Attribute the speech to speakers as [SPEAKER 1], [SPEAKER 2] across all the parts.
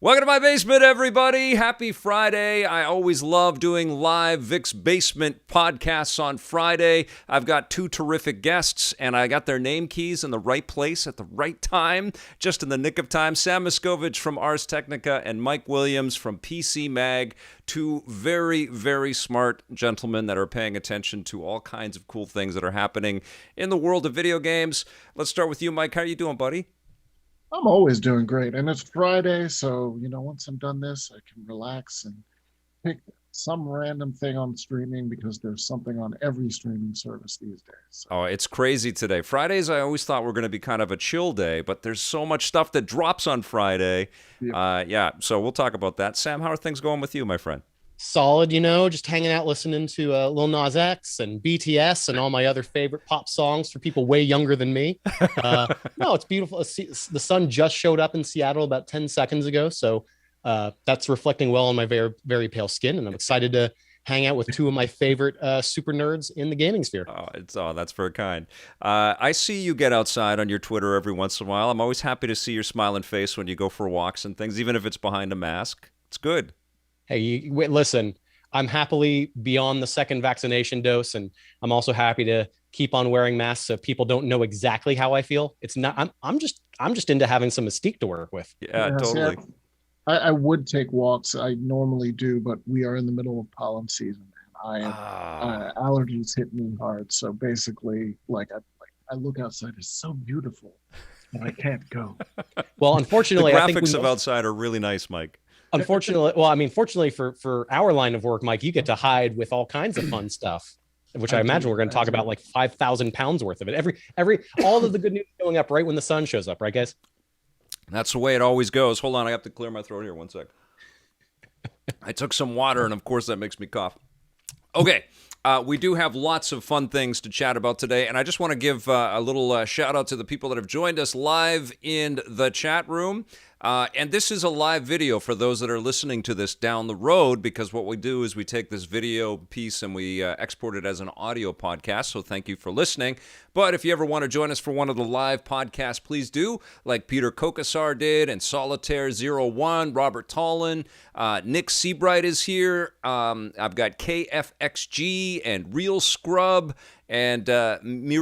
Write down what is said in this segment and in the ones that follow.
[SPEAKER 1] Welcome to my basement, everybody. Happy Friday. I always love doing live Vic's Basement podcasts on Friday. I've got two terrific guests, and I got their name keys in the right place at the right time, just in the nick of time. Sam Machkovech from Ars Technica and Mike Williams from PC Mag, two very, very smart gentlemen that are paying attention to all kinds of cool things that are happening in the world of video games. Let's start with you, Mike. How are you doing, buddy?
[SPEAKER 2] I'm always doing great. And it's Friday, so once I'm done this, I can relax and pick some random thing on streaming because there's something on every streaming service these days. So,
[SPEAKER 1] Oh, it's crazy today. Fridays, I always thought were going to be kind of a chill day, but there's so much stuff that drops on Friday.
[SPEAKER 2] yeah.
[SPEAKER 1] So we'll talk about that. Sam, how are things going with you, my friend?
[SPEAKER 3] Solid, just hanging out listening to Lil Nas X and BTS and all my other favorite pop songs for people way younger than me. No, it's beautiful. The sun just showed up in Seattle about 10 seconds ago, so that's reflecting well on my very, very pale skin, and I'm excited to hang out with two of my favorite super nerds in the gaming sphere.
[SPEAKER 1] That's very kind. I see you get outside on your Twitter every once in a while. I'm always happy to see your smiling face when you go for walks and things, even if it's behind a mask. It's good.
[SPEAKER 3] Hey, listen, I'm happily beyond the second vaccination dose, and I'm also happy to keep on wearing masks so people don't know exactly how I feel. It's not. I'm just into having some mystique to work with.
[SPEAKER 1] Yeah, totally.
[SPEAKER 2] See, I would take walks. I normally do, but we are in the middle of pollen season, and allergies hit me hard. So basically, I look outside, it's so beautiful, and I can't go.
[SPEAKER 3] Well, unfortunately,
[SPEAKER 1] the
[SPEAKER 3] I think
[SPEAKER 1] graphics of outside are really nice, Mike.
[SPEAKER 3] Fortunately for our line of work, Mike, you get to hide with all kinds of fun stuff, which I imagine we're going to talk about like 5,000 pounds worth of it. All of the good news showing up right when the sun shows up, right, guys?
[SPEAKER 1] That's the way it always goes. Hold on, I have to clear my throat here. One sec. I took some water, and of course that makes me cough. Okay. We do have lots of fun things to chat about today, and I just want to give a little shout out to the people that have joined us live in the chat room. And this is a live video for those that are listening to this down the road, because what we do is we take this video piece and we export it as an audio podcast, so thank you for listening. But if you ever want to join us for one of the live podcasts, please do, like Peter Kokasar did, and Solitaire01, Robert Tollin, Nick Seabright is here, I've got KFXG and Real Scrub, and Miyoko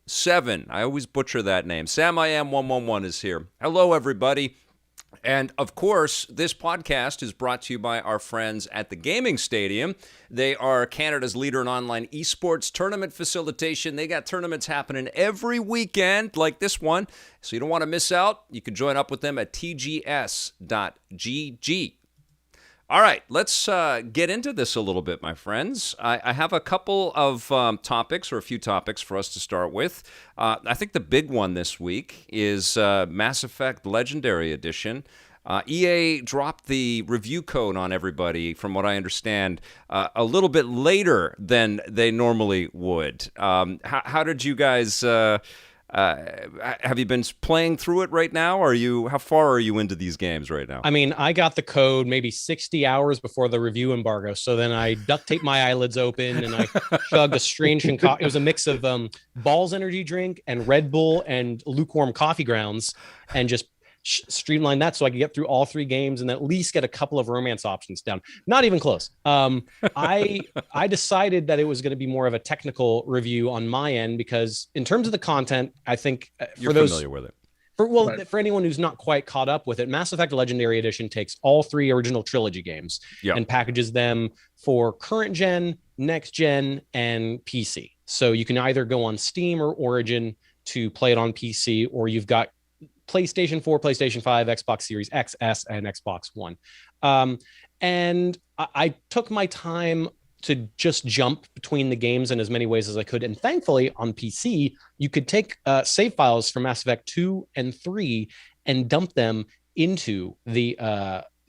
[SPEAKER 1] 7. I always butcher that name. Sam I Am 111 is here. Hello, everybody. And of course, this podcast is brought to you by our friends at the Gaming Stadium. They are Canada's leader in online esports tournament facilitation. They got tournaments happening every weekend like this one. So you don't want to miss out. You can join up with them at tgs.gg. All right, let's get into this a little bit, my friends. I have a couple of topics, or a few topics for us to start with. I think the big one this week is Mass Effect Legendary Edition. EA dropped the review code on everybody, from what I understand, a little bit later than they normally would. How did you guys... have you been playing through it right now? How far are you into these games right now?
[SPEAKER 3] I mean, I got the code maybe 60 hours before the review embargo. So then I duct taped my eyelids open and I chugged a strange concoction. It was a mix of Balls energy drink and Red Bull and lukewarm coffee grounds, and just streamline that so I could get through all three games and at least get a couple of romance options down. Not even close. I decided that it was going to be more of a technical review on my end, because in terms of the content, I think
[SPEAKER 1] you're familiar with it.
[SPEAKER 3] For anyone who's not quite caught up with it, Mass Effect Legendary Edition takes all three original trilogy games and packages them for current gen, next gen, and PC. So you can either go on Steam or Origin to play it on PC, or you've got PlayStation 4, PlayStation 5, Xbox Series XS, and Xbox One. And I took my time to just jump between the games in as many ways as I could. And thankfully, on PC, you could take save files from Mass Effect 2 and 3 and dump them into the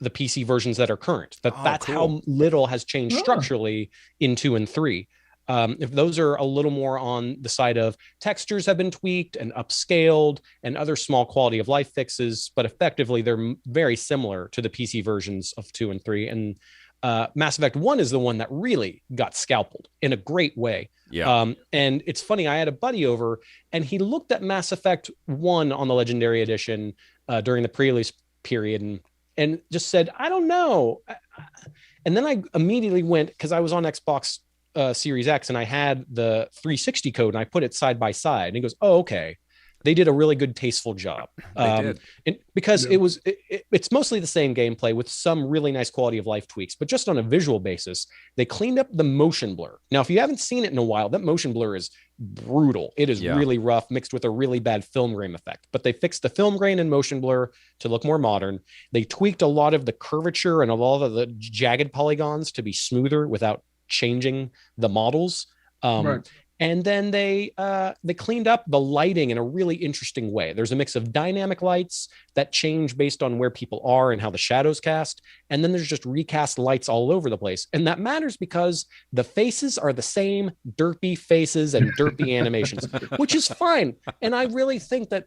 [SPEAKER 3] PC versions that are current. That's cool. How little has changed structurally in 2 and 3. If those are a little more on the side of textures have been tweaked and upscaled and other small quality of life fixes, but effectively they're very similar to the PC versions of 2 and 3. And Mass Effect 1 is the one that really got scalpeled in a great way.
[SPEAKER 1] Yeah.
[SPEAKER 3] And it's funny, I had a buddy over and he looked at Mass Effect 1 on the Legendary Edition during the pre-release period and just said, I don't know. And then I immediately went, because I was on Xbox Series X and I had the 360 code and I put it side by side. And he goes, oh, okay. They did a really good, tasteful job.
[SPEAKER 1] They did.
[SPEAKER 3] And because it's mostly the same gameplay with some really nice quality of life tweaks, but just on a visual basis, they cleaned up the motion blur. Now, if you haven't seen it in a while, that motion blur is brutal. It is really rough, mixed with a really bad film grain effect. But they fixed the film grain and motion blur to look more modern. They tweaked a lot of the curvature and a lot of the jagged polygons to be smoother without changing the models.
[SPEAKER 2] Right.
[SPEAKER 3] And then they cleaned up the lighting in a really interesting way. There's a mix of dynamic lights that change based on where people are and how the shadows cast. And then there's just recast lights all over the place. And that matters because the faces are the same derpy faces and derpy animations, which is fine. And I really think that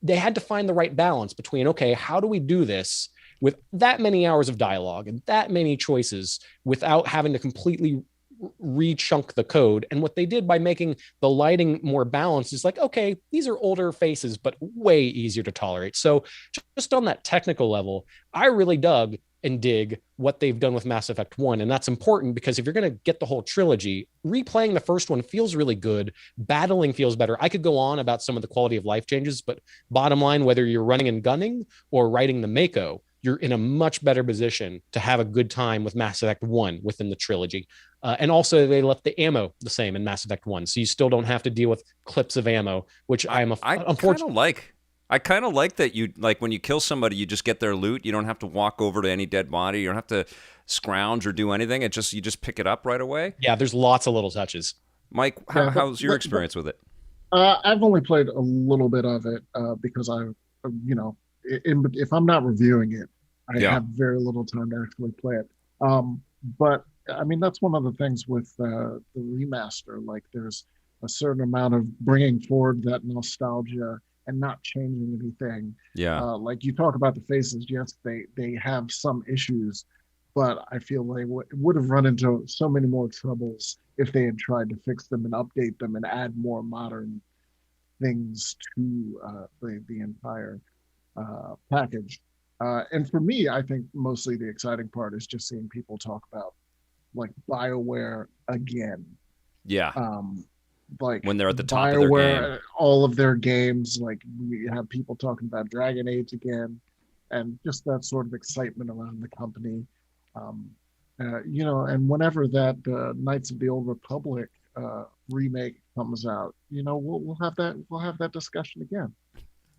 [SPEAKER 3] they had to find the right balance between, okay, how do we do this with that many hours of dialogue and that many choices without having to completely re-chunk the code? And what they did by making the lighting more balanced is like, okay, these are older faces, but way easier to tolerate. So just on that technical level, I really dug and dig what they've done with Mass Effect 1. And that's important because if you're going to get the whole trilogy, replaying the first one feels really good. Battling feels better. I could go on about some of the quality of life changes, but bottom line, whether you're running and gunning or writing the Mako, you're in a much better position to have a good time with Mass Effect 1 within the trilogy. And also they left the ammo the same in Mass Effect 1. So you still don't have to deal with clips of ammo, which I kind of like that you, like when you kill somebody, you just get their loot. You don't have to walk over to any dead body. You don't have to scrounge or do anything. You just pick it up right away. Yeah, there's lots of little touches. Mike, how's your experience with it?
[SPEAKER 2] I've only played a little bit of it because if I'm not reviewing it, I have very little time to actually play it. But I mean, that's one of the things with the remaster. Like, there's a certain amount of bringing forward that nostalgia and not changing anything.
[SPEAKER 1] Yeah.
[SPEAKER 2] Like you talk about the faces, yes, they have some issues, but I feel they would have run into so many more troubles if they had tried to fix them and update them and add more modern things to the entire package. And for me, I think mostly the exciting part is just seeing people talk about like BioWare again.
[SPEAKER 1] Yeah.
[SPEAKER 2] Like
[SPEAKER 1] when they're at the top of their game.
[SPEAKER 2] All of their games, like we have people talking about Dragon Age again, and just that sort of excitement around the company. And whenever that Knights of the Old Republic remake comes out, we'll have that discussion again.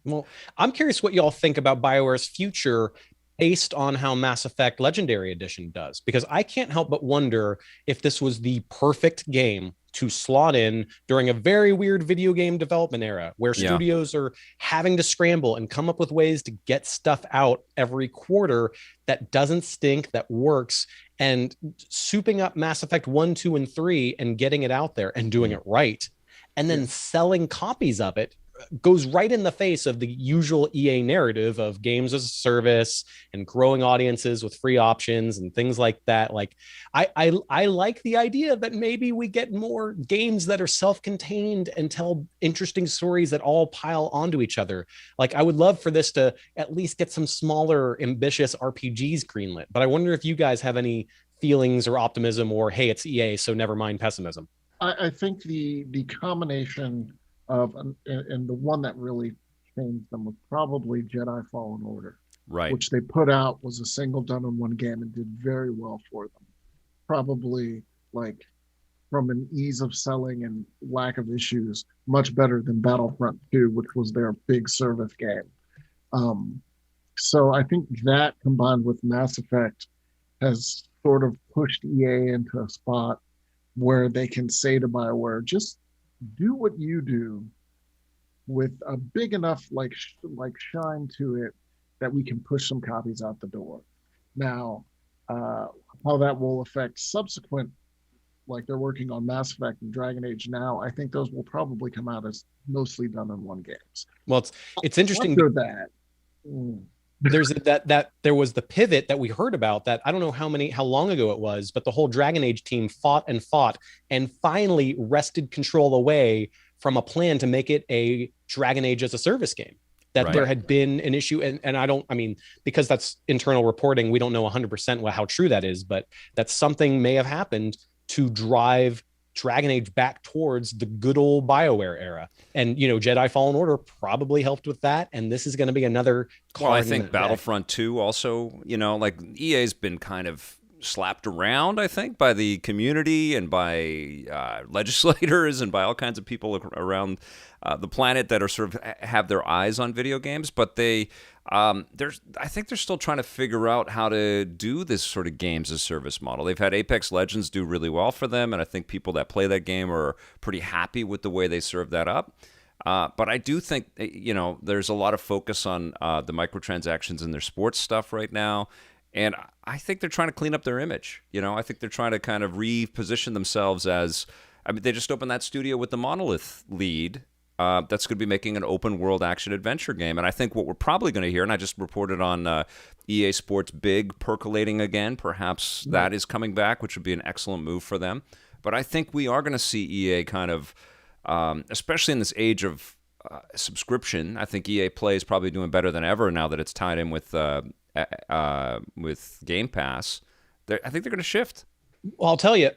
[SPEAKER 3] Well, I'm curious what y'all think about BioWare's future based on how Mass Effect Legendary Edition does, because I can't help but wonder if this was the perfect game to slot in during a very weird video game development era where studios are having to scramble and come up with ways to get stuff out every quarter that doesn't stink, that works, and souping up Mass Effect 1, 2, and 3 and getting it out there and doing it right, and then selling copies of it goes right in the face of the usual EA narrative of games as a service and growing audiences with free options and things like that. Like, I like the idea that maybe we get more games that are self-contained and tell interesting stories that all pile onto each other. Like, I would love for this to at least get some smaller, ambitious RPGs greenlit. But I wonder if you guys have any feelings or optimism, or, hey, it's EA, so never mind pessimism.
[SPEAKER 2] I think the combination of, and the one that really changed them was probably Jedi Fallen Order,
[SPEAKER 1] right?
[SPEAKER 2] Which they put out was a single done in one game and did very well for them. Probably, like, from an ease of selling and lack of issues, much better than Battlefront 2, which was their big service game. So I think that combined with Mass Effect has sort of pushed EA into a spot where they can say to BioWare, just do what you do with a big enough like shine to it that we can push some copies out the door. Now, how that will affect subsequent, like they're working on Mass Effect and Dragon Age now, I think those will probably come out as mostly done in one games.
[SPEAKER 3] Well, it's interesting
[SPEAKER 2] that
[SPEAKER 3] there's that there was the pivot that we heard about that I don't know how long ago it was, but the whole Dragon Age team fought and finally wrested control away from a plan to make it a Dragon Age as a service game. that there had been an issue. And I mean, because that's internal reporting, we don't know 100% how true that is, but that something may have happened to drive Dragon Age back towards the good old BioWare era. And, Jedi Fallen Order probably helped with that. And this is going to be another card.
[SPEAKER 1] Well, I think Battlefront 2 also, like EA's been kind of slapped around, I think, by the community and by legislators and by all kinds of people around the planet that are sort of have their eyes on video games. But I think they're still trying to figure out how to do this sort of games as service model. They've had Apex Legends do really well for them, and I think people that play that game are pretty happy with the way they serve that up. But I do think, there's a lot of focus on the microtransactions in their sports stuff right now. And I think they're trying to clean up their image. I think they're trying to kind of reposition themselves as, they just opened that studio with the Monolith lead. That's going to be making an open world action adventure game. And I think what we're probably going to hear, and I just reported on EA Sports Big percolating again, perhaps that is coming back, which would be an excellent move for them. But I think we are going to see EA kind of, especially in this age of subscription, I think EA Play is probably doing better than ever now that it's tied in with Game Pass. I think they're going to shift.
[SPEAKER 3] Well, I'll tell you,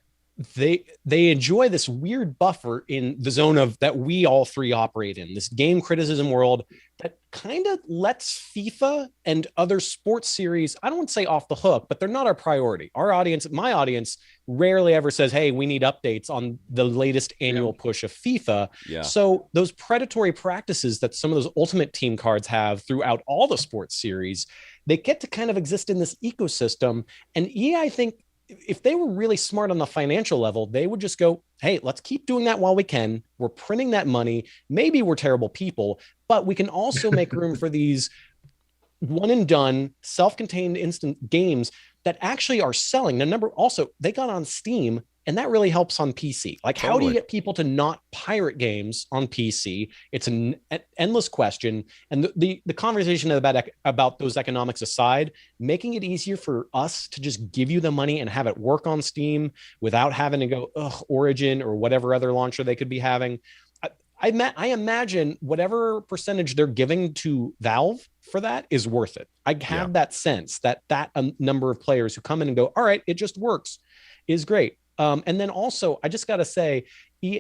[SPEAKER 3] they enjoy this weird buffer in the zone of that we all three operate in, this game criticism world that kind of lets FIFA and other sports series, I don't want to say off the hook, but they're not our priority. Our audience, my audience, rarely ever says, hey, we need updates on the latest annual push of FIFA.
[SPEAKER 1] Yeah.
[SPEAKER 3] So those predatory practices that some of those Ultimate Team cards have throughout all the sports series, they get to kind of exist in this ecosystem. And EA, I think, if they were really smart on the financial level, they would just go, hey, let's keep doing that while we can. We're printing that money. Maybe we're terrible people, but we can also make room for these one and done, self-contained instant games that actually are selling. Now, also, they got on Steam, and that really helps on PC. Like, how do you get people to not pirate games on PC? It's an endless question. And the conversation about those economics aside, making it easier for us to just give you the money and have it work on Steam without having to go, Origin or whatever other launcher they could be having. I imagine whatever percentage they're giving to Valve for that is worth it. I have that sense that number of players who come in and go, all right, it just works, is great. And then also, I just got to say,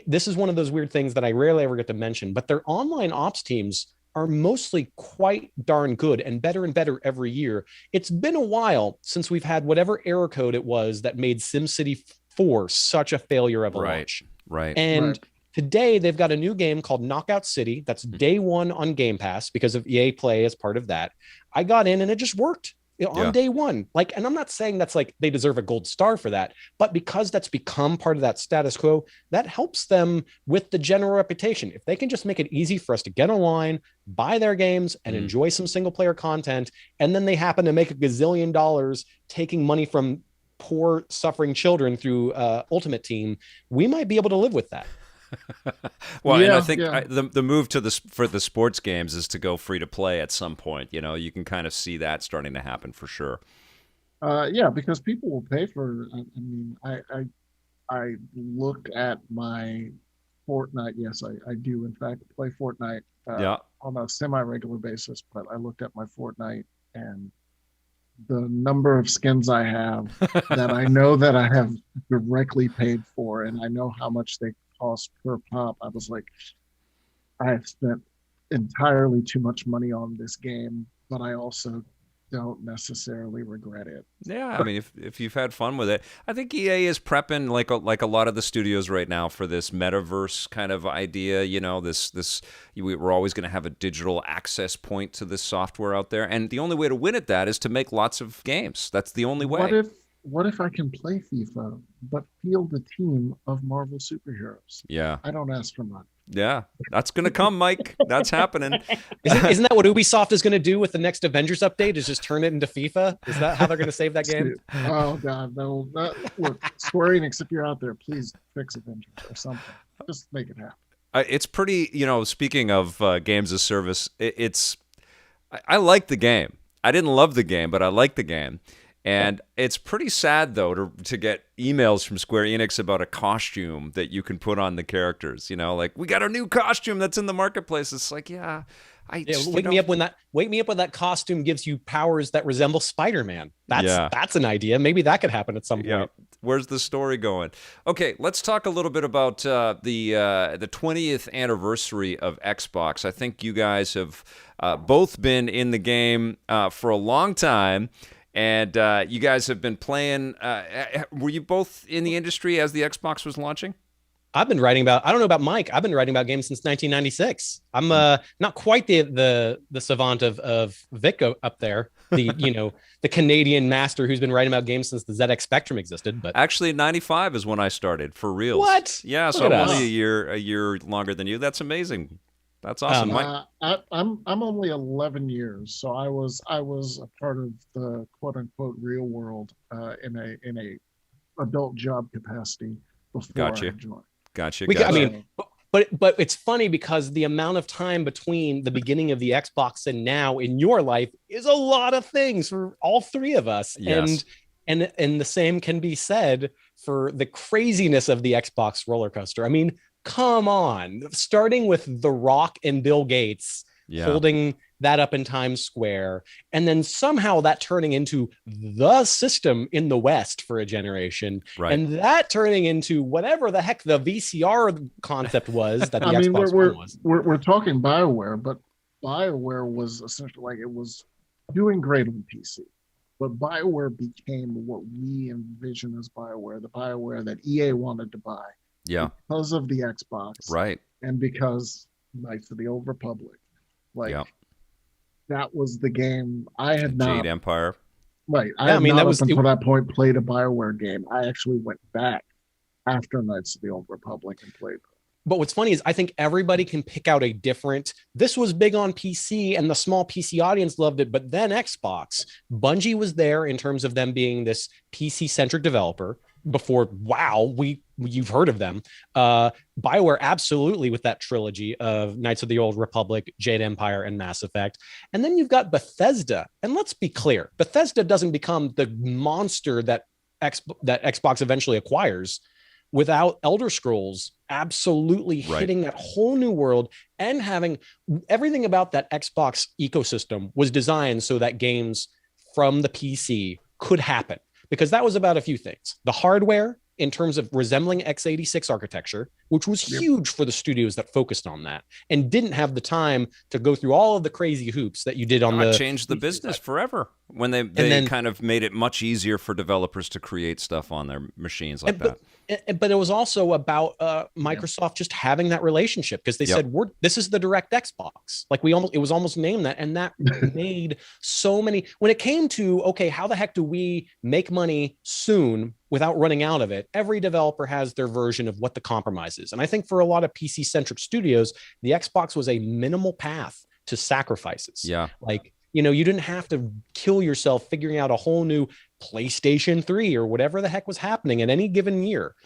[SPEAKER 3] this is one of those weird things that I rarely ever get to mention, but their online ops teams are mostly quite darn good and better every year. It's been a while since we've had whatever error code it was that made SimCity 4 such a failure of a launch.
[SPEAKER 1] Right.
[SPEAKER 3] And today they've got a new game called Knockout City. That's day one on Game Pass because of EA Play as part of that. I got in and it just worked. On day one. And I'm not saying that's like they deserve a gold star for that, but because that's become part of that status quo, that helps them with the general reputation. If they can just make it easy for us to get online, buy their games, and enjoy some single player content, and then they happen to make $1 gazillion taking money from poor suffering children through Ultimate Team, we might be able to live with that.
[SPEAKER 1] Well, and I think the move for the sports games is to go free to play at some point. You can kind of see that starting to happen for sure.
[SPEAKER 2] Because people will pay for. I looked at my Fortnite. Yes, I do in fact play Fortnite on a semi-regular basis. But I looked at my Fortnite and the number of skins I have that I know that I have directly paid for, and I know how much they cost per pop. I was like, I have spent entirely too much money on this game, but I also don't necessarily regret it.
[SPEAKER 1] Yeah, I mean, if you've had fun with it, I think EA is prepping like a lot of the studios right now for this metaverse kind of idea. We're always going to have a digital access point to this software out there, and the only way to win at that is to make lots of games. That's the only way.
[SPEAKER 2] What if I can play FIFA but field a team of Marvel superheroes?
[SPEAKER 1] Yeah.
[SPEAKER 2] I don't ask for much.
[SPEAKER 1] Yeah, that's going to come, Mike. That's happening.
[SPEAKER 3] Isn't that what Ubisoft is going to do with the next Avengers update, is just turn it into FIFA? Is that how they're going to save that game?
[SPEAKER 2] Oh, God. No. Look, Square Enix, if you're out there, please fix Avengers or something. Just make it happen.
[SPEAKER 1] It's pretty, speaking of games as service, I like the game. I didn't love the game, but I like the game. And it's pretty sad, though, to get emails from Square Enix about a costume that you can put on the characters. Like, we got a new costume that's in the marketplace. It's like, yeah,
[SPEAKER 3] Wake me up when that costume gives you powers that resemble Spider-Man. That's an idea. Maybe that could happen at some point.
[SPEAKER 1] Yeah. Where's the story going? Okay, let's talk a little bit about the 20th anniversary of Xbox. I think you guys have both been in the game for a long time, and you guys have been playing. Were you both in the industry as the Xbox was launching?
[SPEAKER 3] I've been writing about, I don't know about Mike, I've been writing about games since 1996. I'm not quite the savant of Vic up there, the Canadian master who's been writing about games since the ZX Spectrum existed. But
[SPEAKER 1] actually, 95 is when I started for real.
[SPEAKER 3] What?
[SPEAKER 1] Yeah, so I'm only a year longer than you. That's amazing. That's awesome.
[SPEAKER 2] I'm only 11 years, so I was a part of the quote unquote real world in a adult job capacity before I joined.
[SPEAKER 1] Gotcha.
[SPEAKER 3] I mean, but it's funny because the amount of time between the beginning of the Xbox and now in your life is a lot of things for all three of us.
[SPEAKER 1] Yes.
[SPEAKER 3] And the same can be said for the craziness of the Xbox roller coaster. I mean, come on, starting with The Rock and Bill Gates holding that up in Times Square, and then somehow that turning into the system in the West for a generation, and that turning into whatever the heck the VCR concept was that the Xbox One was.
[SPEAKER 2] We're talking BioWare, but BioWare was essentially like it was doing great on PC, but BioWare became what we envision as BioWare, the BioWare that EA wanted to buy.
[SPEAKER 1] Yeah,
[SPEAKER 2] because of the Xbox,
[SPEAKER 1] right,
[SPEAKER 2] and because Knights of the Old Republic, that was the game I had not.
[SPEAKER 1] Jade Empire,
[SPEAKER 2] right? I mean, that was until that point played a BioWare game. I actually went back after Knights of the Old Republic and played.
[SPEAKER 3] But what's funny is I think everybody can pick out a different. This was big on PC, and the small PC audience loved it. But then Xbox, Bungie was there in terms of them being this PC-centric developer. Before, you've heard of them. BioWare absolutely with that trilogy of Knights of the Old Republic, Jade Empire, and Mass Effect. And then you've got Bethesda. And let's be clear, Bethesda doesn't become the monster that Xbox eventually acquires without Elder Scrolls absolutely hitting that whole new world and having everything about that Xbox ecosystem was designed so that games from the PC could happen. Because that was about a few things. The hardware, in terms of resembling x86 architecture, which was huge for the studios that focused on that and didn't have the time to go through all of the crazy hoops that you did on
[SPEAKER 1] changed the business forever when they kind of made it much easier for developers to create stuff on their machines like that.
[SPEAKER 3] But it was also about Microsoft just having that relationship because they said, this is the direct Xbox. Like it was almost named that. And that made so many, when it came to, okay, how the heck do we make money soon without running out of it? Every developer has their version of what the compromise is. And I think for a lot of PC centric studios, the Xbox was a minimal path to sacrifices.
[SPEAKER 1] Yeah.
[SPEAKER 3] Like, you didn't have to kill yourself figuring out a whole new PlayStation 3 or whatever the heck was happening at any given year.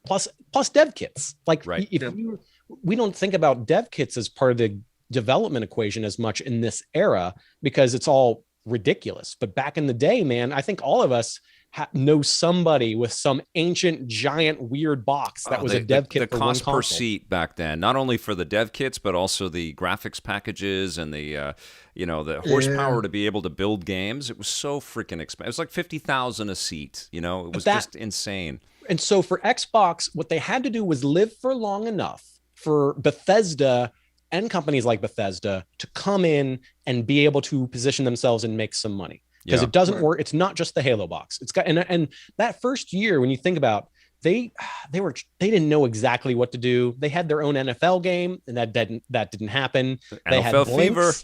[SPEAKER 3] Plus dev kits. Like we don't think about dev kits as part of the development equation as much in this era because it's all ridiculous. But back in the day, man, I think all of us know somebody with some ancient giant weird box that was a dev kit for one console.
[SPEAKER 1] The cost per seat back then, not only for the dev kits but also the graphics packages and the the horsepower to be able to build games. It was so freaking expensive. It was like $50,000 a seat. It was just insane.
[SPEAKER 3] And so for Xbox, what they had to do was live for long enough for Bethesda and companies like Bethesda to come in and be able to position themselves and make some money. Because it doesn't work. It's not just the Halo box. It's got and that first year when you think about they didn't know exactly what to do. They had their own NFL game and that didn't happen. They had
[SPEAKER 1] Fever.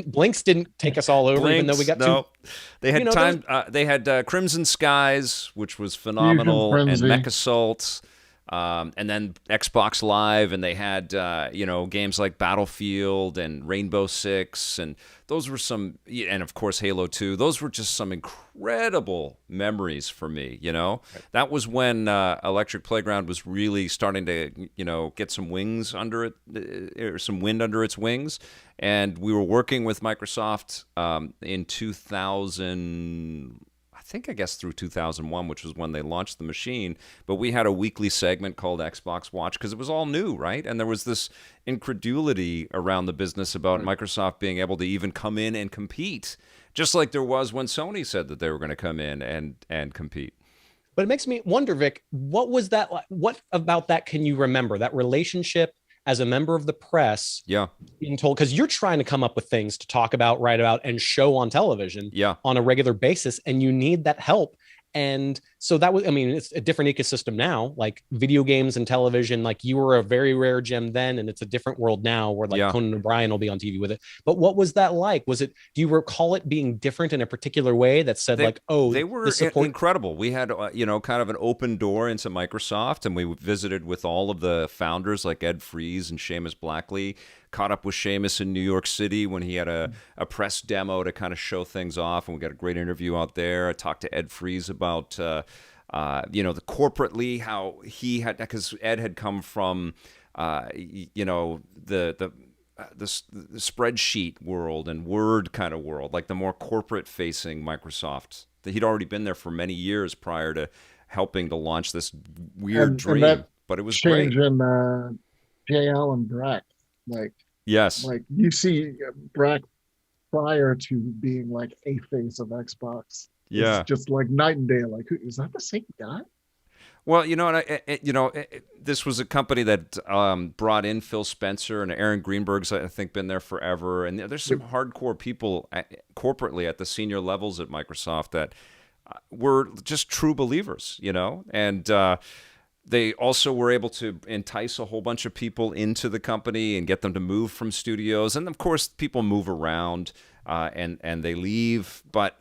[SPEAKER 3] Blinks didn't take us all over, even though we got
[SPEAKER 1] They had they had Crimson Skies, which was phenomenal, and Mech Assault. And then Xbox Live, and they had games like Battlefield and Rainbow Six, and those were some, and of course Halo 2. Those were just some incredible memories for me. That was when Electric Playground was really starting to get some wings under it, or some wind under its wings, and we were working with Microsoft in 2000. think, I guess, through 2001, which was when they launched the machine. But we had a weekly segment called Xbox Watch because it was all new, right? And there was this incredulity around the business about Microsoft being able to even come in and compete, just like there was when Sony said that they were going to come in and compete.
[SPEAKER 3] But it makes me wonder, Vic, what was that? What about that can you remember? That relationship as a member of the press, being told, because you're trying to come up with things to talk about, write about, and show on television on a regular basis, and you need that help. And so that was, I mean, it's a different ecosystem now, like video games and television. Like you were a very rare gem then, and it's a different world now where like Conan O'Brien will be on TV with it. But what was that like? Was it, do you recall it being different in a particular way that said
[SPEAKER 1] they were incredible. We had, kind of an open door into Microsoft, and we visited with all of the founders like Ed Fries and Seamus Blackley. Caught up with Seamus in New York City when he had a press demo to kind of show things off, and we got a great interview out there. I talked to Ed Fries about, the corporately, how he had, because Ed had come from, the spreadsheet world and Word kind of world, like the more corporate-facing Microsoft. He'd already been there for many years prior to helping to launch this weird dream, but it was great.
[SPEAKER 2] And J. Allen Brack. Like you see Brack prior to being like a face of Xbox. It's just like night and day. Like, is that the same guy?
[SPEAKER 1] Well, this was a company that brought in Phil Spencer, and Aaron Greenberg's, I think, been there forever. And there's some hardcore people corporately at the senior levels at Microsoft that were just true believers, and they also were able to entice a whole bunch of people into the company and get them to move from studios. And, of course, people move around and they leave. But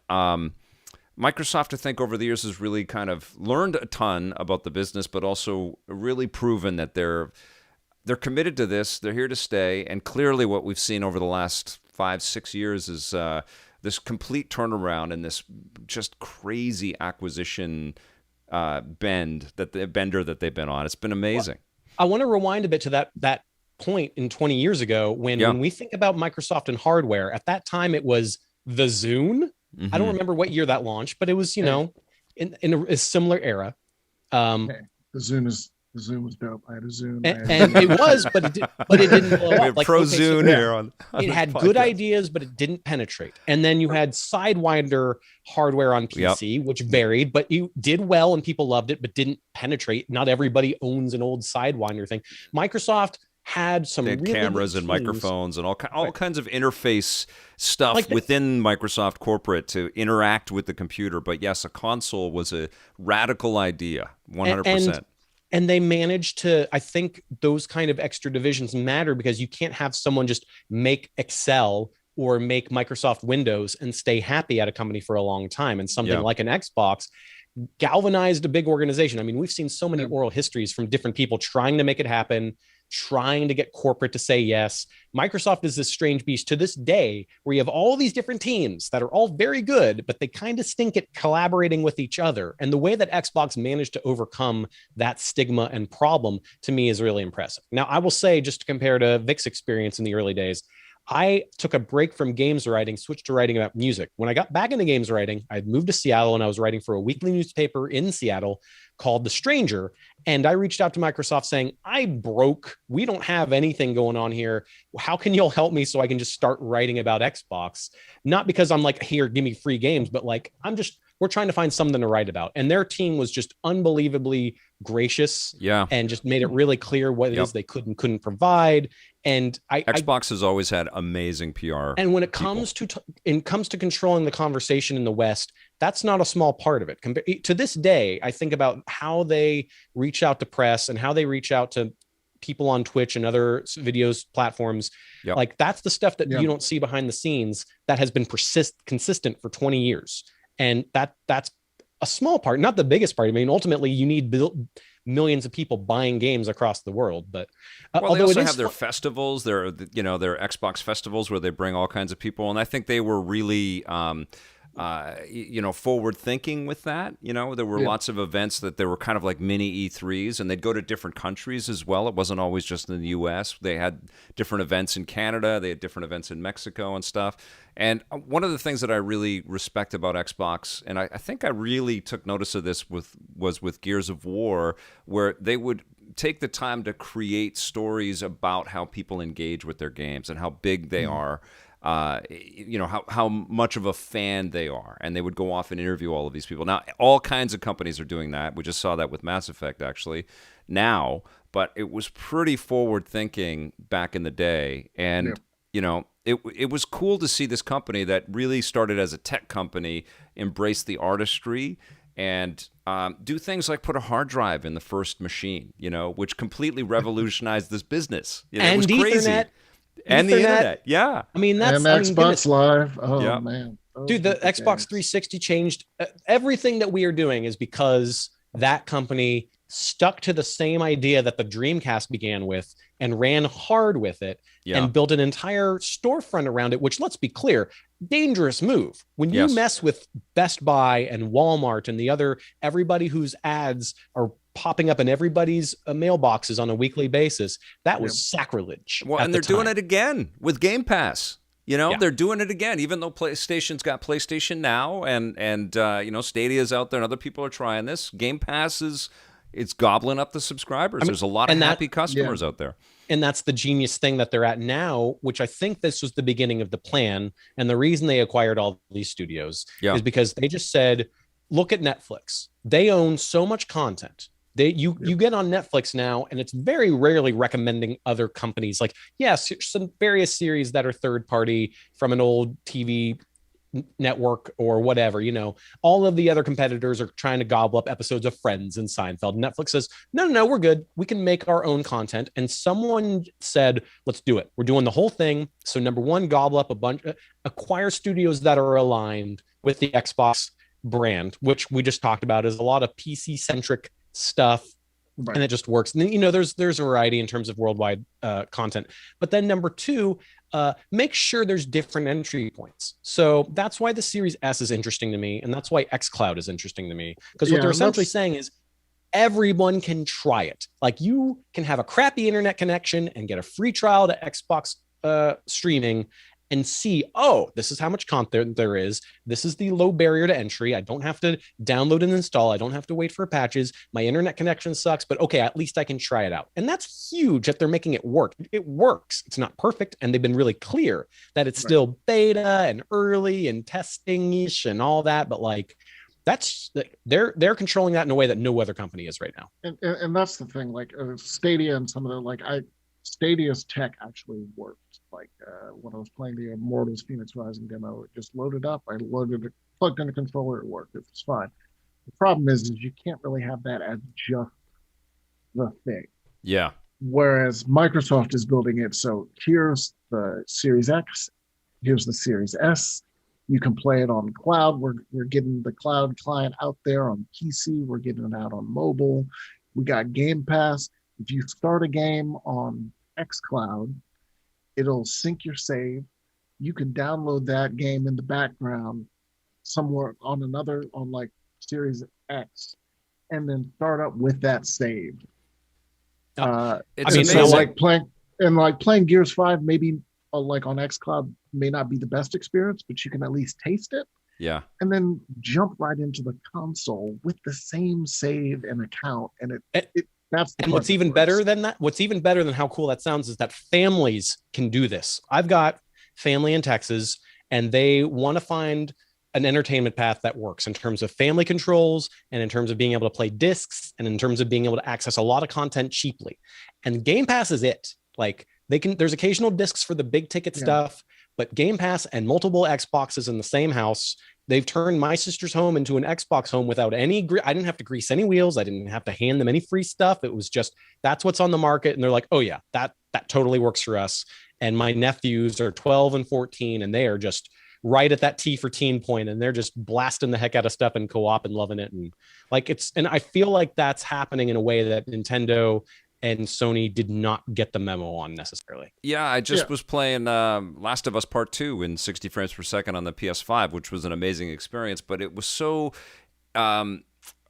[SPEAKER 1] Microsoft, I think, over the years has really kind of learned a ton about the business, but also really proven that they're committed to this. They're here to stay. And clearly what we've seen over the last 5-6 years is this complete turnaround and this just crazy acquisition bender that they've been on. It's been amazing.
[SPEAKER 3] Well, I want to rewind a bit to that point in 20 years ago when we think about Microsoft and hardware. At that time, it was the Zune. Mm-hmm. I don't remember what year that launched, but it was in a similar era.
[SPEAKER 2] The Zune was dope. I had a Zune,
[SPEAKER 3] and it was, but it didn't blow up.
[SPEAKER 1] Like Zune here on
[SPEAKER 3] it had good ideas, but it didn't penetrate. And then you had Sidewinder hardware on PC, which varied, but you did well and people loved it, but didn't penetrate. Not everybody owns an old Sidewinder thing. Microsoft had some
[SPEAKER 1] really cameras and microphones and all kinds of interface stuff like within Microsoft corporate to interact with the computer. But yes, a console was a radical idea, 100%.
[SPEAKER 3] And they managed to, I think those kind of extra divisions matter because you can't have someone just make Excel or make Microsoft Windows and stay happy at a company for a long time. And something like an Xbox galvanized a big organization. I mean, we've seen so many oral histories from different people trying to make it happen, trying to get corporate to say yes. Microsoft is this strange beast to this day where you have all these different teams that are all very good, but they kind of stink at collaborating with each other. And the way that Xbox managed to overcome that stigma and problem to me is really impressive. Now, I will say, just to compare to Vic's experience in the early days, I took a break from games writing, switched to writing about music. When I got back into games writing, I had moved to Seattle and I was writing for a weekly newspaper in Seattle called The Stranger. And I reached out to Microsoft saying, I broke. We don't have anything going on here. How can y'all help me so I can just start writing about Xbox? Not because I'm like, here, give me free games, but like, we're trying to find something to write about. And their team was just unbelievably gracious and just made it really clear what it is they couldn't provide. And
[SPEAKER 1] Xbox has always had amazing PR.
[SPEAKER 3] And when it comes to controlling the conversation in the West, that's not a small part of it. To this day, I think about how they reach out to press and how they reach out to people on Twitch and other videos platforms. Like that's the stuff that you don't see behind the scenes that has been consistent for 20 years. And that's a small part, not the biggest part. I mean, ultimately, you need millions of people buying games across the world. But
[SPEAKER 1] well, they also have their festivals, their Xbox festivals where they bring all kinds of people. And I think they were really forward thinking with that. There were lots of events that they were kind of like mini E3s, and they'd go to different countries as well. It wasn't always just in the US. They had different events in Canada. They had different events in Mexico and stuff. And one of the things that I really respect about Xbox, and I think I really took notice of this was with Gears of War, where they would take the time to create stories about how people engage with their games and how big they are. How much of a fan they are, and they would go off and interview all of these people. Now, all kinds of companies are doing that. We just saw that with Mass Effect, actually, now, but it was pretty forward-thinking back in the day, and, it was cool to see this company that really started as a tech company embrace the artistry and do things like put a hard drive in the first machine, which completely revolutionized this business. It was crazy.
[SPEAKER 3] Ethernet.
[SPEAKER 1] And the internet, yeah.
[SPEAKER 2] And Xbox Live. Oh, man.
[SPEAKER 3] Dude, the Xbox 360 changed. Everything that we are doing is because that company stuck to the same idea that the Dreamcast began with and ran hard with it and built an entire storefront around it, which, let's be clear, dangerous move. When you mess with Best Buy and Walmart and everybody whose ads are popping up in everybody's mailboxes on a weekly basis, that was sacrilege.
[SPEAKER 1] Well, and they're doing it again with Game Pass. They're doing it again, even though PlayStation's got PlayStation Now and Stadia's out there and other people are trying this. Game Pass it's gobbling up the subscribers. There's a lot of happy customers out there.
[SPEAKER 3] And that's the genius thing that they're at now, which I think this was the beginning of the plan. And the reason they acquired all these studios is because they just said, look at Netflix. They own so much content. You get on Netflix now, and it's very rarely recommending other companies. Like, yes, some various series that are third party from an old TV network or whatever. All of the other competitors are trying to gobble up episodes of Friends and Seinfeld. Netflix says, no, we're good. We can make our own content. And someone said, let's do it. We're doing the whole thing. So number one, gobble up acquire studios that are aligned with the Xbox brand, which we just talked about is a lot of PC centric stuff. Right. And it just works. And there's a variety in terms of worldwide content. But then number two, make sure there's different entry points. So that's why the Series S is interesting to me, and that's why xCloud is interesting to me. Because what they're essentially saying is everyone can try it. Like, you can have a crappy internet connection and get a free trial to Xbox streaming and see, this is how much content there is. This is the low barrier to entry. I don't have to download and install. I don't have to wait for patches. My internet connection sucks, but okay, at least I can try it out. And that's huge that they're making it work. It works. It's not perfect. And they've been really clear that it's still beta and early and testing-ish and all that. But they're controlling that in a way that no other company is right now.
[SPEAKER 2] And that's the thing, Stadia and some of the, Stadia's tech actually worked. When I was playing the Immortals Phoenix Rising demo, it just loaded up. I plugged in a controller, it worked. It was fine. The problem is you can't really have that as just the thing.
[SPEAKER 1] Yeah.
[SPEAKER 2] Whereas Microsoft is building it. So here's the Series X, here's the Series S. You can play it on cloud. We're getting the cloud client out there on PC. We're getting it out on mobile. We got Game Pass. If you start a game on xCloud, it'll sync your save. You can download that game in the background somewhere on Series X, and then start up with that save. Playing Gears 5 maybe on xCloud may not be the best experience, but you can at least taste it.
[SPEAKER 1] Yeah.
[SPEAKER 2] And then jump right into the console with the same save and account, and
[SPEAKER 3] what's even better than that, what's even better than how cool that sounds, is that families can do this. I've got family in Texas, and they want to find an entertainment path that works in terms of family controls and in terms of being able to play discs and in terms of being able to access a lot of content cheaply. And Game Pass is it. There's occasional discs for the big ticket stuff, but Game Pass and multiple Xboxes in the same house. They've turned my sister's home into an Xbox home without I didn't have to grease any wheels. I didn't have to hand them any free stuff. It was just, that's what's on the market. And they're like, oh yeah, that totally works for us. And my nephews are 12 and 14, and they are just right at that T for teen point, and they're just blasting the heck out of stuff in co-op and loving it. And I feel like that's happening in a way that Nintendo and Sony did not get the memo on necessarily.
[SPEAKER 1] Yeah, I just was playing Last of Us Part 2 in 60 frames per second on the PS5, which was an amazing experience, but it was so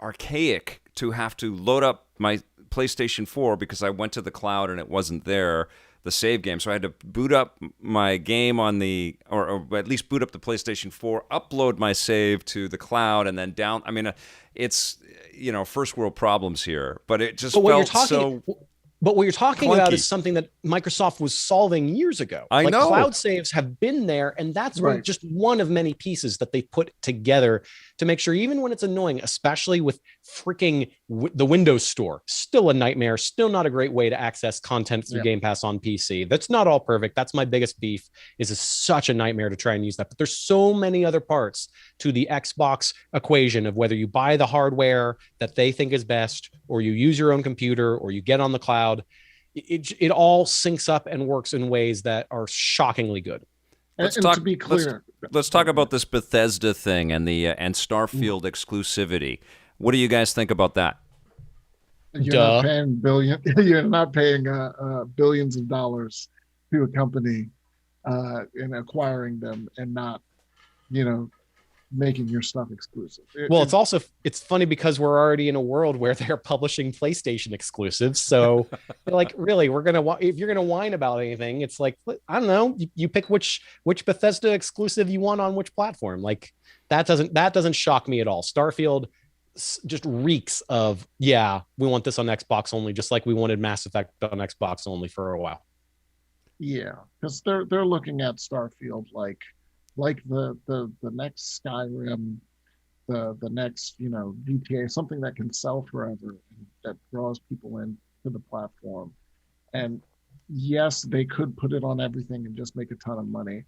[SPEAKER 1] archaic to have to load up my PlayStation 4 because I went to the cloud and it wasn't there, the save game. So I had to boot up my game on the, or at least boot up the PlayStation 4, upload my save to the cloud, and then down. I mean, it's, first world problems here, but it just felt so.
[SPEAKER 3] But what you're talking
[SPEAKER 1] clunky.
[SPEAKER 3] about is something that Microsoft was solving years ago.
[SPEAKER 1] I know.
[SPEAKER 3] Cloud saves have been there, and that's just one of many pieces that they put together to make sure, even when it's annoying, especially with freaking the Windows Store, still a nightmare, still not a great way to access content through Game Pass on PC. That's not all perfect. That's my biggest beef, is it's such a nightmare to try and use that. But there's so many other parts to the Xbox equation of whether you buy the hardware that they think is best, or you use your own computer, or you get on the cloud. It all syncs up and works in ways that are shockingly good.
[SPEAKER 1] Let's
[SPEAKER 2] to be clear,
[SPEAKER 1] let's talk about this Bethesda thing and the and Starfield exclusivity. What do you guys think about that?
[SPEAKER 2] You're not paying billions of dollars to a company and acquiring them, and not, making your stuff exclusive.
[SPEAKER 3] It's funny because we're already in a world where they're publishing PlayStation exclusives. So like, really, if you're gonna whine about anything, it's like, I don't know, you pick which Bethesda exclusive you want on which platform. Like that doesn't shock me at all. Starfield just reeks of, we want this on Xbox only, just like we wanted Mass Effect on Xbox only for a while.
[SPEAKER 2] Yeah, because they're looking at Starfield like the next Skyrim, the next GTA, something that can sell forever and that draws people in to the platform. And yes, they could put it on everything and just make a ton of money,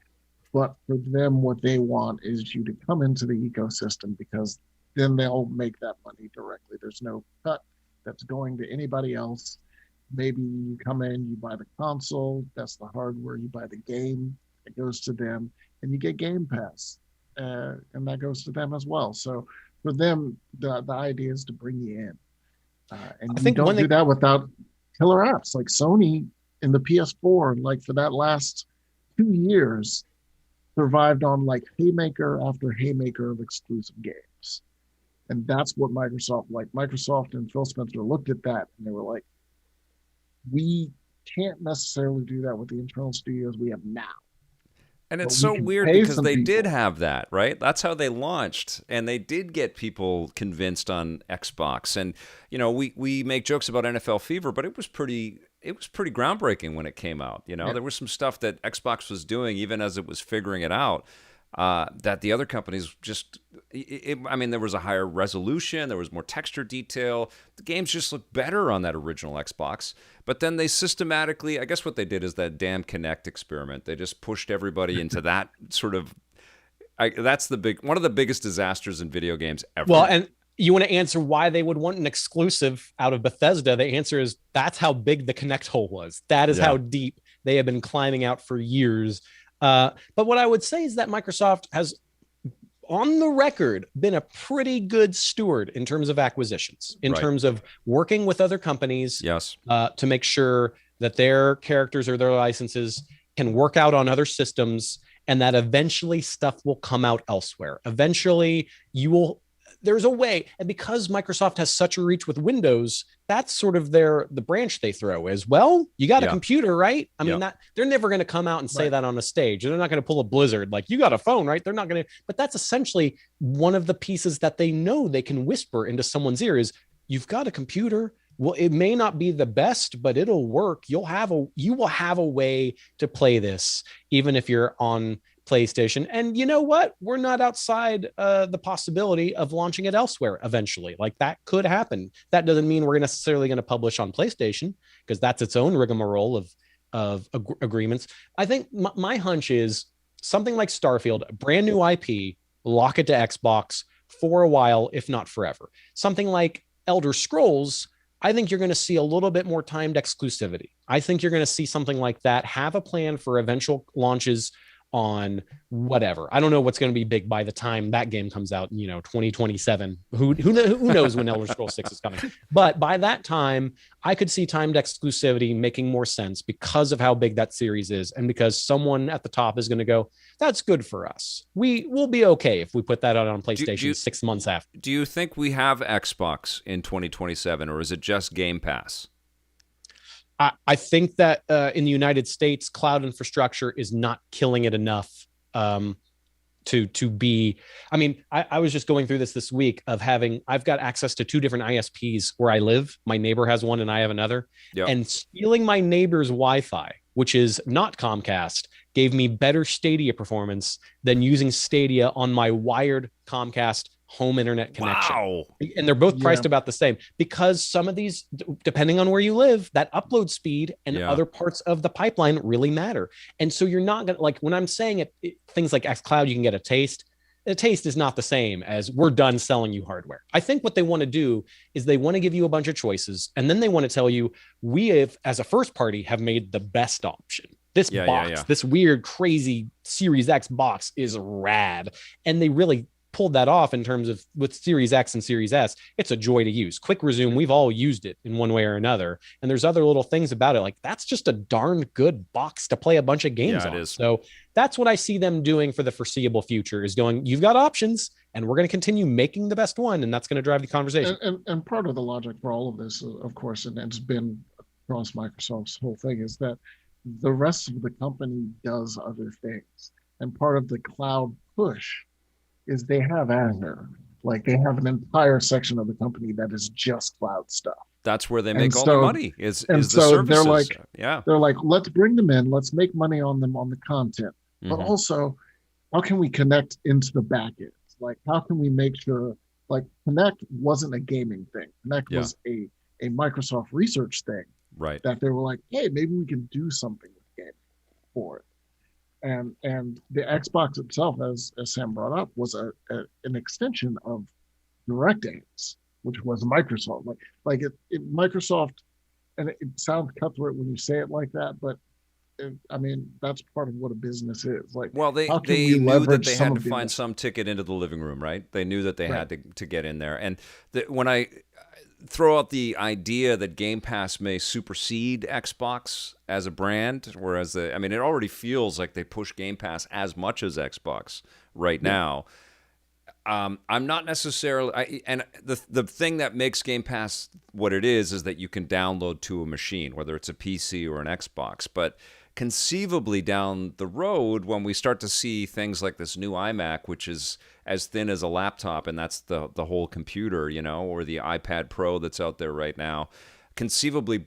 [SPEAKER 2] but for them, what they want is you to come into the ecosystem, because then they'll make that money directly. There's no cut that's going to anybody else. Maybe you come in, you buy the console, that's the hardware, you buy the game, it goes to them, and you get Game Pass, and that goes to them as well. So for them, the idea is to bring you in, and you don't do that without killer apps like Sony in the PS4. Like for that last 2 years, survived on like haymaker after haymaker of exclusive games, and that's what Microsoft and Phil Spencer looked at that and they were like, we can't necessarily do that with the internal studios we have now.
[SPEAKER 1] And it's so weird because they did have that, right? That's how they launched, and they did get people convinced on Xbox. And we make jokes about NFL Fever, but it was pretty groundbreaking when it came out. There was some stuff that Xbox was doing even as it was figuring it out, that the other companies just. There was a higher resolution, there was more texture detail. The games just looked better on that original Xbox. But then they systematically, I guess what they did is that damn Kinect experiment. They just pushed everybody into that sort of. That's one of the biggest disasters in video games ever.
[SPEAKER 3] Well, and you want to answer why they would want an exclusive out of Bethesda? The answer is that's how big the Kinect hole was. That is how deep they have been climbing out for years. But what I would say is that Microsoft has, on the record, been a pretty good steward in terms of acquisitions, in terms of working with other companies to make sure that their characters or their licenses can work out on other systems, and that eventually stuff will come out elsewhere. Eventually, there's a way. And because Microsoft has such a reach with Windows, that's sort of the branch they throw is, well, you got a computer, right? I mean, they're never going to come out and say that on a stage. They're not going to pull a Blizzard like, you got a phone, right? They're not going to, but that's essentially one of the pieces that they know they can whisper into someone's ear is, you've got a computer. Well, it may not be the best, but it'll work. You will have a way to play this, even if you're on PlayStation. And you know what? We're not outside the possibility of launching it elsewhere eventually. Like that could happen. That doesn't mean we're necessarily going to publish on PlayStation, because that's its own rigmarole of agreements. I think my hunch is something like Starfield, a brand new IP, lock it to Xbox for a while, if not forever. Something like Elder Scrolls, I think you're going to see a little bit more timed exclusivity. I think you're going to see something like that, have a plan for eventual launches on whatever. I don't know what's going to be big by the time that game comes out, 2027. Who knows when Elder Scrolls 6 is coming? But by that time, I could see timed exclusivity making more sense because of how big that series is, and because someone at the top is going to go, that's good for us. We'll be okay if we put that out on PlayStation 6 months after.
[SPEAKER 1] Do you think we have Xbox in 2027, or is it just Game Pass?
[SPEAKER 3] I think that in the United States, cloud infrastructure is not killing it enough to be. I mean, I was just going through this week of I've got access to 2 different ISPs where I live. My neighbor has one and I have another. Yep. And stealing my neighbor's Wi-Fi, which is not Comcast, gave me better Stadia performance than using Stadia on my wired Comcast home internet connection.
[SPEAKER 1] Wow.
[SPEAKER 3] And they're both priced about the same, because some of these, depending on where you live, that upload speed and other parts of the pipeline really matter. And so you're not going to, like, when I'm saying things like xCloud, you can get a taste. A taste is not the same as we're done selling you hardware. I think what they want to do is they want to give you a bunch of choices, and then they want to tell you, we have, as a first party, have made the best option. This box, this weird, crazy Series X box is rad. And they really pulled that off in terms of with Series X and Series S. It's a joy to use. Quick resume, we've all used it in one way or another. And there's other little things about it. Like, that's just a darn good box to play a bunch of games on. So that's what I see them doing for the foreseeable future, is going, you've got options and we're going to continue making the best one. And that's going to drive the conversation.
[SPEAKER 2] And part of the logic for all of this, of course, and it's been across Microsoft's whole thing, is that the rest of the company does other things. And part of the cloud push is they have Azure. Like, they have an entire section of the company that is just cloud stuff.
[SPEAKER 1] That's where they make all the money, is the services.
[SPEAKER 2] They're like, let's bring them in, let's make money on them on the content. But also, how can we connect into the back end? Like, how can we make sure, like, Connect wasn't a gaming thing. Connect was a Microsoft research thing.
[SPEAKER 1] Right.
[SPEAKER 2] That they were like, hey, maybe we can do something with gaming for it. And the Xbox itself, as Sam brought up, was an extension of DirectX, which was Microsoft. Like Microsoft, and it sounds cutthroat when you say it like that, but I mean, that's part of what a business is. Like,
[SPEAKER 1] well, they knew that they had to find some ticket into the living room, right? They knew that they had to get in there. And when I throw out the idea that Game Pass may supersede Xbox as a brand, whereas it already feels like they push Game Pass as much as Xbox right now. I'm not necessarily, and the thing that makes Game Pass what it is that you can download to a machine, whether it's a PC or an Xbox. But conceivably down the road, when we start to see things like this new iMac, which is as thin as a laptop, and that's the whole computer, or the iPad Pro that's out there right now, conceivably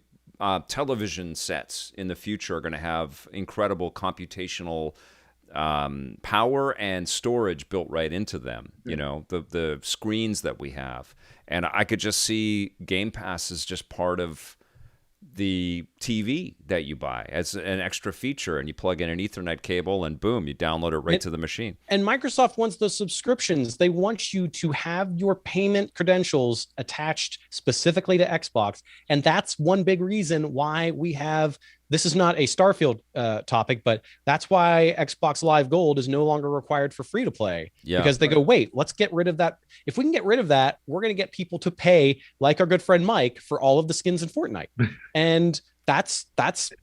[SPEAKER 1] television sets in the future are going to have incredible computational power and storage built right into them. The screens that we have, and I could just see Game Pass as just part of the TV that you buy as an extra feature, and you plug in an Ethernet cable and boom, you download it right to the machine.
[SPEAKER 3] And Microsoft wants those subscriptions. They want you to have your payment credentials attached specifically to Xbox. And that's one big reason why we have, this is not a Starfield topic, but that's why Xbox Live Gold is no longer required for free to play. Because they go, wait, let's get rid of that. If we can get rid of that, we're going to get people to pay, like our good friend Mike, for all of the skins in Fortnite. And that's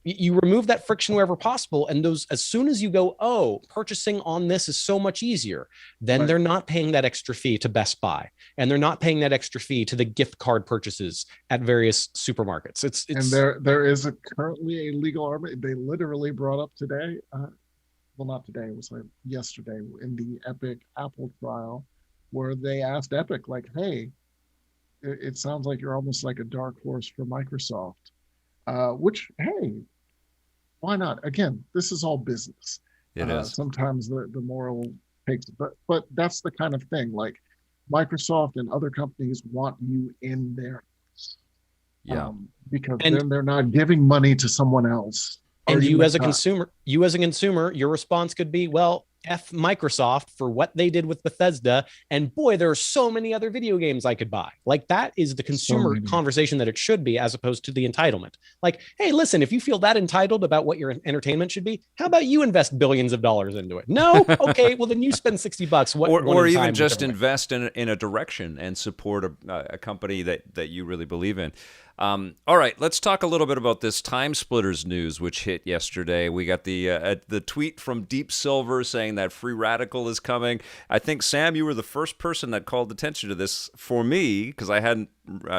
[SPEAKER 3] you remove that friction wherever possible. And those, as soon as you go, oh, purchasing on this is so much easier, then they're not paying that extra fee to Best Buy, and they're not paying that extra fee to the gift card purchases at various supermarkets. It's
[SPEAKER 2] and there is currently a legal argument. They literally brought up today, well, not today, it was like yesterday in the Epic Apple trial, where they asked Epic, like, hey, it sounds like you're almost like a dark horse for Microsoft. Which, hey, why not? Again, this is all business.
[SPEAKER 1] It is.
[SPEAKER 2] Sometimes the moral takes, but that's the kind of thing. Like, Microsoft and other companies want you in there. Because then they're not giving money to someone else.
[SPEAKER 3] And you as a consumer, your response could be, well, F Microsoft for what they did with Bethesda. And boy, there are so many other video games I could buy. Like, that is the consumer conversation that it should be, as opposed to the entitlement. Like, hey, listen, if you feel that entitled about what your entertainment should be, how about you invest billions of dollars into it? No? Okay, well, then you spend $60.
[SPEAKER 1] Or even just invest in a direction and support a company that you really believe in. All right, let's talk a little bit about this Time Splitters news, which hit yesterday. We got the tweet from Deep Silver saying that Free Radical is coming. I think, Sam, you were the first person that called attention to this for me, because I hadn't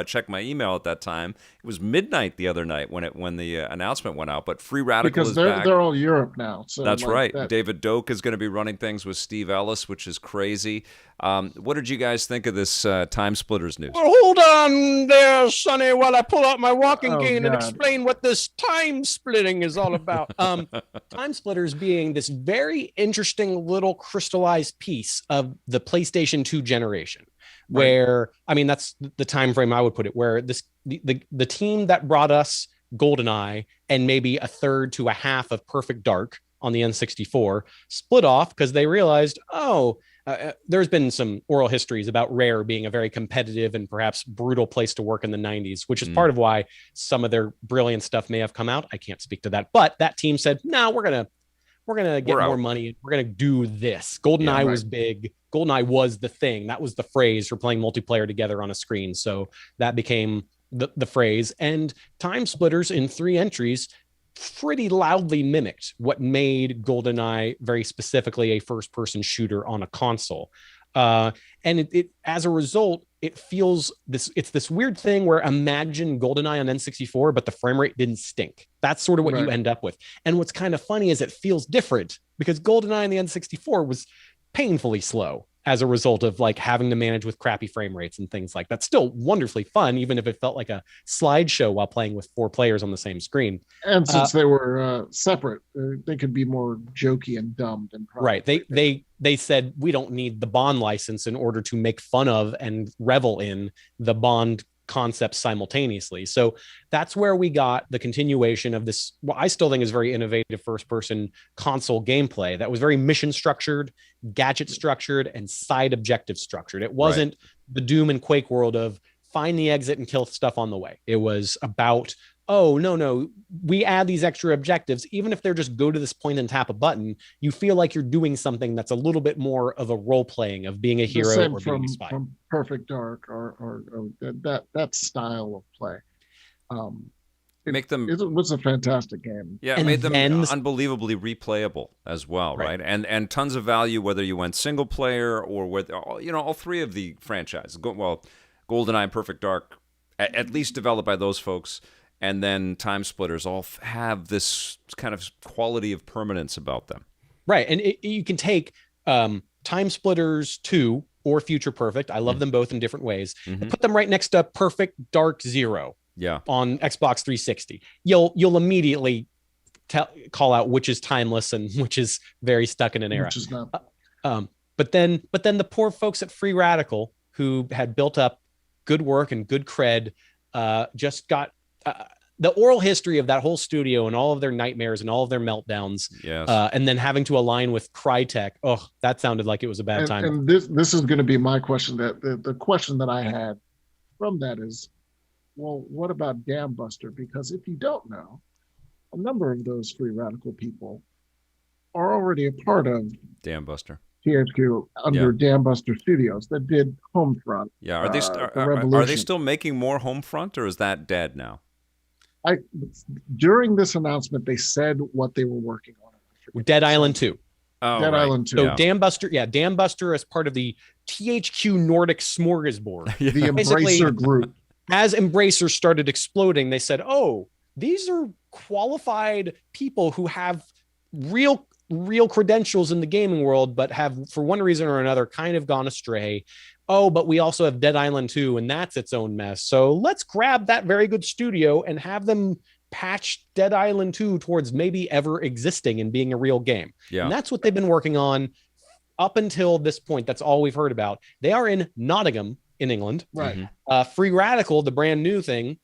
[SPEAKER 1] checked my email at that time. It was midnight the other night when the announcement went out. But Free Radical is back.
[SPEAKER 2] They're all Europe now. So
[SPEAKER 1] that's right. David Doak is going to be running things with Steve Ellis, which is crazy. What did you guys think of this Time Splitters news?
[SPEAKER 3] Well, hold on there, Sonny, while I pull out my walking cane and explain what this time splitting is all about. Time Splitters being this very interesting little crystallized piece of the PlayStation 2 generation, where, I mean, that's the time frame I would put it, where the team that brought us GoldenEye and maybe a third to a half of Perfect Dark on the N64 split off because they realized, there's been some oral histories about Rare being a very competitive and perhaps brutal place to work in the 90s, which is part of why some of their brilliant stuff may have come out. I can't speak to that, but that team said, no, we're gonna get more money. We're gonna do this. GoldenEye was big. GoldenEye was the thing. That was the phrase for playing multiplayer together on a screen. So that became the phrase. And Time Splitters in 3 entries pretty loudly mimicked what made GoldenEye very specifically a first-person shooter on a console. And it as a result, it feels it's this weird thing where imagine GoldenEye on N64, but the frame rate didn't stink. That's sort of what you end up with. And what's kind of funny is it feels different because GoldenEye on the N64 was painfully slow as a result of like having to manage with crappy frame rates and things like that. Still wonderfully fun, even if it felt like a slideshow while playing with 4 players on the same screen.
[SPEAKER 2] And since they were separate, they could be more jokey and dumb than probably.
[SPEAKER 3] Right. They said we don't need the Bond license in order to make fun of and revel in the Bond concepts simultaneously. So that's where we got the continuation of this, what I still think is very innovative first-person console gameplay that was very mission structured, gadget structured, and side objective structured. It wasn't the Doom and Quake world of find the exit and kill stuff on the way. It was about, oh, no, we add these extra objectives. Even if they're just go to this point and tap a button, you feel like you're doing something that's a little bit more of a role playing of being a hero or being a spy.
[SPEAKER 2] From Perfect Dark or that style of play. It was a fantastic game.
[SPEAKER 1] Yeah, it made them unbelievably replayable as well, right? And tons of value whether you went single player or with all 3 of the franchises. GoldenEye and Perfect Dark, at least developed by those folks. And then Time Splitters all have this kind of quality of permanence about them.
[SPEAKER 3] Right. And you can take Time Splitters 2 or Future Perfect. I love them both in different ways. And put them right next to Perfect Dark Zero on Xbox 360. You'll immediately call out which is timeless and which is very stuck in an era.
[SPEAKER 2] Which is not.
[SPEAKER 3] But then the poor folks at Free Radical who had built up good work and good cred just got... the oral history of that whole studio and all of their nightmares and all of their meltdowns, and then having to align with Crytek. Oh, that sounded like it was a bad time.
[SPEAKER 2] And this is going to be my question. That the question that I had from that is, well, what about Dambuster? Because if you don't know, a number of those Free Radical people are already a part of
[SPEAKER 1] Dambuster.
[SPEAKER 2] THQ under Dambuster Studios that did Homefront.
[SPEAKER 1] Yeah, are they still making more Homefront, or is that dead now?
[SPEAKER 2] During this announcement, they said what they were working on.
[SPEAKER 3] Dead Island 2.
[SPEAKER 2] Oh, Dead Island 2.
[SPEAKER 3] So Dambuster as part of the THQ Nordic smorgasbord.
[SPEAKER 2] The Embracer group.
[SPEAKER 3] As Embracer started exploding, they said, oh, these are qualified people who have real credentials in the gaming world, but have, for one reason or another, kind of gone astray. Oh, but we also have Dead Island 2, and that's its own mess. So let's grab that very good studio and have them patch Dead Island 2 towards maybe ever existing and being a real game. Yeah. And that's what they've been working on up until this point. That's all we've heard about. They are in Nottingham in England.
[SPEAKER 2] Right.
[SPEAKER 3] Free Radical, the brand new thing,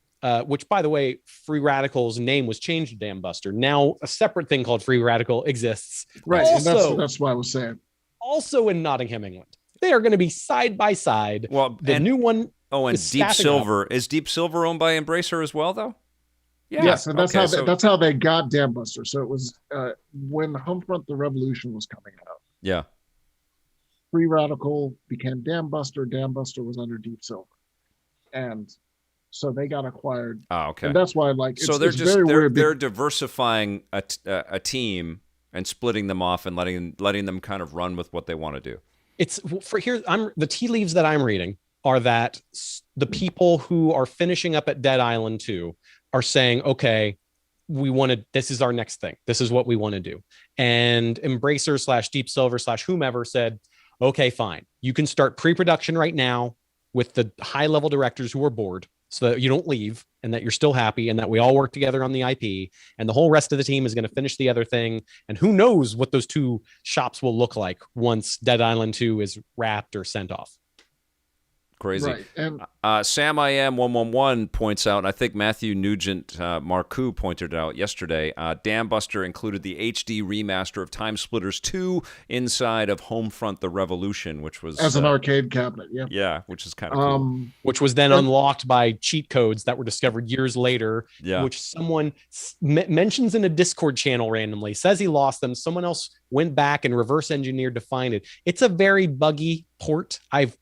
[SPEAKER 3] which, by the way, Free Radical's name was changed to Dam Buster. Now a separate thing called Free Radical exists.
[SPEAKER 2] Right.
[SPEAKER 3] Also,
[SPEAKER 2] And that's what I was saying.
[SPEAKER 3] Also in Nottingham, England. They are going to be side by side.
[SPEAKER 1] Well,
[SPEAKER 3] the new one.
[SPEAKER 1] Oh, and Deep Silver. Is Deep Silver owned by Embracer as well, though?
[SPEAKER 2] Yeah. Yes, and that's how they got Dam Buster. So it was when Homefront: The Revolution was coming out.
[SPEAKER 1] Yeah.
[SPEAKER 2] Free Radical became Dam Buster. Dam Buster was under Deep Silver, and so they got acquired.
[SPEAKER 1] Oh, okay.
[SPEAKER 2] And that's why, like,
[SPEAKER 1] so they're diversifying a team and splitting them off and letting them kind of run with what they want to do.
[SPEAKER 3] It's for here. The tea leaves that I'm reading are that the people who are finishing up at Dead Island 2 are saying, okay, this is our next thing. This is what we want to do. And Embracer / Deep Silver / whomever said, okay, fine. You can start pre-production right now with the high-level directors who are bored so that you don't leave and that you're still happy and that we all work together on the IP, and the whole rest of the team is going to finish the other thing. And who knows what those two shops will look like once Dead Island 2 is wrapped or sent off.
[SPEAKER 1] Crazy.
[SPEAKER 2] Right. And
[SPEAKER 1] Sam I Am 111 points out, and I think Matthew Nugent Marcoux pointed out yesterday, Dam Buster included the HD remaster of Time Splitters 2 inside of Homefront: The Revolution, which was
[SPEAKER 2] as an arcade cabinet. Yeah.
[SPEAKER 1] Yeah, which is kind of cool.
[SPEAKER 3] Which was then unlocked by cheat codes that were discovered years later,
[SPEAKER 1] yeah.
[SPEAKER 3] Which someone mentions in a Discord channel randomly, says he lost them. Someone else went back and reverse engineered to find it. It's a very buggy port. I've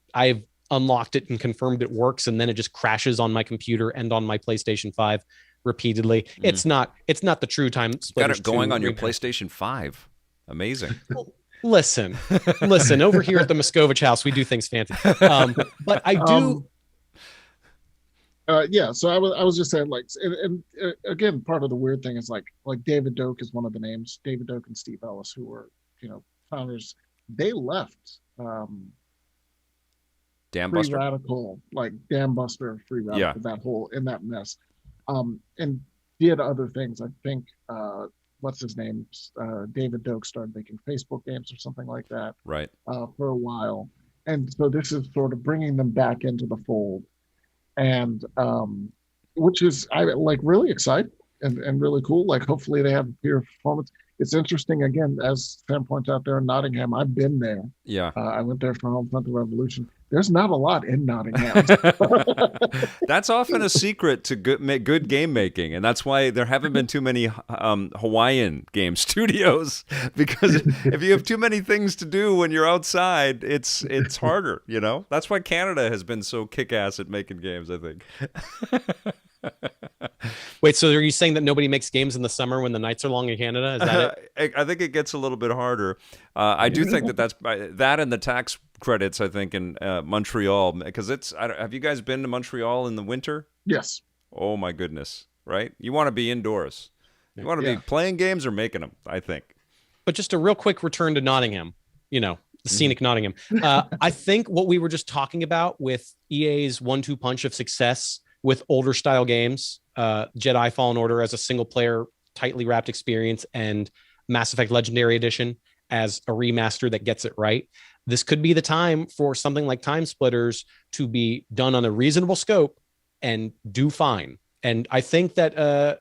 [SPEAKER 3] unlocked it and confirmed it works, and then it just crashes on my computer and on my PlayStation 5 repeatedly. It's not the true Time Splitters.
[SPEAKER 1] Got it going on your PlayStation 5. Amazing.
[SPEAKER 3] Well, listen over here at the Machkovech house, we do things fancy. But I do
[SPEAKER 2] so I was just saying, like, and again, part of the weird thing is like David Doak is one of the names. David Doak and Steve Ellis, who were founders, they left
[SPEAKER 1] Dam
[SPEAKER 2] Free
[SPEAKER 1] Buster?
[SPEAKER 2] Radical, like Dam Buster, Free Radical, that whole in that mess, and did other things. I think what's his name? David Doak started making Facebook games or something like that,
[SPEAKER 1] right?
[SPEAKER 2] For a while, and so this is sort of bringing them back into the fold, and which is really exciting and really cool. Like, hopefully they have a peer performance. It's interesting, again, as Sam points out there in Nottingham. I've been there.
[SPEAKER 1] Yeah.
[SPEAKER 2] I went there for Homefront: The Revolution. There's not a lot in Nottingham.
[SPEAKER 1] That's often a secret to good game making, and that's why there haven't been too many Hawaiian game studios, because if you have too many things to do when you're outside, it's harder, That's why Canada has been so kick-ass at making games, I think.
[SPEAKER 3] Wait, so are you saying that nobody makes games in the summer when the nights are long in Canada? Is that
[SPEAKER 1] it? I think it gets a little bit harder. I do think that's that and the tax credits, I think, in Montreal, because have you guys been to Montreal in the winter?
[SPEAKER 2] Yes.
[SPEAKER 1] Oh my goodness, right? You want to be indoors. You want to be playing games or making them, I think.
[SPEAKER 3] But just a real quick return to Nottingham, the scenic Nottingham. I think what we were just talking about with EA's 1-2 punch of success with older style games, Jedi Fallen Order as a single player, tightly wrapped experience, and Mass Effect Legendary Edition as a remaster that gets it right. This could be the time for something like Time Splitters to be done on a reasonable scope and do fine. And I think that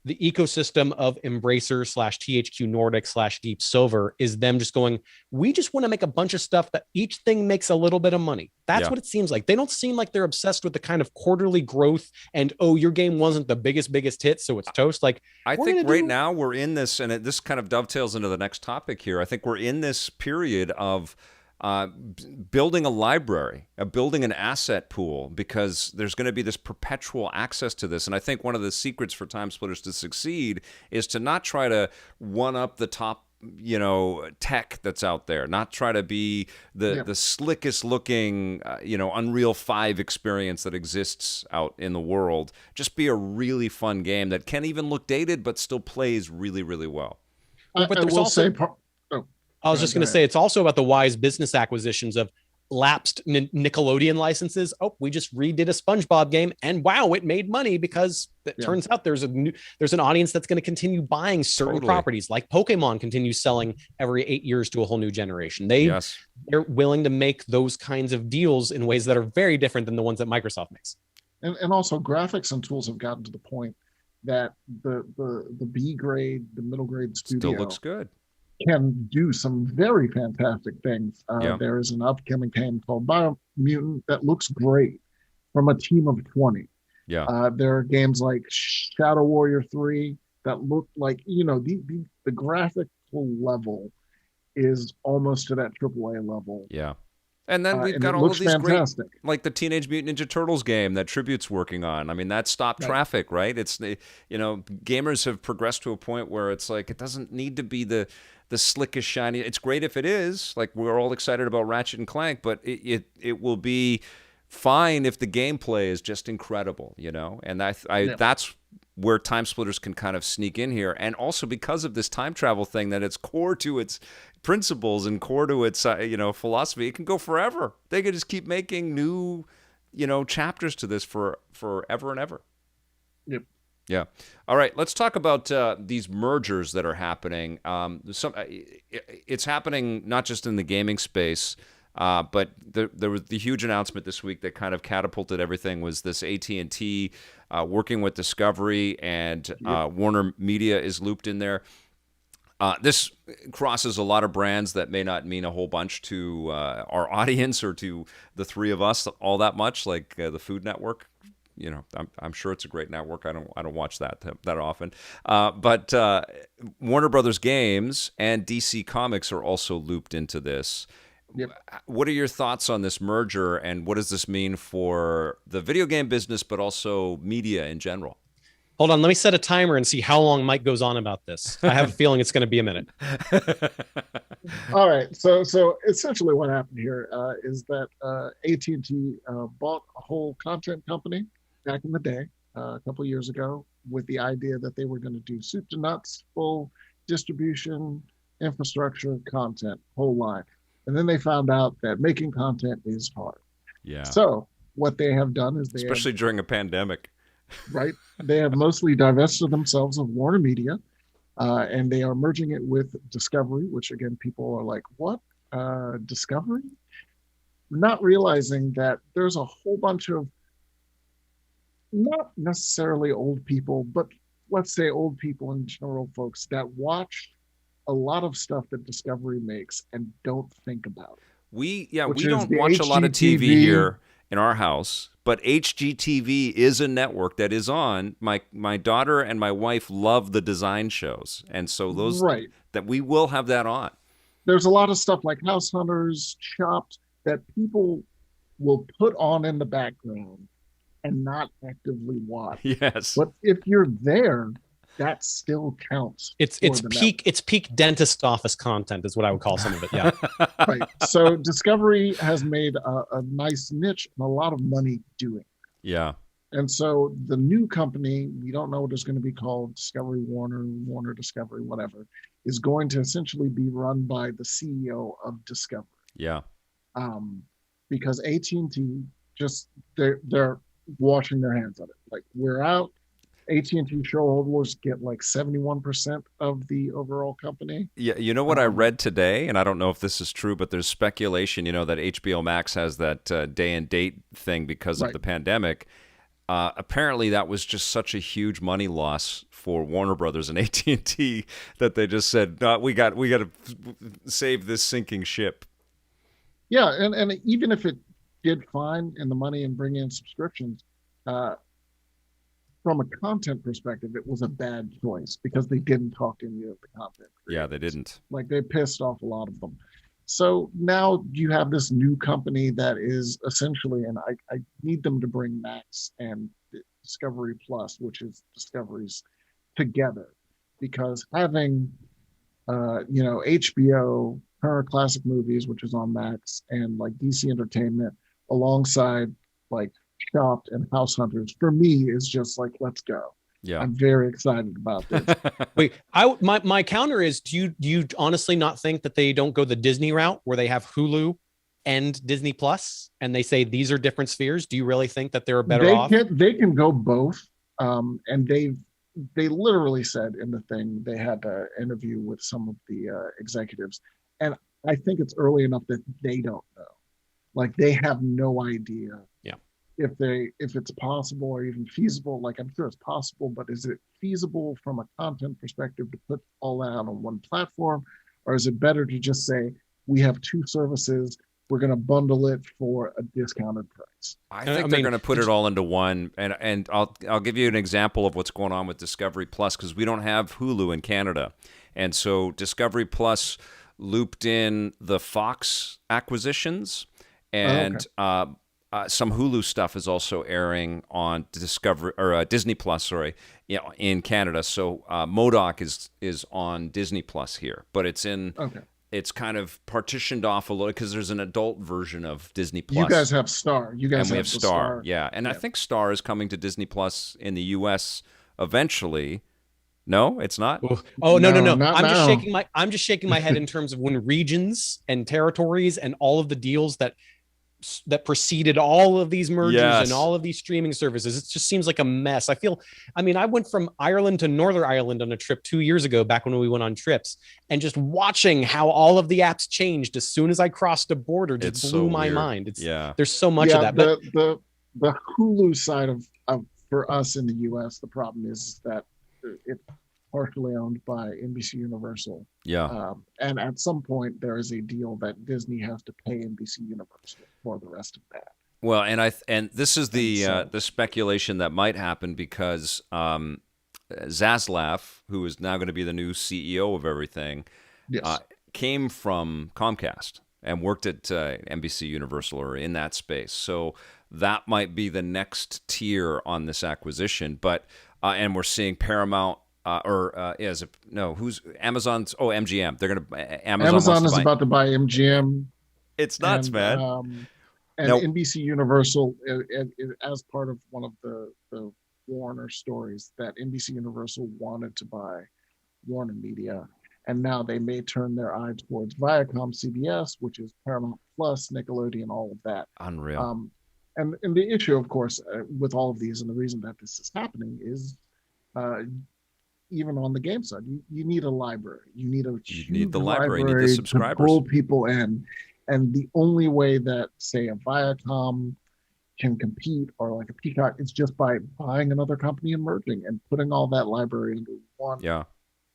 [SPEAKER 3] the ecosystem of Embracer / THQ Nordic / Deep Silver is them just going, we just want to make a bunch of stuff that each thing makes a little bit of money. That's what it seems like. They don't seem like they're obsessed with the kind of quarterly growth and, your game wasn't the biggest hit, so it's toast. Like,
[SPEAKER 1] I think right now we're in this, and this kind of dovetails into the next topic here. I think we're in this period of building a library, building an asset pool, because there's going to be this perpetual access to this. And I think one of the secrets for Time Splitters to succeed is to not try to one up the top, tech that's out there, not try to be the slickest looking, Unreal 5 experience that exists out in the world. Just be a really fun game that can even look dated, but still plays really, really well.
[SPEAKER 3] But there's also... I was just going to say, it's also about the wise business acquisitions of lapsed Nickelodeon licenses. Oh, we just redid a SpongeBob game, and wow, it made money because it turns out there's an audience that's going to continue buying certain properties, like Pokemon continues selling every 8 years to a whole new generation. They're willing to make those kinds of deals in ways that are very different than the ones that Microsoft makes.
[SPEAKER 2] and also graphics and tools have gotten to the point that the B grade, the middle grade studio
[SPEAKER 1] Still looks good.
[SPEAKER 2] Can do some very fantastic things.
[SPEAKER 1] Yeah.
[SPEAKER 2] There is an upcoming game called Biomutant that looks great from a team of 20.
[SPEAKER 1] Yeah.
[SPEAKER 2] There are games like Shadow Warrior 3 that look like, the graphical level is almost to that AAA level.
[SPEAKER 1] Yeah. And then we've got
[SPEAKER 2] it
[SPEAKER 1] all
[SPEAKER 2] looks
[SPEAKER 1] of these
[SPEAKER 2] fantastic.
[SPEAKER 1] great, like the Teenage Mutant Ninja Turtles game that Tribute's working on. I mean, that stopped traffic, right? It's, gamers have progressed to a point where it's like, it doesn't need to be the slickest, shiny. It's great if it is. Like, we're all excited about Ratchet and Clank, but it will be fine if the gameplay is just incredible, And that's where Time Splitters can kind of sneak in here. And also because of this time travel thing, that it's core to its principles and core to its philosophy, it can go forever. They could just keep making new chapters to this for forever and ever.
[SPEAKER 2] Yep.
[SPEAKER 1] Yeah. All right. Let's talk about these mergers that are happening. It's happening not just in the gaming space, but there was the huge announcement this week that kind of catapulted everything. Was this AT&T working with Discovery, and Warner Media is looped in there. This crosses a lot of brands that may not mean a whole bunch to our audience or to the three of us all that much, like the Food Network. I'm sure it's a great network. I don't watch that often. But Warner Brothers Games and DC Comics are also looped into this.
[SPEAKER 2] Yep.
[SPEAKER 1] What are your thoughts on this merger, and what does this mean for the video game business, but also media in general?
[SPEAKER 3] Hold on, let me set a timer and see how long Mike goes on about this. I have a feeling it's going to be a minute.
[SPEAKER 2] All right. So essentially what happened here is that AT&T bought a whole content company back in the day, a couple of years ago, with the idea that they were going to do soup to nuts, full distribution, infrastructure, content, whole line. And then they found out that making content is hard.
[SPEAKER 1] Yeah.
[SPEAKER 2] So what they have done is
[SPEAKER 1] especially during a pandemic.
[SPEAKER 2] Right. They have mostly divested themselves of Warner Media, and they are merging it with Discovery, which again, people are like, what? Discovery? Not realizing that there's a whole bunch of not necessarily old people, but let's say old people in general, folks that watch a lot of stuff that Discovery makes and don't think about it.
[SPEAKER 1] We don't watch a lot of TV here in our house, but HGTV is a network that is on. My daughter and my wife love the design shows, and so those that we will have that on.
[SPEAKER 2] There's a lot of stuff like House Hunters, Chopped, that people will put on in the background and not actively watch.
[SPEAKER 1] Yes.
[SPEAKER 2] But if you're there, that still counts.
[SPEAKER 3] It's peak dentist office content is what I would call some of it. Yeah.
[SPEAKER 2] Right. So Discovery has made a nice niche and a lot of money doing it.
[SPEAKER 1] Yeah.
[SPEAKER 2] And so the new company, we don't know what it's going to be called, Discovery Warner Discovery, whatever, is going to essentially be run by the CEO of Discovery.
[SPEAKER 1] Yeah.
[SPEAKER 2] Because AT&T just they're washing their hands of it. Like, we're out. AT&T shareholders get like 71% of the overall company.
[SPEAKER 1] Yeah, you know what I read today, and I don't know if this is true, but there's speculation, that HBO Max has that day and date thing because of the pandemic. Apparently, that was just such a huge money loss for Warner Brothers and AT&T that they just said, no, we got to save this sinking ship.
[SPEAKER 2] Yeah, and even if it did fine in the money and bring in subscriptions, from a content perspective, it was a bad choice because they didn't talk to any of the content creators.
[SPEAKER 1] Yeah, they didn't.
[SPEAKER 2] Like, they pissed off a lot of them. So now you have this new company that is essentially, and I need them to bring Max and Discovery Plus, which is Discovery's, together, because having, HBO, Turner Classic Movies, which is on Max, and like DC Entertainment alongside like Chopped and House Hunters, for me is just like, let's go.
[SPEAKER 1] Yeah,
[SPEAKER 2] I'm very excited about this.
[SPEAKER 3] Wait, my counter is: do you honestly not think that they don't go the Disney route where they have Hulu and Disney Plus, and they say these are different spheres? Do you really think that they're better off?
[SPEAKER 2] They can go both, and they literally said in the thing, they had an interview with some of the executives, and I think it's early enough that they don't know. Like, they have no idea.
[SPEAKER 3] Yeah.
[SPEAKER 2] if it's possible or even feasible. Like, I'm sure it's possible, but is it feasible from a content perspective to put all that out on one platform, or is it better to just say we have two services, we're going to bundle it for a discounted price?
[SPEAKER 1] I think they're going to put it all into one, and I'll give you an example of what's going on with Discovery Plus, because we don't have Hulu in Canada, and so Discovery Plus looped in the Fox acquisitions, and some Hulu stuff is also airing on Discovery or Disney Plus, in Canada. So M.O.D.O.K is on Disney Plus here, but it's in.
[SPEAKER 2] Okay.
[SPEAKER 1] It's kind of partitioned off a little because there's an adult version of Disney Plus.
[SPEAKER 2] You guys have Star. You guys
[SPEAKER 1] and we
[SPEAKER 2] have
[SPEAKER 1] Star. Yeah, and I think Star is coming to Disney Plus in the U.S. eventually. No, it's not.
[SPEAKER 3] Oh no.
[SPEAKER 2] Not
[SPEAKER 3] I'm just shaking my head in terms of when regions and territories and all of the deals that preceded all of these mergers and all of these streaming services. It just seems like a mess. I went from Ireland to Northern Ireland on a trip 2 years ago, back when we went on trips, and just watching how all of the apps changed as soon as I crossed a border just blew my mind. There's so much of that. But
[SPEAKER 2] the Hulu side of for us in the US, the problem is that it's partially owned by NBC Universal.
[SPEAKER 1] Yeah.
[SPEAKER 2] And at some point, there is a deal that Disney has to pay NBC Universal for the rest of that.
[SPEAKER 1] Well, and this is the speculation that might happen because Zaslav, who is now going to be the new CEO of everything, came from Comcast and worked at NBC Universal or in that space. So that might be the next tier on this acquisition. But and we're seeing Paramount. Who's Amazon's? Oh, MGM. They're gonna
[SPEAKER 2] Amazon is about to buy MGM.
[SPEAKER 1] It's nuts, man.
[SPEAKER 2] And NBC Universal, as part of one of the Warner stories, that NBC Universal wanted to buy Warner Media, and now they may turn their eye towards Viacom CBS, which is Paramount Plus, Nickelodeon, all of that.
[SPEAKER 1] Unreal.
[SPEAKER 2] And the issue, of course, with all of these, and the reason that this is happening is. Even on the game side, you need a library. You need the library. You need the subscribers to pull people in, and the only way that, say, a Viacom can compete, or like a Peacock, is just by buying another company and merging and putting all that library into one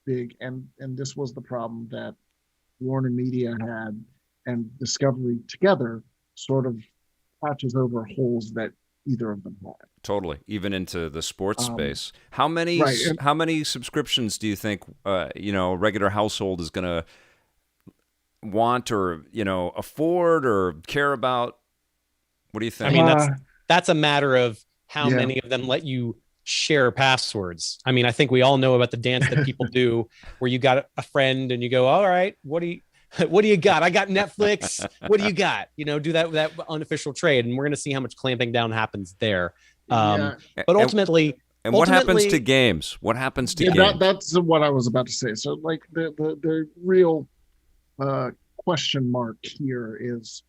[SPEAKER 2] big. And this was the problem that Warner Media had, and Discovery together sort of patches over holes that either of them had.
[SPEAKER 1] Totally, even into the sports space. How many subscriptions do you think a regular household is going to want, or afford, or care about? What do you think?
[SPEAKER 3] I mean, that's a matter of how many of them let you share passwords. I mean, I think we all know about the dance that people do, where you got a friend and you go, "All right, what do you got? I got Netflix. What do you got?" Do that unofficial trade, and we're going to see how much clamping down happens there. But ultimately,
[SPEAKER 1] what happens to games? What happens to games?
[SPEAKER 2] That's what I was about to say. So, like, the real question mark here is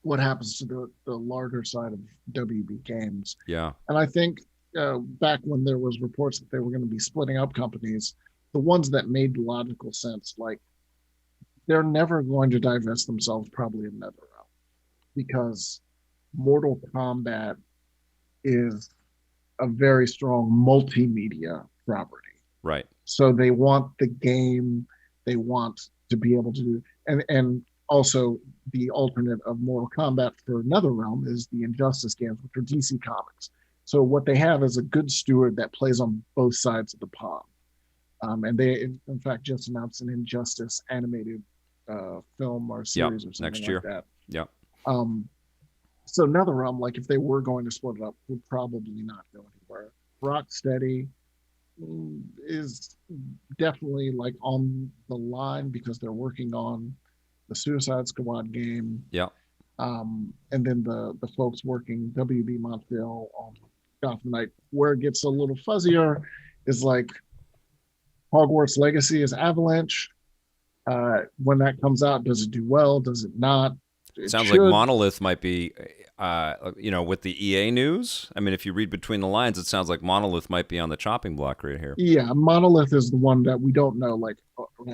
[SPEAKER 2] what happens to the larger side of WB Games.
[SPEAKER 1] Yeah,
[SPEAKER 2] and I think back when there was reports that they were going to be splitting up companies, the ones that made logical sense, like, they're never going to divest themselves probably in NetherRealm, because Mortal Kombat is a very strong multimedia property.
[SPEAKER 1] Right.
[SPEAKER 2] So they want the game, they want to be able to do, and also the alternate of Mortal Kombat for NetherRealm is the Injustice games, which are DC Comics. So what they have is a good steward that plays on both sides of the pond. And they, in fact, just announced an Injustice animated film or series or something
[SPEAKER 1] next year.
[SPEAKER 2] Like that.
[SPEAKER 1] Yeah.
[SPEAKER 2] So NetherRealm, like, if they were going to split it up, would probably not go anywhere. Rocksteady is definitely, like, on the line because they're working on the Suicide Squad game.
[SPEAKER 1] Yeah.
[SPEAKER 2] And then the folks working WB Montreal on Gotham Knight. Where it gets a little fuzzier is, like, Hogwarts Legacy is Avalanche. When that comes out, does it do well? Does it not?
[SPEAKER 1] It sounds like Monolith might be, with the EA news. I mean, if you read between the lines, it sounds like Monolith might be on the chopping block right here.
[SPEAKER 2] Yeah, Monolith is the one that we don't know. Like,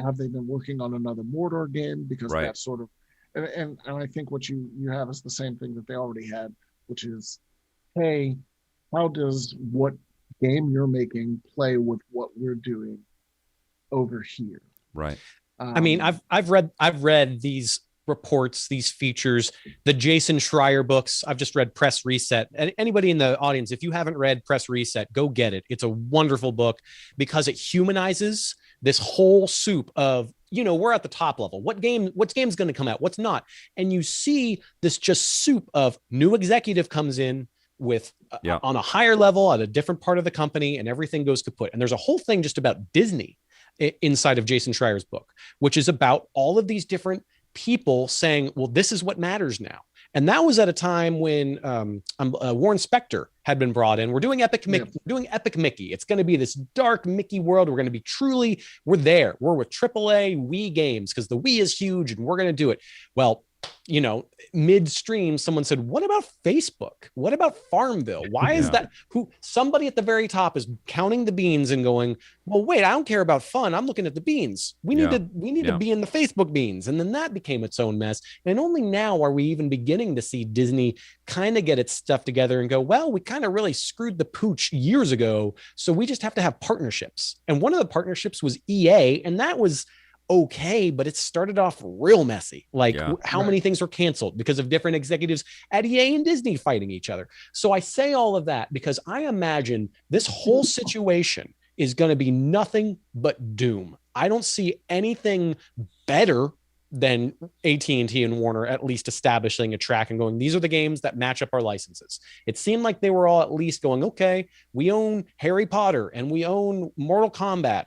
[SPEAKER 2] have they been working on another Mordor game? Because that's sort of, and I think what you have is the same thing that they already had, which is hey, how does what game you're making play with what we're doing over here?
[SPEAKER 1] Right.
[SPEAKER 3] I mean, I've read these reports, these features, the Jason Schreier books. I've just read Press Reset. And anybody in the audience, if you haven't read Press Reset, go get it. It's a wonderful book because it humanizes this whole soup of, we're at the top level. What's game's going to come out? What's not? And you see this just soup of new executive comes in with on a higher level at a different part of the company, and everything goes kaput. And there's a whole thing just about Disney inside of Jason Schreier's book, which is about all of these different people saying, well, this is what matters now. And that was at a time when Warren Spector had been brought in. We're doing Epic Mickey. It's going to be this dark Mickey world. We're going to be we're there. We're with AAA Wii games because the Wii is huge and we're going to do it. Well, midstream, someone said, what about Facebook? What about Farmville? Why is that? Somebody at the very top is counting the beans and going, well, wait, I don't care about fun. I'm looking at the beans. We need to be in the Facebook beans. And then that became its own mess. And only now are we even beginning to see Disney kind of get its stuff together and go, well, we kind of really screwed the pooch years ago. So we just have to have partnerships. And one of the partnerships was EA. And that was okay, but it started off real messy. How many things were canceled because of different executives at EA and Disney fighting each other. So I say all of that because I imagine this whole situation is going to be nothing but doom. I don't see anything better than AT&T and Warner at least establishing a track and going, these are the games that match up our licenses. It seemed like they were all at least going, okay, we own Harry Potter and we own Mortal Kombat.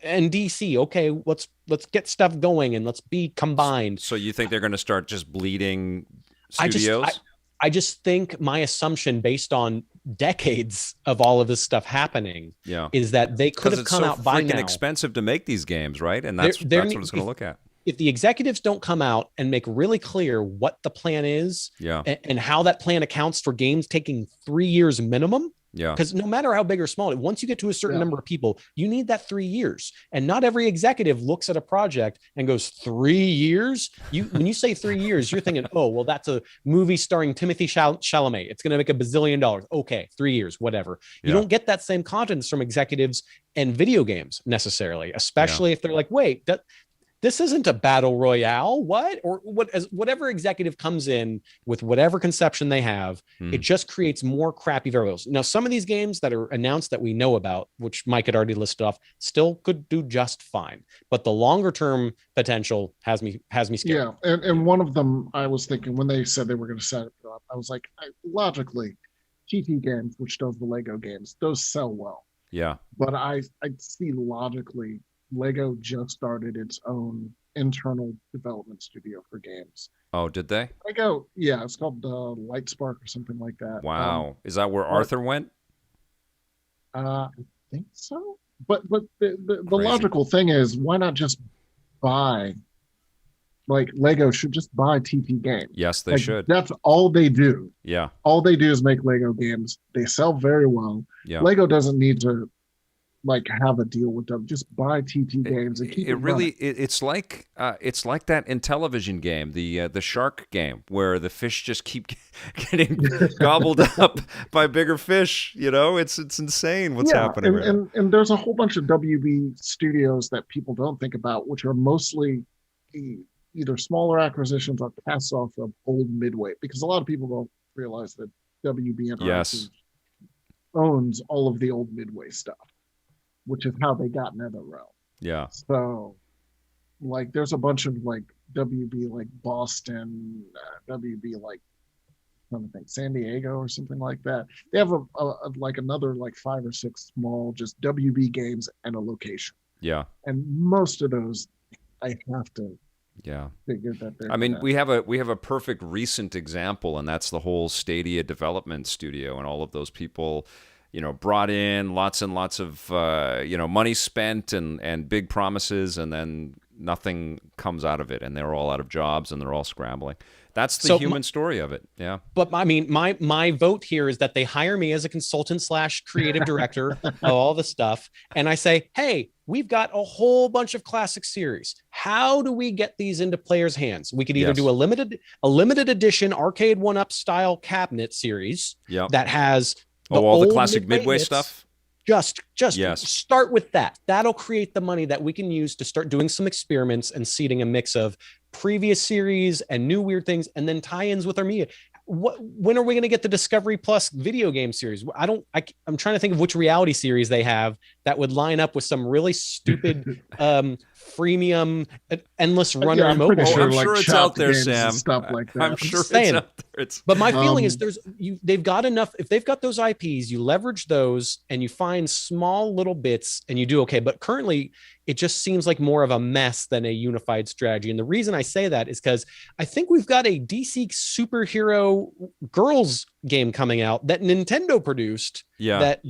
[SPEAKER 3] And DC, okay, let's get stuff going and let's be combined.
[SPEAKER 1] So you think they're going to start just bleeding studios?
[SPEAKER 3] I just think my assumption based on decades of all of this stuff happening is that they could have come out by now.
[SPEAKER 1] It's so freaking expensive to make these games, right? And that's what it's going to look at.
[SPEAKER 3] If the executives don't come out and make really clear what the plan is and how that plan accounts for games taking 3 years minimum, because no matter how big or small, once you get to a certain number of people, you need that 3 years. And not every executive looks at a project and goes, 3 years? When you say 3 years, you're thinking, oh, well, that's a movie starring Timothy Chalamet. It's going to make $1 billion. Okay, 3 years, whatever. You don't get that same confidence from executives and video games necessarily, especially if they're like, wait, this isn't a battle royale. What? Or whatever executive comes in with whatever conception they have, it just creates more crappy variables. Now, some of these games that are announced that we know about, which Mike had already listed off, still could do just fine. But the longer term potential has me scared.
[SPEAKER 2] Yeah, and one of them, I was thinking when they said they were going to set it up, I was like, logically, TT Games, which does the Lego games, those sell well.
[SPEAKER 1] Yeah.
[SPEAKER 2] But I see logically, Lego just started its own internal development studio for games.
[SPEAKER 1] Oh, did they?
[SPEAKER 2] Lego, it's called Light Spark or something like that.
[SPEAKER 1] Wow. Is that where Arthur went?
[SPEAKER 2] I think so. But the logical thing is, why not just buy? Like Lego should just buy TT Games.
[SPEAKER 1] Yes, they should.
[SPEAKER 2] That's all they do.
[SPEAKER 1] Yeah.
[SPEAKER 2] All they do is make Lego games. They sell very well.
[SPEAKER 1] Yeah.
[SPEAKER 2] Lego doesn't need to have a deal with them. Just buy TT Games and keep it really.
[SPEAKER 1] It's like that Intellivision game, the shark game, where the fish just keep getting gobbled up by bigger fish. It's insane what's happening.
[SPEAKER 2] And there's a whole bunch of WB studios that people don't think about, which are mostly either smaller acquisitions or casts off of old Midway, because a lot of people don't realize that WB Interactive owns all of the old Midway stuff, which is how they got NetherRealm.
[SPEAKER 1] Yeah.
[SPEAKER 2] So, there's a bunch of WB Boston, WB I think San Diego or something like that. They have another 5 or 6 small just WB games and a location.
[SPEAKER 1] Yeah.
[SPEAKER 2] And most of those, I have to.
[SPEAKER 1] Yeah.
[SPEAKER 2] Figure that they're.
[SPEAKER 1] I mean, we have a perfect recent example, and that's the whole Stadia development studio, and all of those people. Brought in lots and lots of, money spent and big promises, and then nothing comes out of it, and they're all out of jobs and they're all scrambling. That's the human story of it. Yeah.
[SPEAKER 3] But I mean, my vote here is that they hire me as a consultant / creative director of all the stuff. And I say, hey, we've got a whole bunch of classic series. How do we get these into players' hands? We could either do a limited edition arcade 1-up style cabinet series that has
[SPEAKER 1] all the classic Midway stuff.
[SPEAKER 3] Just start with that. That'll create the money that we can use to start doing some experiments and seeding a mix of previous series and new weird things, and then tie-ins with our media. When are we going to get the Discovery Plus video game series? I'm trying to think of which reality series they have that would line up with some really stupid freemium endless runner.
[SPEAKER 2] I'm
[SPEAKER 1] sure it's out there, Sam.
[SPEAKER 2] Stuff like that.
[SPEAKER 1] I'm sure it's out there.
[SPEAKER 3] But my feeling is they've got enough. If they've got those IPs, you leverage those and you find small little bits and you do okay. But currently, it just seems like more of a mess than a unified strategy. And the reason I say that is because I think we've got a DC superhero girls game coming out that Nintendo produced. That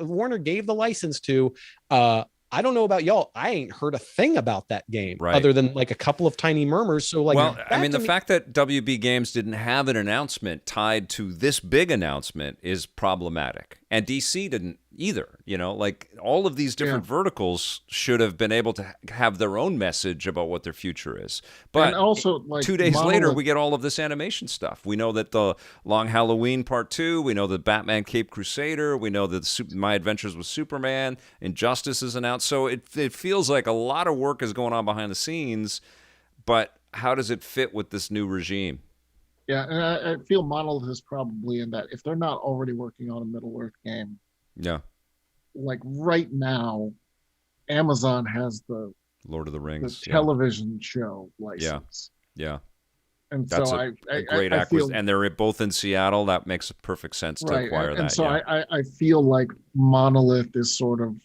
[SPEAKER 3] Warner gave the license to. I don't know about y'all. I ain't heard a thing about that game other than like a couple of tiny murmurs. So
[SPEAKER 1] the fact that WB Games didn't have an announcement tied to this big announcement is problematic. And DC didn't either. Like all of these different verticals should have been able to have their own message about what their future is. But
[SPEAKER 2] and also, like,
[SPEAKER 1] 2 days later, we get all of this animation stuff. We know that the Long Halloween Part 2, we know that Batman Caped Crusader, we know that My Adventures with Superman, Injustice is announced. So it feels like a lot of work is going on behind the scenes, but how does it fit with this new regime?
[SPEAKER 2] Yeah, and I feel Monolith is probably in that. If they're not already working on a Middle-earth game, like right now, Amazon has the
[SPEAKER 1] Lord of the Rings
[SPEAKER 2] television show license.
[SPEAKER 1] Yeah.
[SPEAKER 2] And
[SPEAKER 1] that's
[SPEAKER 2] so
[SPEAKER 1] a great acquisition. And they're both in Seattle. That makes perfect sense to acquire that.
[SPEAKER 2] And so I feel like Monolith is sort of,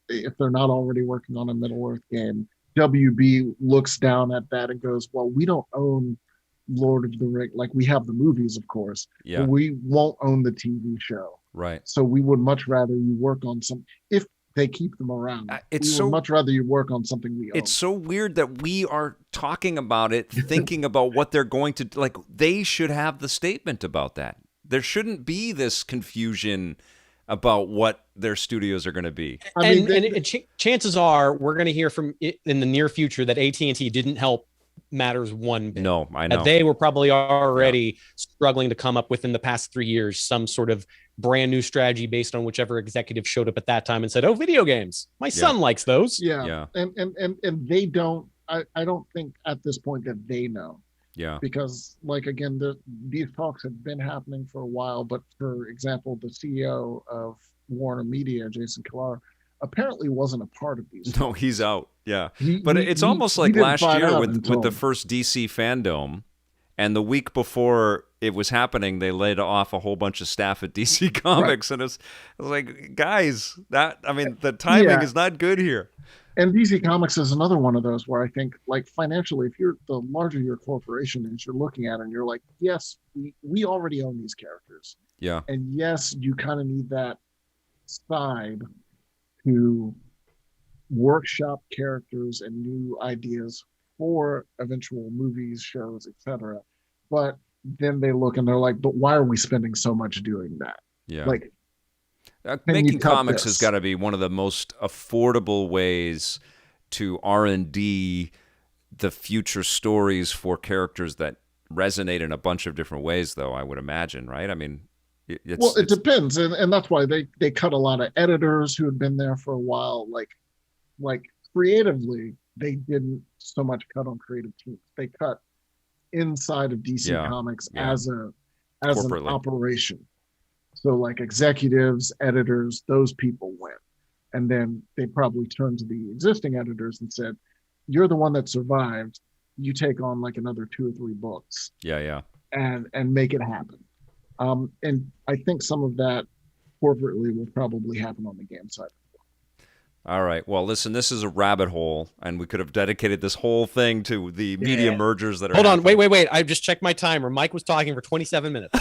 [SPEAKER 2] if they're not already working on a Middle-earth game, WB looks down at that and goes, well, we don't own Lord of the Rings. Like, we have the movies, of course, but we won't own the TV show.
[SPEAKER 1] Right.
[SPEAKER 2] So we would much rather you work on some, if they keep them around, would much rather you work on something we own.
[SPEAKER 1] It's so weird that we are talking about it, thinking about what they're going to, like, they should have the statement about that. There shouldn't be this confusion about what their studios are going to be.
[SPEAKER 3] Chances are we're going to hear from it in the near future that AT&T didn't help matters one bit.
[SPEAKER 1] No, I know.
[SPEAKER 3] They were probably already struggling to come up with, in the past 3 years, some sort of brand new strategy based on whichever executive showed up at that time and said, oh, video games. My son likes those.
[SPEAKER 2] Yeah. And they don't, I don't think at this point that they know.
[SPEAKER 1] Yeah.
[SPEAKER 2] Because, like, again, these talks have been happening for a while, but for example, the CEO of Warner Media, Jason Kilar, apparently wasn't a part of these.
[SPEAKER 1] No, he's out. Yeah. But it's almost like last year with the first DC Fandom, and the week before it was happening, they laid off a whole bunch of staff at DC Comics. And it's like, guys, the timing is not good here.
[SPEAKER 2] And DC Comics is another one of those where I think, like, financially, if you're the larger your corporation is, you're looking at it and you're like, yes, we already own these characters.
[SPEAKER 1] Yeah.
[SPEAKER 2] And yes, you kind of need that side to workshop characters and new ideas for eventual movies, shows, etc. But then they look and they're like, but why are we spending so much doing that?
[SPEAKER 1] Yeah.
[SPEAKER 2] Like,
[SPEAKER 1] making comics has got to be one of the most affordable ways to R&D the future stories for characters that resonate in a bunch of different ways, though, I would imagine, right? I mean,
[SPEAKER 2] it depends. And that's why they cut a lot of editors who had been there for a while. Like creatively, they didn't so much cut on creative teams. They cut inside of DC Comics as an operation. So, like, executives, editors, those people went. And then they probably turned to the existing editors and said, you're the one that survived. You take on like another 2 or 3 books.
[SPEAKER 1] Yeah.
[SPEAKER 2] And make it happen. And I think some of that corporately will probably happen on the game side.
[SPEAKER 1] All right. Well, listen, this is a rabbit hole, and we could have dedicated this whole thing to the media mergers that are
[SPEAKER 3] Hold on. Wait. I just checked my timer. Mike was talking for 27 minutes.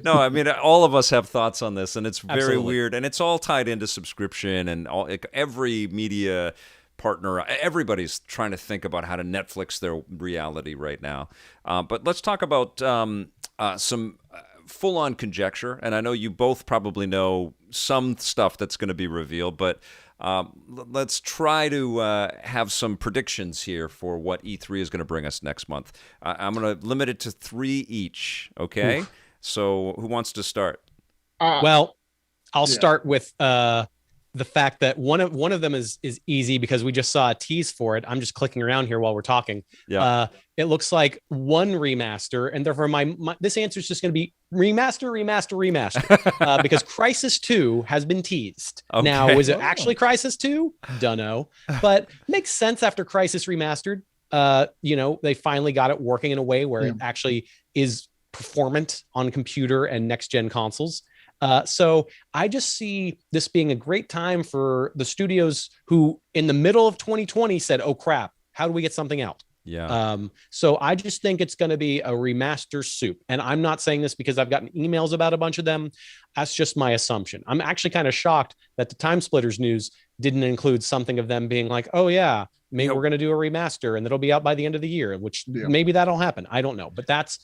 [SPEAKER 1] No, I mean, all of us have thoughts on this, and it's very weird. And it's all tied into subscription, and every media partner. Everybody's trying to think about how to Netflix their reality right now. But let's talk about some full-on conjecture. And I know you both probably know some stuff that's going to be revealed, but let's try to have some predictions here for what E3 is going to bring us next month. I'm going to limit it to 3 each, okay? Oof. So who wants to start?
[SPEAKER 3] Well, I'll start with the fact that one of them is easy because we just saw a tease for it. I'm just clicking around here while we're talking.
[SPEAKER 1] Yeah.
[SPEAKER 3] It looks like one remaster, and therefore my this answer is just going to be remaster, because Crysis 2 has been teased. Okay. Now, is it actually Crysis 2? Dunno, but makes sense after Crysis Remastered. They finally got it working in a way where it actually is performant on computer and next gen consoles. So I just see this being a great time for the studios who in the middle of 2020 said, oh crap, how do we get something out?
[SPEAKER 1] Yeah.
[SPEAKER 3] So I just think it's going to be a remaster soup. And I'm not saying this because I've gotten emails about a bunch of them. That's just my assumption. I'm actually kind of shocked that the Time Splitters news didn't include something of them being like, oh yeah, maybe we're going to do a remaster and it'll be out by the end of the year, which maybe that'll happen. I don't know, but that's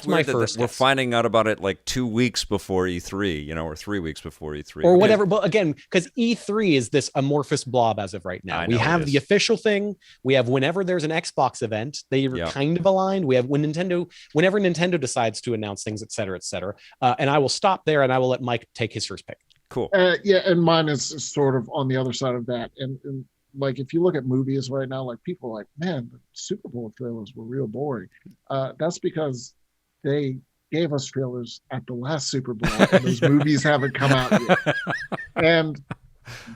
[SPEAKER 3] my first.
[SPEAKER 1] We're finding out about it like 2 weeks before E3, or 3 weeks before E3
[SPEAKER 3] or whatever. But again, because E3 is this amorphous blob as of right now. We have the official thing. We have whenever there's an Xbox event, they are kind of aligned. We have whenever Nintendo decides to announce things, et cetera, et cetera. And I will stop there and I will let Mike take his first pick.
[SPEAKER 1] Cool.
[SPEAKER 2] And mine is sort of on the other side of that. And like, if you look at movies right now, like people are like, man, the Super Bowl trailers were real boring. That's because they gave us trailers at the last Super Bowl and those movies haven't come out yet. And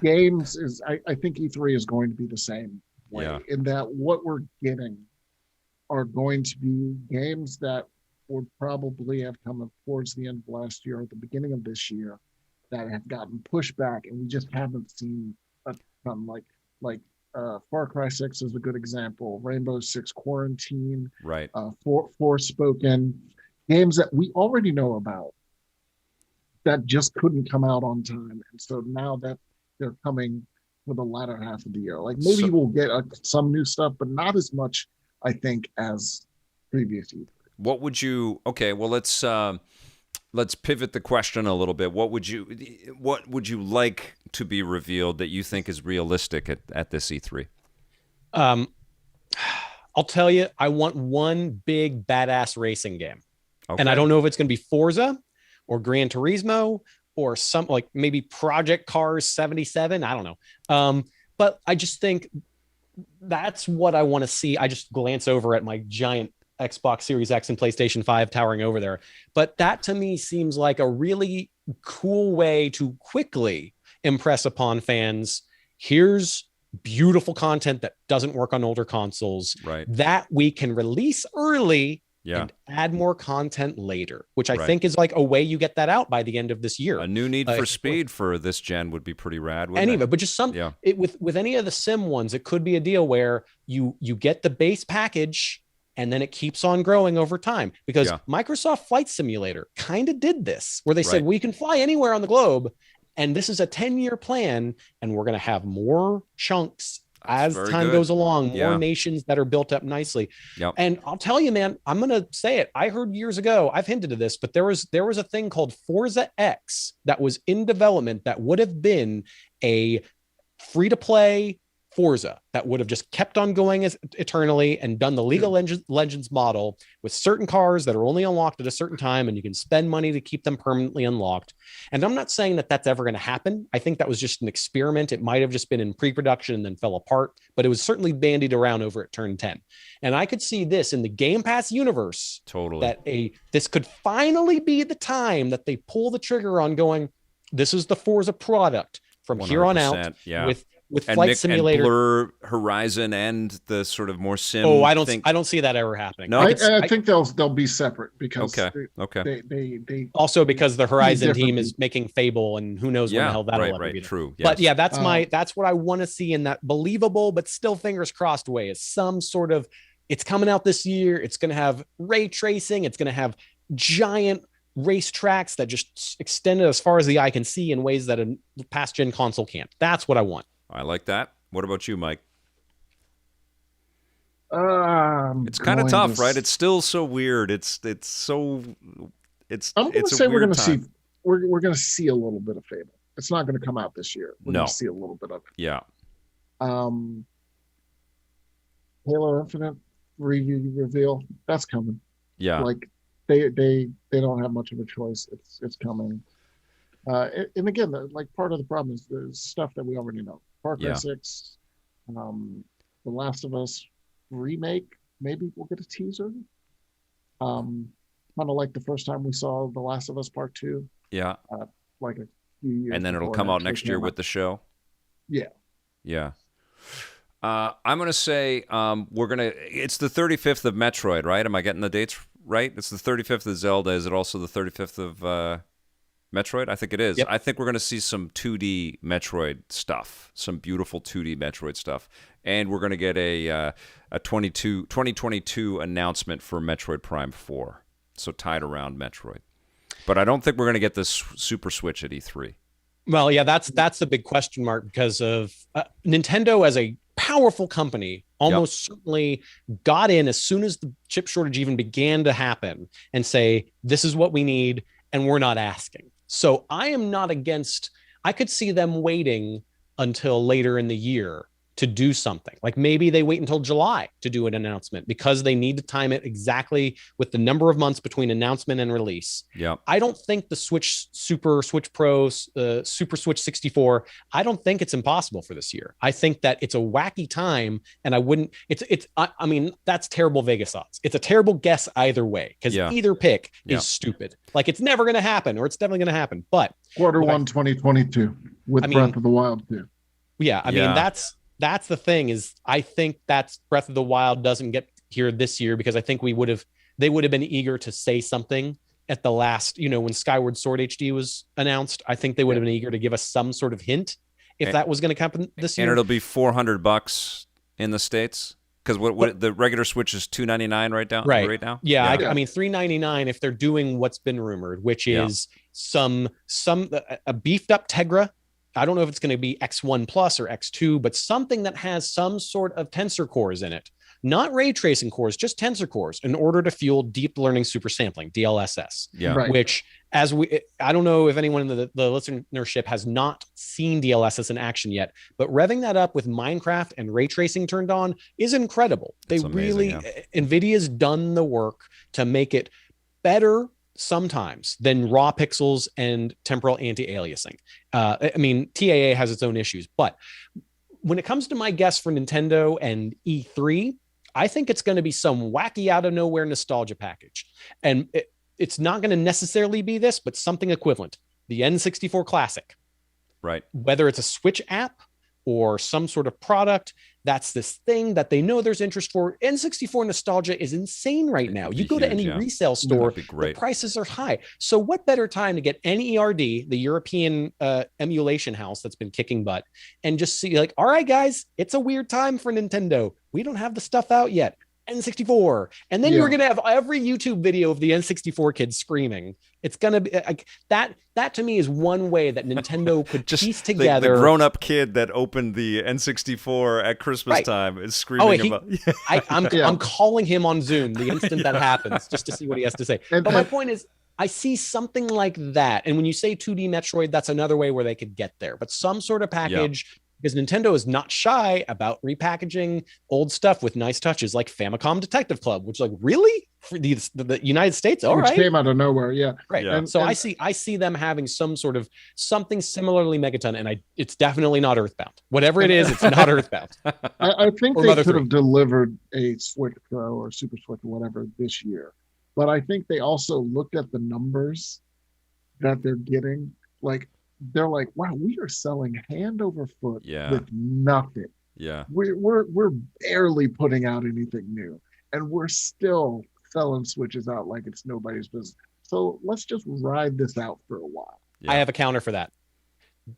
[SPEAKER 2] games I think E3 is going to be the same way in that what we're getting are going to be games that would probably have come towards the end of last year or at the beginning of this year that have gotten pushed back, and we just haven't seen a ton. Like Far Cry 6 is a good example. Rainbow Six Quarantine,
[SPEAKER 1] right?
[SPEAKER 2] Forspoken, games that we already know about that just couldn't come out on time, and so now that they're coming for the latter half of the year, like maybe we'll get some new stuff, but not as much, I think, as previous years.
[SPEAKER 1] What would you? Okay, well let's pivot the question a little bit. What would you like to be revealed that you think is realistic at this E3?
[SPEAKER 3] I'll tell you, I want one big badass racing game.
[SPEAKER 1] Okay.
[SPEAKER 3] And I don't know if it's going to be Forza or Gran Turismo or some like maybe Project Cars 77. I don't know. But I just think that's what I want to see. I just glance over at my giant Xbox Series X and PlayStation 5 towering over there. But that to me seems like a really cool way to quickly impress upon fans. Here's beautiful content that doesn't work on older consoles,
[SPEAKER 1] right,
[SPEAKER 3] that we can release early and add more content later, which I think is like a way you get that out by the end of this year.
[SPEAKER 1] A new Need for Speed for this gen would be pretty rad.
[SPEAKER 3] But just with any of the sim ones, it could be a deal where you get the base package and then it keeps on growing over time, because Microsoft Flight Simulator kind of did this, where they said, we can fly anywhere on the globe. And this is a 10-year plan. And we're going to have more chunks as time goes along, more nations that are built up nicely.
[SPEAKER 1] Yep.
[SPEAKER 3] And I'll tell you, man, I'm going to say it. I heard years ago, I've hinted to this, but there was a thing called Forza X that was in development that would have been a free-to-play Forza that would have just kept on going as eternally and done the League of Legends model with certain cars that are only unlocked at a certain time, and you can spend money to keep them permanently unlocked. And I'm not saying that that's ever going to happen. I think that was just an experiment. It might have just been in pre-production and then fell apart, but it was certainly bandied around over at Turn 10. And I could see this in the Game Pass universe.
[SPEAKER 1] Totally.
[SPEAKER 3] That this could finally be the time that they pull the trigger on going, this is the Forza product from 100%, here on out with Flight Simulator,
[SPEAKER 1] and Blur Horizon, and the sort of more sim.
[SPEAKER 3] I don't see that ever happening.
[SPEAKER 2] No, I think they'll be separate because
[SPEAKER 1] they
[SPEAKER 3] also because the Horizon team is making Fable, and who knows when the hell that'll ever be.
[SPEAKER 1] True. Yes.
[SPEAKER 3] But that's what I want to see in that believable but still fingers crossed way, is some sort of, it's coming out this year. It's going to have ray tracing. It's going to have giant race tracks that just extend it as far as the eye can see in ways that a past gen console can't. That's what I want.
[SPEAKER 1] I like that. What about you, Mike? It's kind of tough, right? It's still so weird. It's
[SPEAKER 2] I'm going to
[SPEAKER 1] a
[SPEAKER 2] say
[SPEAKER 1] weird time.
[SPEAKER 2] we're going to see a little bit of Fable. It's not going to come out this year. We're going to see a little bit of it.
[SPEAKER 1] Yeah.
[SPEAKER 2] Halo Infinite review reveal, that's coming.
[SPEAKER 1] Yeah.
[SPEAKER 2] Like they don't have much of a choice. It's coming. And again, like part of the problem is the stuff that we already know. Far Cry 6, The Last of Us remake. Maybe we'll get a teaser. Kind of like the first time we saw The Last of Us Part 2.
[SPEAKER 1] Yeah.
[SPEAKER 2] Like a few years.
[SPEAKER 1] And then it'll come out next year with the show.
[SPEAKER 2] Yeah.
[SPEAKER 1] Yeah. I'm going to say it's the 35th of Metroid, right? Am I getting the dates right? It's the 35th of Zelda. Is it also the 35th of Metroid? I think it is. Yep. I think we're going to see some 2D Metroid stuff, some beautiful 2D Metroid stuff. And we're going to get a 2022 announcement for Metroid Prime 4. So tied around Metroid. But I don't think we're going to get this Super Switch at E3.
[SPEAKER 3] Well, yeah, that's a big question mark because of Nintendo as a powerful company almost certainly got in as soon as the chip shortage even began to happen and say, this is what we need and we're not asking. So I am not against, I could see them waiting until later in the year to do something. Like maybe they wait until July to do an announcement because they need to time it exactly with the number of months between announcement and release.
[SPEAKER 1] Yeah.
[SPEAKER 3] I don't think the Super Switch Pro, Super Switch 64, I don't think it's impossible for this year. I think that it's a wacky time and I mean, that's terrible Vegas odds. It's a terrible guess either way because either pick is stupid. Like it's never going to happen or it's definitely going to happen. But
[SPEAKER 2] Q1 2022 with Breath of the Wild too.
[SPEAKER 3] Yeah. I mean, that's the thing is I think that's Breath of the Wild doesn't get here this year because I think they would have been eager to say something at the last, when Skyward Sword HD was announced. I think they would have been eager to give us some sort of hint if that was going to happen this year.
[SPEAKER 1] And it'll be $400 in the States because what the regular Switch is $299 right now.
[SPEAKER 3] Yeah. I mean $399 if they're doing what's been rumored, which is a beefed up Tegra. I don't know if it's going to be X1 Plus or X2, but something that has some sort of tensor cores in it, not ray tracing cores, just tensor cores in order to fuel deep learning super sampling, DLSS.
[SPEAKER 1] Yeah. Right.
[SPEAKER 3] Which I don't know if anyone in the listenership has not seen DLSS in action yet, but revving that up with Minecraft and ray tracing turned on is incredible. NVIDIA's done the work to make it better sometimes than raw pixels and temporal anti-aliasing. I mean, TAA has its own issues, but when it comes to my guess for Nintendo and E3, I think it's going to be some wacky out of nowhere nostalgia package. And it's not going to necessarily be this, but something equivalent. The N64 Classic.
[SPEAKER 1] Right. Whether
[SPEAKER 3] it's a Switch app or some sort of product, that's this thing that they know there's interest for. N64 nostalgia is insane right now. You go to any resale store, the prices are high. So what better time to get NERD, the European emulation house that's been kicking butt, and just see like, all right, guys, it's a weird time for Nintendo. We don't have the stuff out yet. N64. And then you're going to have every YouTube video of the N64 kids screaming. It's going to be like that. That to me is one way that Nintendo could just piece together.
[SPEAKER 1] The grown-up kid that opened the N64 at Christmas time is screaming about.
[SPEAKER 3] I'm calling him on Zoom the instant that happens just to see what he has to say. But my point is, I see something like that. And when you say 2D Metroid, that's another way where they could get there. But some sort of package. Because Nintendo is not shy about repackaging old stuff with nice touches, like Famicom Detective Club, which, like, really for the United States, all
[SPEAKER 2] which
[SPEAKER 3] right,
[SPEAKER 2] came out of nowhere,
[SPEAKER 3] right.
[SPEAKER 1] Yeah.
[SPEAKER 3] And so I see them having something similarly megaton, and it's definitely not Earthbound. Whatever it is, it's not Earthbound.
[SPEAKER 2] I think they could have delivered a Switch Pro or Super Switch or whatever this year, but I think they also looked at the numbers that they're getting, like. They're like, wow, we are selling hand over foot with nothing.
[SPEAKER 1] Yeah.
[SPEAKER 2] We're barely putting out anything new. And we're still selling Switches out like it's nobody's business. So let's just ride this out for a while.
[SPEAKER 3] Yeah. I have a counter for that.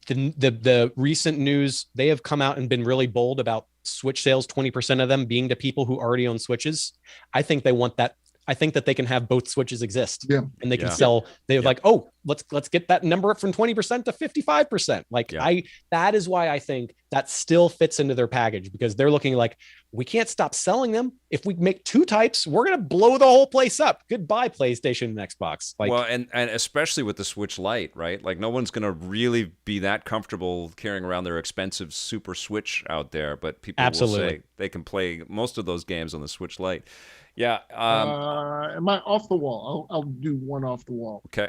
[SPEAKER 3] The recent news, they have come out and been really bold about Switch sales, 20% of them being to people who already own Switches. I think they want that. I think that they can have both Switches exist and they can sell. They're like, oh, let's get that number up from 20% to 55%. Like that is why I think that still fits into their package because they're looking like, we can't stop selling them. If we make 2 types, we're going to blow the whole place up. Goodbye, PlayStation and Xbox. Like,
[SPEAKER 1] well, and especially with the Switch Lite, right? Like, no one's going to really be that comfortable carrying around their expensive Super Switch out there, but people
[SPEAKER 3] absolutely
[SPEAKER 1] will say they can play most of those games on the Switch Lite. Yeah.
[SPEAKER 2] Am I off the wall? I'll do one off the wall.
[SPEAKER 1] Okay.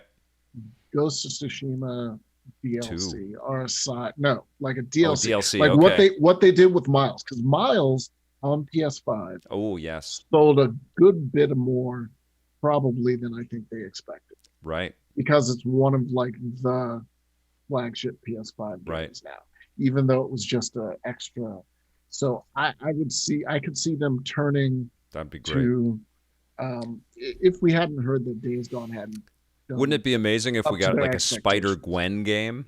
[SPEAKER 2] Ghost of Tsushima DLC
[SPEAKER 1] 2.
[SPEAKER 2] or a side, no, like a DLC.
[SPEAKER 1] Oh, DLC.
[SPEAKER 2] Like
[SPEAKER 1] okay.
[SPEAKER 2] what they did with Miles, because Miles on PS5
[SPEAKER 1] Oh, yes.
[SPEAKER 2] sold a good bit more probably than I think they expected.
[SPEAKER 1] Right.
[SPEAKER 2] Because it's one of like the flagship PS5 games now, even though it was just an extra. So I could see them turning.
[SPEAKER 1] That'd be great.
[SPEAKER 2] To if we hadn't heard that Days Gone hadn't.
[SPEAKER 1] Wouldn't it be amazing if we got like a Spider-Gwen
[SPEAKER 2] expectations.
[SPEAKER 1] game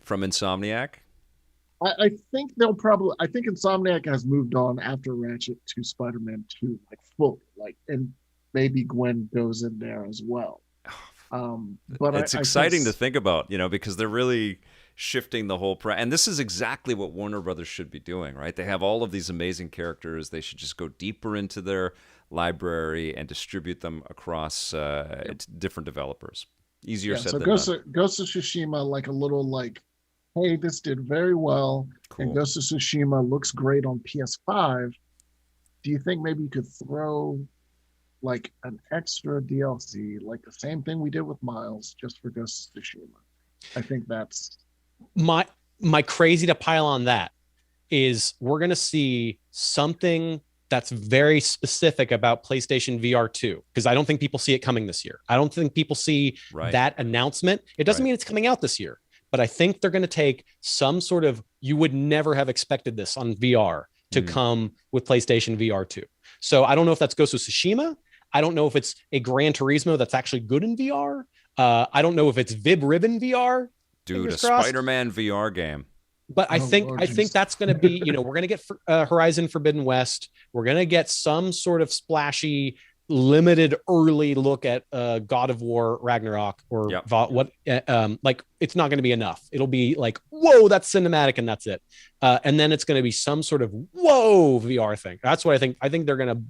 [SPEAKER 1] from Insomniac?
[SPEAKER 2] I think they'll probably. I think Insomniac has moved on after Ratchet to Spider-Man 2, like fully, like, and maybe Gwen goes in there as well. But
[SPEAKER 1] it's exciting to think about, because they're really shifting the whole and this is exactly what Warner Brothers should be doing, right? They have all of these amazing characters. They should just go deeper into their library and distribute them across different developers. Easier said
[SPEAKER 2] so
[SPEAKER 1] than
[SPEAKER 2] Ghost
[SPEAKER 1] done.
[SPEAKER 2] Ghost of Tsushima, like a little like, hey, this did very well,
[SPEAKER 1] Cool.
[SPEAKER 2] and Ghost of Tsushima looks great on PS5. Do you think maybe you could throw like an extra DLC, like the same thing we did with Miles, just for Ghost of Tsushima? I think that's
[SPEAKER 3] my crazy to pile on that is we're going to see something that's very specific about PlayStation VR 2, because I don't think people see it coming this year. I don't think people see that announcement. It doesn't mean it's coming out this year, but I think they're going to take some sort of, you would never have expected this on VR to come with PlayStation VR 2. So I don't know if that's Ghost of Tsushima. I don't know if it's a Gran Turismo that's actually good in VR. I don't know if it's Vib Ribbon VR.
[SPEAKER 1] Dude, a Spider-Man VR game.
[SPEAKER 3] But I think that's going to be, we're going to get Horizon Forbidden West. We're going to get some sort of splashy, limited early look at God of War Ragnarok or like, it's not going to be enough. It'll be like, whoa, that's cinematic and that's it. And then it's going to be some sort of whoa VR thing. That's what I think. I think they're going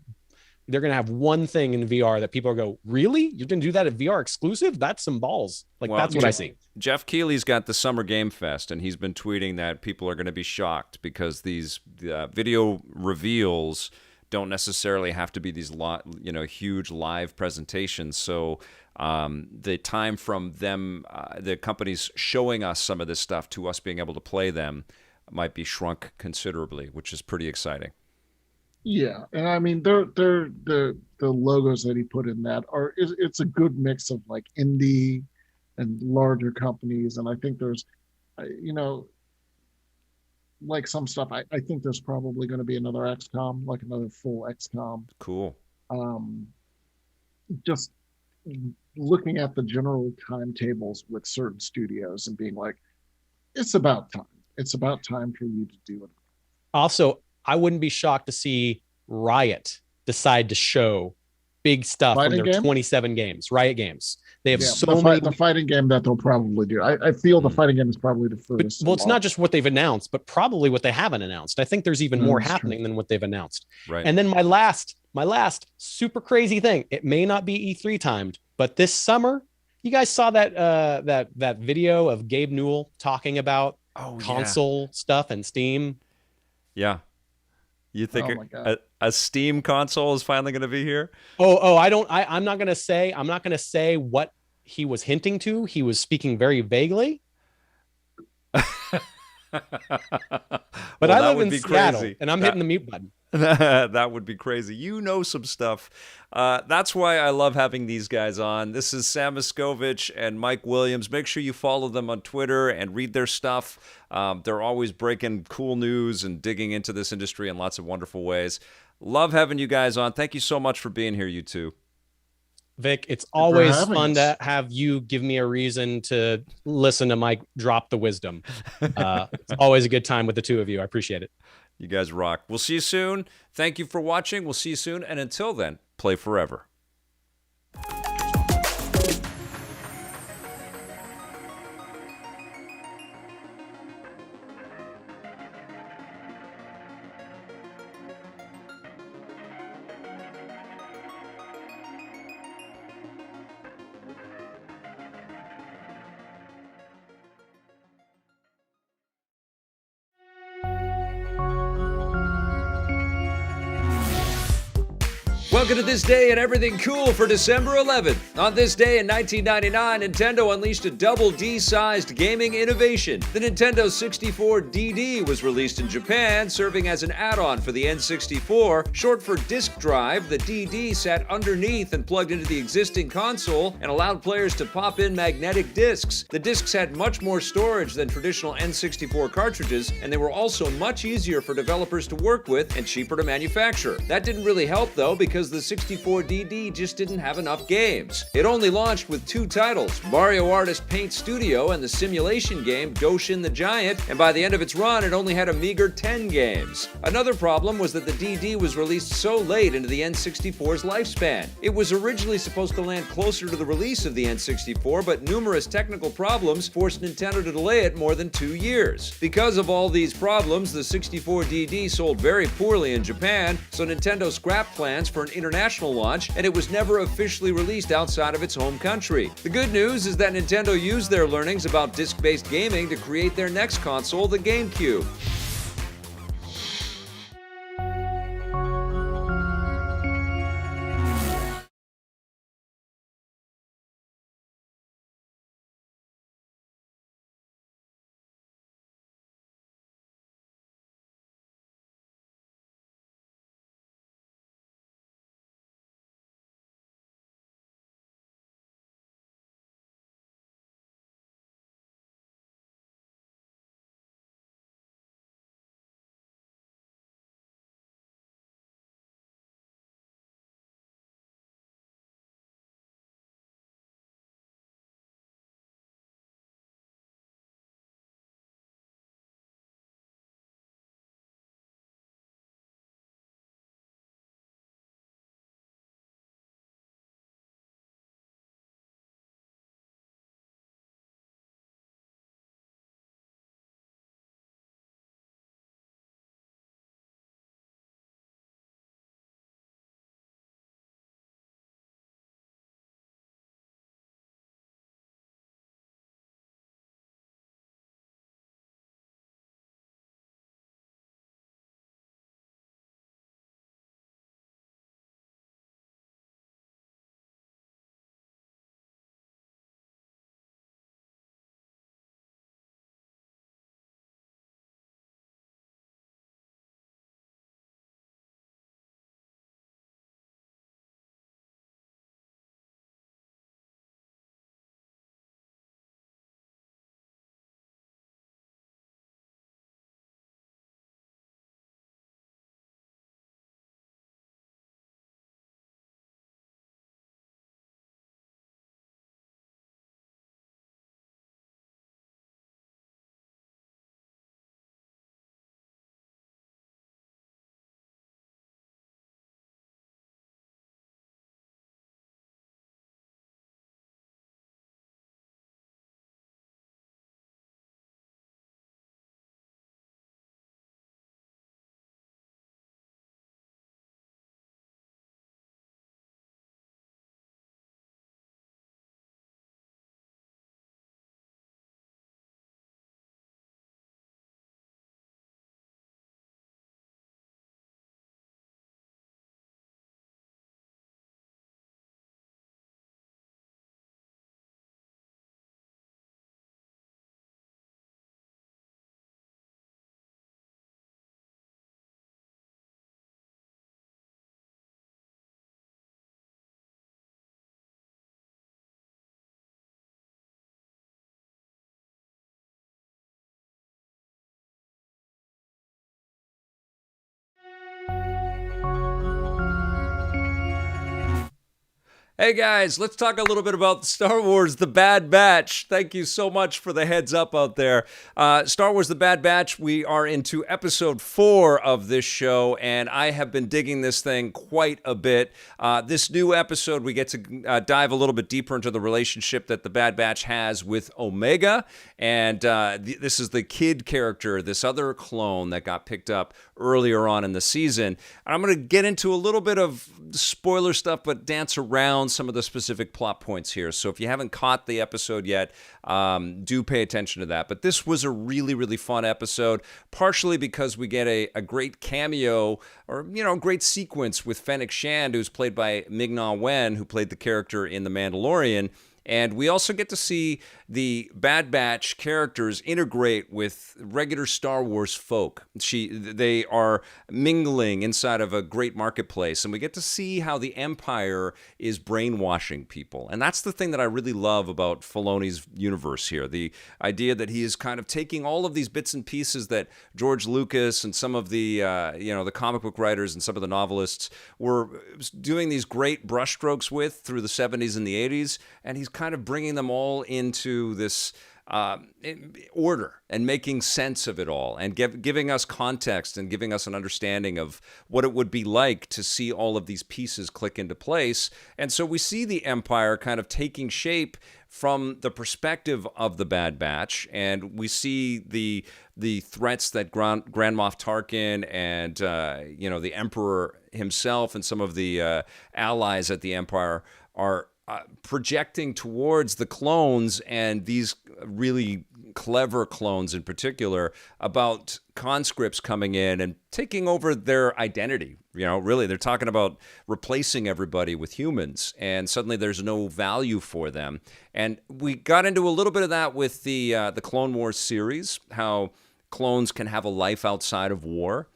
[SPEAKER 3] to have one thing in VR that people are go, really? You didn't do that at VR exclusive? That's some balls. Like, that's what I see.
[SPEAKER 1] Jeff Keighley's got the Summer Game Fest, and he's been tweeting that people are going to be shocked because these video reveals don't necessarily have to be these huge live presentations. So the time from them, the companies showing us some of this stuff to us being able to play them might be shrunk considerably, which is pretty exciting.
[SPEAKER 2] Yeah, and I mean, the logos that he put in that it's a good mix of like indie and larger companies, and I think there's, like some stuff. I think there's probably going to be another XCOM, like another full XCOM.
[SPEAKER 1] Cool.
[SPEAKER 2] Just looking at the general timetables with certain studios and being like, it's about time. It's about time for you to do it.
[SPEAKER 3] Also, I wouldn't be shocked to see Riot decide to show big stuff from their 27 games. Riot Games. They have many.
[SPEAKER 2] The fighting game that they'll probably do. I feel the fighting game is probably the first.
[SPEAKER 3] Well, it's not just what they've announced, but probably what they haven't announced. I think there's even more happening than what they've announced.
[SPEAKER 1] Right.
[SPEAKER 3] And then my last super crazy thing. It may not be E3 timed, but this summer, you guys saw that video of Gabe Newell talking about console stuff and Steam.
[SPEAKER 1] Yeah. You think a Steam console is finally going to be here?
[SPEAKER 3] I'm not going to say what he was hinting to. He was speaking very vaguely. But I live in Seattle and I'm hitting the mute button.
[SPEAKER 1] That would be crazy. You know some stuff. That's why I love having these guys on. This is Sam Machkovech and Mike Williams. Make sure you follow them on Twitter and read their stuff. They're always breaking cool news and digging into this industry in lots of wonderful ways. Love having you guys on. Thank you so much for being here, you two.
[SPEAKER 3] Vic, it's always fun to have you give me a reason to listen to Mike drop the wisdom. It's always a good time with the two of you. I appreciate it.
[SPEAKER 1] You guys rock. We'll see you soon. Thank you for watching. We'll see you soon. And until then, play forever. Welcome to This Day and Everything Cool for December 11th. On this day in 1999, Nintendo unleashed a double D-sized gaming innovation. The Nintendo 64DD was released in Japan, serving as an add-on for the N64. Short for disk drive, the DD sat underneath and plugged into the existing console and allowed players to pop in magnetic discs. The discs had much more storage than traditional N64 cartridges, and they were also much easier for developers to work with and cheaper to manufacture. That didn't really help, though, because the 64DD just didn't have enough games. It only launched with 2 titles, Mario Artist Paint Studio and the simulation game Doshin the Giant, and by the end of its run, it only had a meager 10 games. Another problem was that the DD was released so late into the N64's lifespan. It was originally supposed to land closer to the release of the N64, but numerous technical problems forced Nintendo to delay it more than 2 years. Because of all these problems, the 64DD sold very poorly in Japan, so Nintendo scrapped plans for an international launch, and it was never officially released outside of its home country. The good news is that Nintendo used their learnings about disc-based gaming to create their next console, the GameCube. Hey guys, let's talk a little bit about Star Wars The Bad Batch. Thank you so much for the heads up out there. Star Wars The Bad Batch, we are into episode 4 of this show, and I have been digging this thing quite a bit. This new episode, we get to dive a little bit deeper into the relationship that the Bad Batch has with Omega, and this is the kid character, this other clone that got picked up earlier on in the season. I'm going to get into a little bit of spoiler stuff, but dance around some of the specific plot points here. So if you haven't caught the episode yet, do pay attention to that. But this was a really, really fun episode, partially because we get a great cameo or, great sequence with Fennec Shand, who's played by Ming-Na Wen, who played the character in The Mandalorian. And we also get to see the Bad Batch characters integrate with regular Star Wars folk. They are mingling inside of a great marketplace, and we get to see how the Empire is brainwashing people. And that's the thing that I really love about Filoni's universe here. The idea that he is kind of taking all of these bits and pieces that George Lucas and some of the the comic book writers and some of the novelists were doing these great brushstrokes with through the 70s and the 80s, and he's kind of bringing them all into this order and making sense of it all, and giving us context and giving us an understanding of what it would be like to see all of these pieces click into place. And so we see the Empire kind of taking shape from the perspective of the Bad Batch, and we see the threats that Grand Moff Tarkin and the Emperor himself and some of the allies at the Empire are projecting towards the clones, and these really clever clones in particular, about conscripts coming in and taking over their identity. Really, they're talking about replacing everybody with humans, and suddenly there's no value for them. And we got into a little bit of that with the Clone Wars series, how clones can have a life outside of war.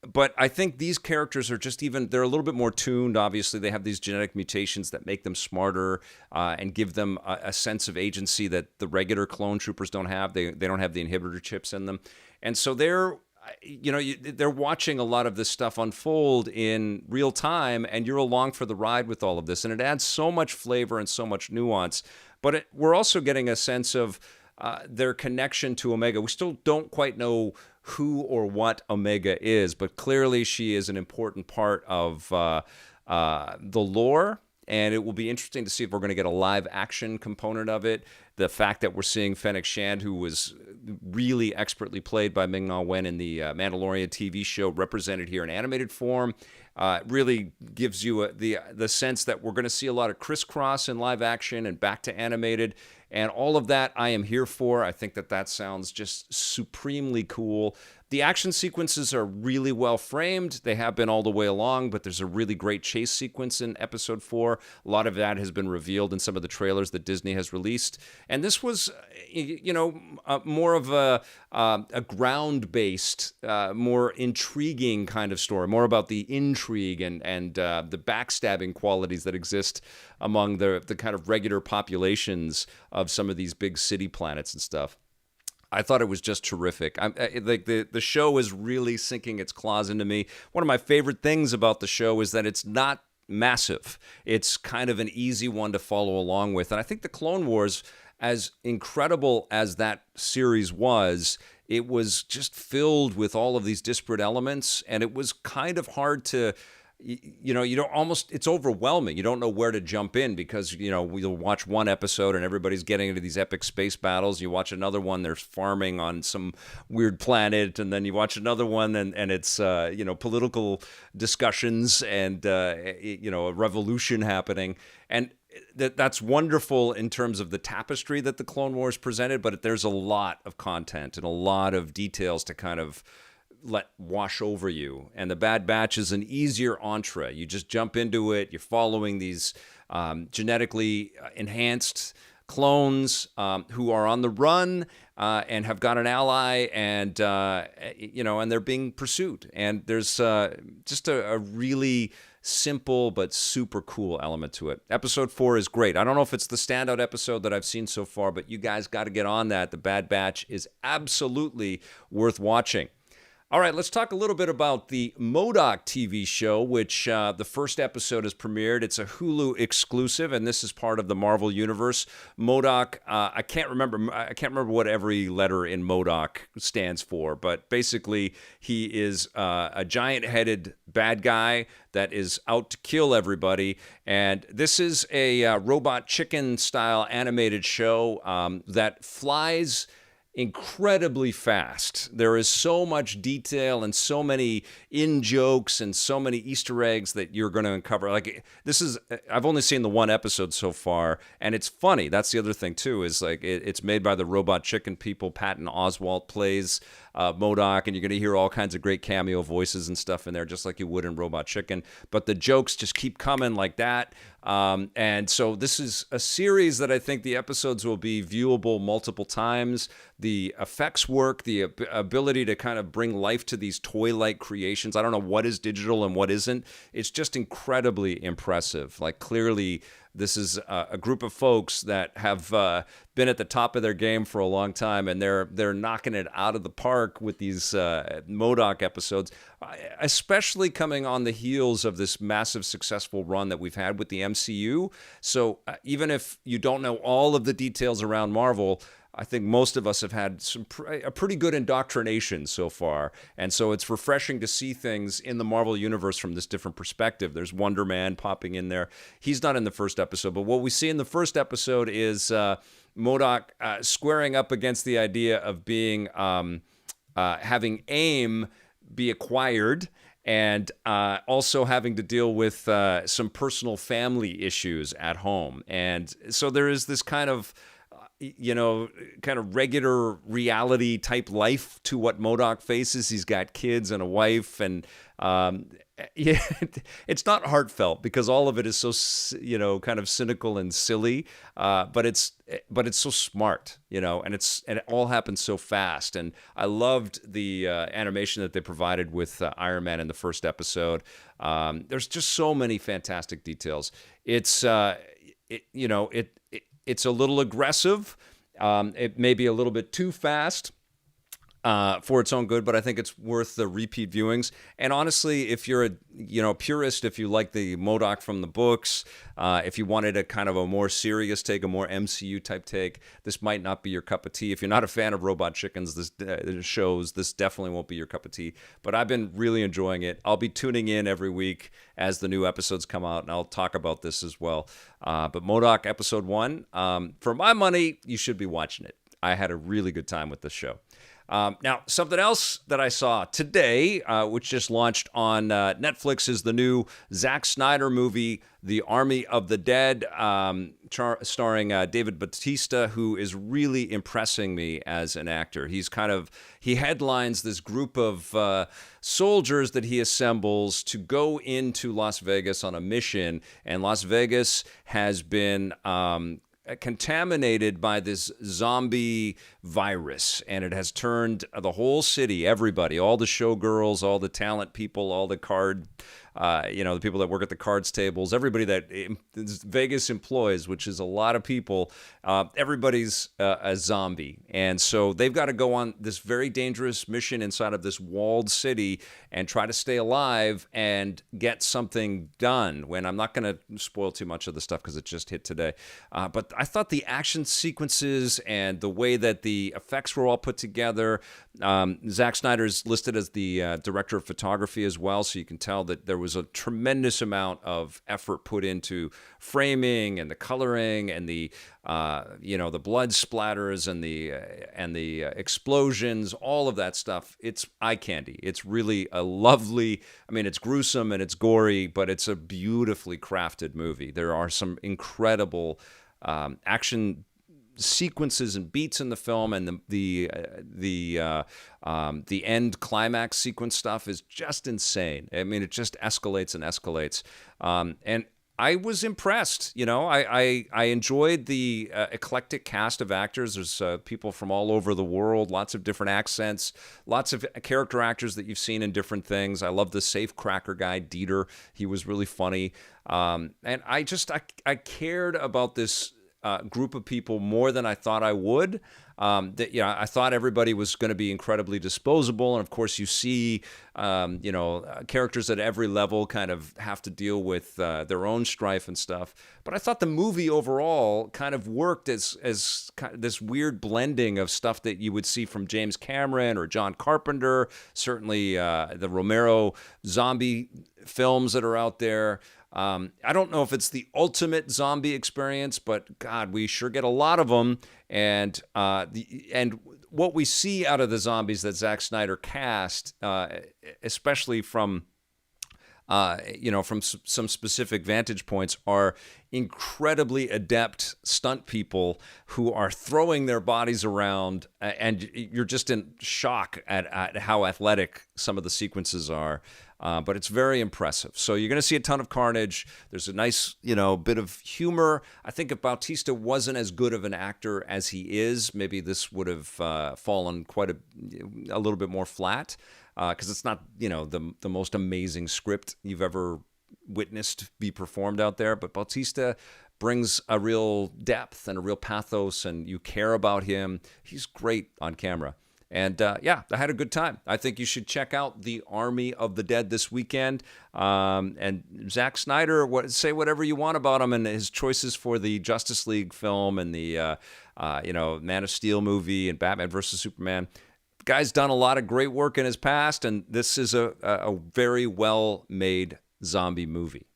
[SPEAKER 1] But I think these characters are they're a little bit more tuned. Obviously, they have these genetic mutations that make them smarter and give them a sense of agency that the regular clone troopers don't have. They don't have the inhibitor chips in them. And so they're watching a lot of this stuff unfold in real time, and you're along for the ride with all of this. And it adds so much flavor and so much nuance. But we're also getting a sense of their connection to Omega. We still don't quite know who or what Omega is, but clearly she is an important part of the lore, and it will be interesting to see if we're going to get a live action component of it. The fact that we're seeing Fennec Shand, who was really expertly played by Ming-Na Wen in the Mandalorian TV show, represented here in animated form, really gives you the sense that we're going to see a lot of crisscross in live action and back to animated. And all of that I am here for. I think that sounds just supremely cool. The action sequences are really well framed. They have been all the way along, but there's a really great chase sequence in episode 4. A lot of that has been revealed in some of the trailers that Disney has released. And this was, more of a ground-based, more intriguing kind of story, more about the intrigue and the backstabbing qualities that exist among the kind of regular populations of some of these big city planets and stuff. I thought it was just terrific. The show is really sinking its claws into me. One of my favorite things about the show is that it's not massive. It's kind of an easy one to follow along with. And I think the Clone Wars, as incredible as that series was, it was just filled with all of these disparate elements, and it was kind of hard to... you don't it's overwhelming. You don't know where to jump in because, we'll watch one episode and everybody's getting into these epic space battles. You watch another one, there's farming on some weird planet. And then you watch another one and it's, political discussions and, a revolution happening. And that's wonderful in terms of the tapestry that the Clone Wars presented, but there's a lot of content and a lot of details to kind of let wash over you. And the Bad Batch is an easier entree. You just jump into it. You're following these genetically enhanced clones who are on the run and have got an ally, and and they're being pursued. And there's just a really simple but super cool element to it. Episode 4 is great. I don't know if it's the standout episode that I've seen so far, but you guys got to get on that. The Bad Batch is absolutely worth watching. All right, let's talk a little bit about the M.O.D.O.K TV show, which the first episode has premiered. It's a Hulu exclusive, and this is part of the Marvel Universe. M.O.D.O.K, I can't remember what every letter in M.O.D.O.K stands for, but basically he is a giant-headed bad guy that is out to kill everybody. And this is a Robot Chicken-style animated show that flies incredibly fast. There is so much detail and so many in-jokes and so many Easter eggs that you're going to uncover. Like, I've only seen the one episode so far, and it's funny. That's the other thing, too, is like it's made by the Robot Chicken people. Patton Oswalt plays M.O.D.O.K, and you're going to hear all kinds of great cameo voices and stuff in there, just like you would in Robot Chicken. But the jokes just keep coming like that. And so this is a series that I think the episodes will be viewable multiple times. The effects work, the ability to kind of bring life to these toy-like creations. I don't know what is digital and what isn't. It's just incredibly impressive. Like, clearly, this is a group of folks that have been at the top of their game for a long time, and they're knocking it out of the park with these M.O.D.O.K episodes, especially coming on the heels of this massive successful run that we've had with the MCU. So even if you don't know all of the details around Marvel, I think most of us have had a pretty good indoctrination so far. And so it's refreshing to see things in the Marvel Universe from this different perspective. There's Wonder Man popping in there. He's not in the first episode, but what we see in the first episode is M.O.D.O.K squaring up against the idea of being having AIM be acquired, and also having to deal with some personal family issues at home. And so there is this kind of regular reality type life to what M.O.D.O.K faces. He's got kids and a wife, and it's not heartfelt because all of it is so, kind of cynical and silly, but it's so smart, and it all happens so fast. And I loved the animation that they provided with Iron Man in the first episode. There's just so many fantastic details. It's it's a little aggressive. It may be a little bit too fast for its own good, but I think it's worth the repeat viewings. And honestly, if you're a purist, if you like the M.O.D.O.K from the books, if you wanted a kind of a more serious take, a more MCU type take, this might not be your cup of tea. If you're not a fan of Robot Chickens, this definitely won't be your cup of tea. But I've been really enjoying it. I'll be tuning in every week as the new episodes come out, and I'll talk about this as well. But M.O.D.O.K episode 1, for my money, you should be watching it. I had a really good time with this show. Now, something else that I saw today, which just launched on Netflix, is the new Zack Snyder movie, The Army of the Dead, starring David Bautista, who is really impressing me as an actor. He headlines this group of soldiers that he assembles to go into Las Vegas on a mission, and Las Vegas has been contaminated by this zombie virus, and it has turned the whole city, everybody, all the showgirls, all the talent people, all the the people that work at the cards tables, everybody that Vegas employs, which is a lot of people, everybody's a zombie. And so they've got to go on this very dangerous mission inside of this walled city and try to stay alive and get something done. When I'm not going to spoil too much of the stuff because it just hit today. But I thought the action sequences and the way that the effects were all put together, Zack Snyder's listed as the director of photography as well, so you can tell that there was a tremendous amount of effort put into framing and the coloring and the blood splatters and the explosions, all of that stuff. It's eye candy. It's really a lovely, it's gruesome and it's gory, but it's a beautifully crafted movie. There are some incredible action sequences and beats in the film, and the end climax sequence stuff is just insane. It just escalates and escalates, and I was impressed. I enjoyed the eclectic cast of actors. There's people from all over the world, lots of different accents, lots of character actors that you've seen in different things. I love the safecracker guy, Dieter. He was really funny, and I cared about this group of people more than I thought I would. I thought everybody was going to be incredibly disposable, and of course you see, characters at every level kind of have to deal with their own strife and stuff. But I thought the movie overall kind of worked as this weird blending of stuff that you would see from James Cameron or John Carpenter, certainly the Romero zombie films that are out there. I don't know if it's the ultimate zombie experience, but God, we sure get a lot of them. And what we see out of the zombies that Zack Snyder cast, especially from from some specific vantage points, are incredibly adept stunt people who are throwing their bodies around, and you're just in shock at how athletic some of the sequences are. But it's very impressive. So you're going to see a ton of carnage. There's a nice, bit of humor. I think if Bautista wasn't as good of an actor as he is, maybe this would have fallen quite a little bit more flat. Because it's not, the most amazing script you've ever witnessed be performed out there. But Bautista brings a real depth and a real pathos, and you care about him. He's great on camera. And I had a good time. I think you should check out The Army of the Dead this weekend. And Zack Snyder, say whatever you want about him and his choices for the Justice League film and the Man of Steel movie and Batman versus Superman. Guy's done a lot of great work in his past, and this is a very well-made zombie movie.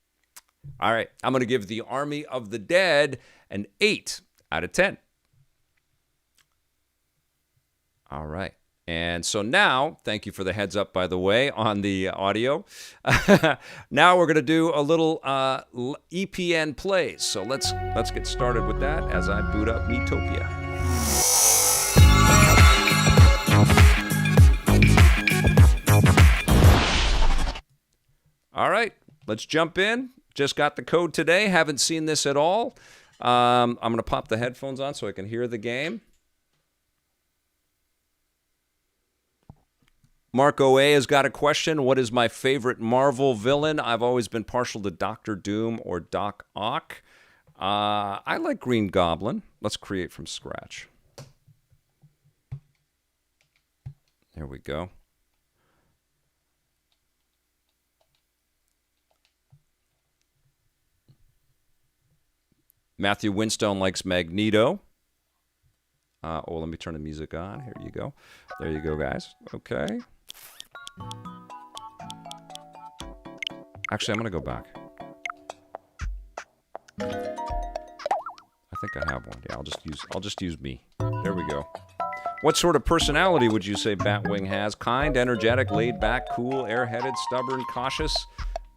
[SPEAKER 1] All right, I'm going to give The Army of the Dead an 8 out of 10. All right. And so now, thank you for the heads up, by the way, on the audio. Now we're going to do a little EPN Plays. So let's get started with that as I boot up Miitopia. All right, let's jump in. Just got the code today. Haven't seen this at all. I'm going to pop the headphones on so I can hear the game. Mark O.A. has got a question. What is my favorite Marvel villain? I've always been partial to Doctor Doom or Doc Ock. I like Green Goblin. Let's create from scratch. There we go. Matthew Winstone likes Magneto. Let me turn the music on. Here you go. There you go, guys. Okay. Actually, I'm going to go back. I think I have one. Yeah, I'll just use me. There we go. What sort of personality would you say Batwing has? Kind, energetic, laid back, cool, airheaded, stubborn, cautious?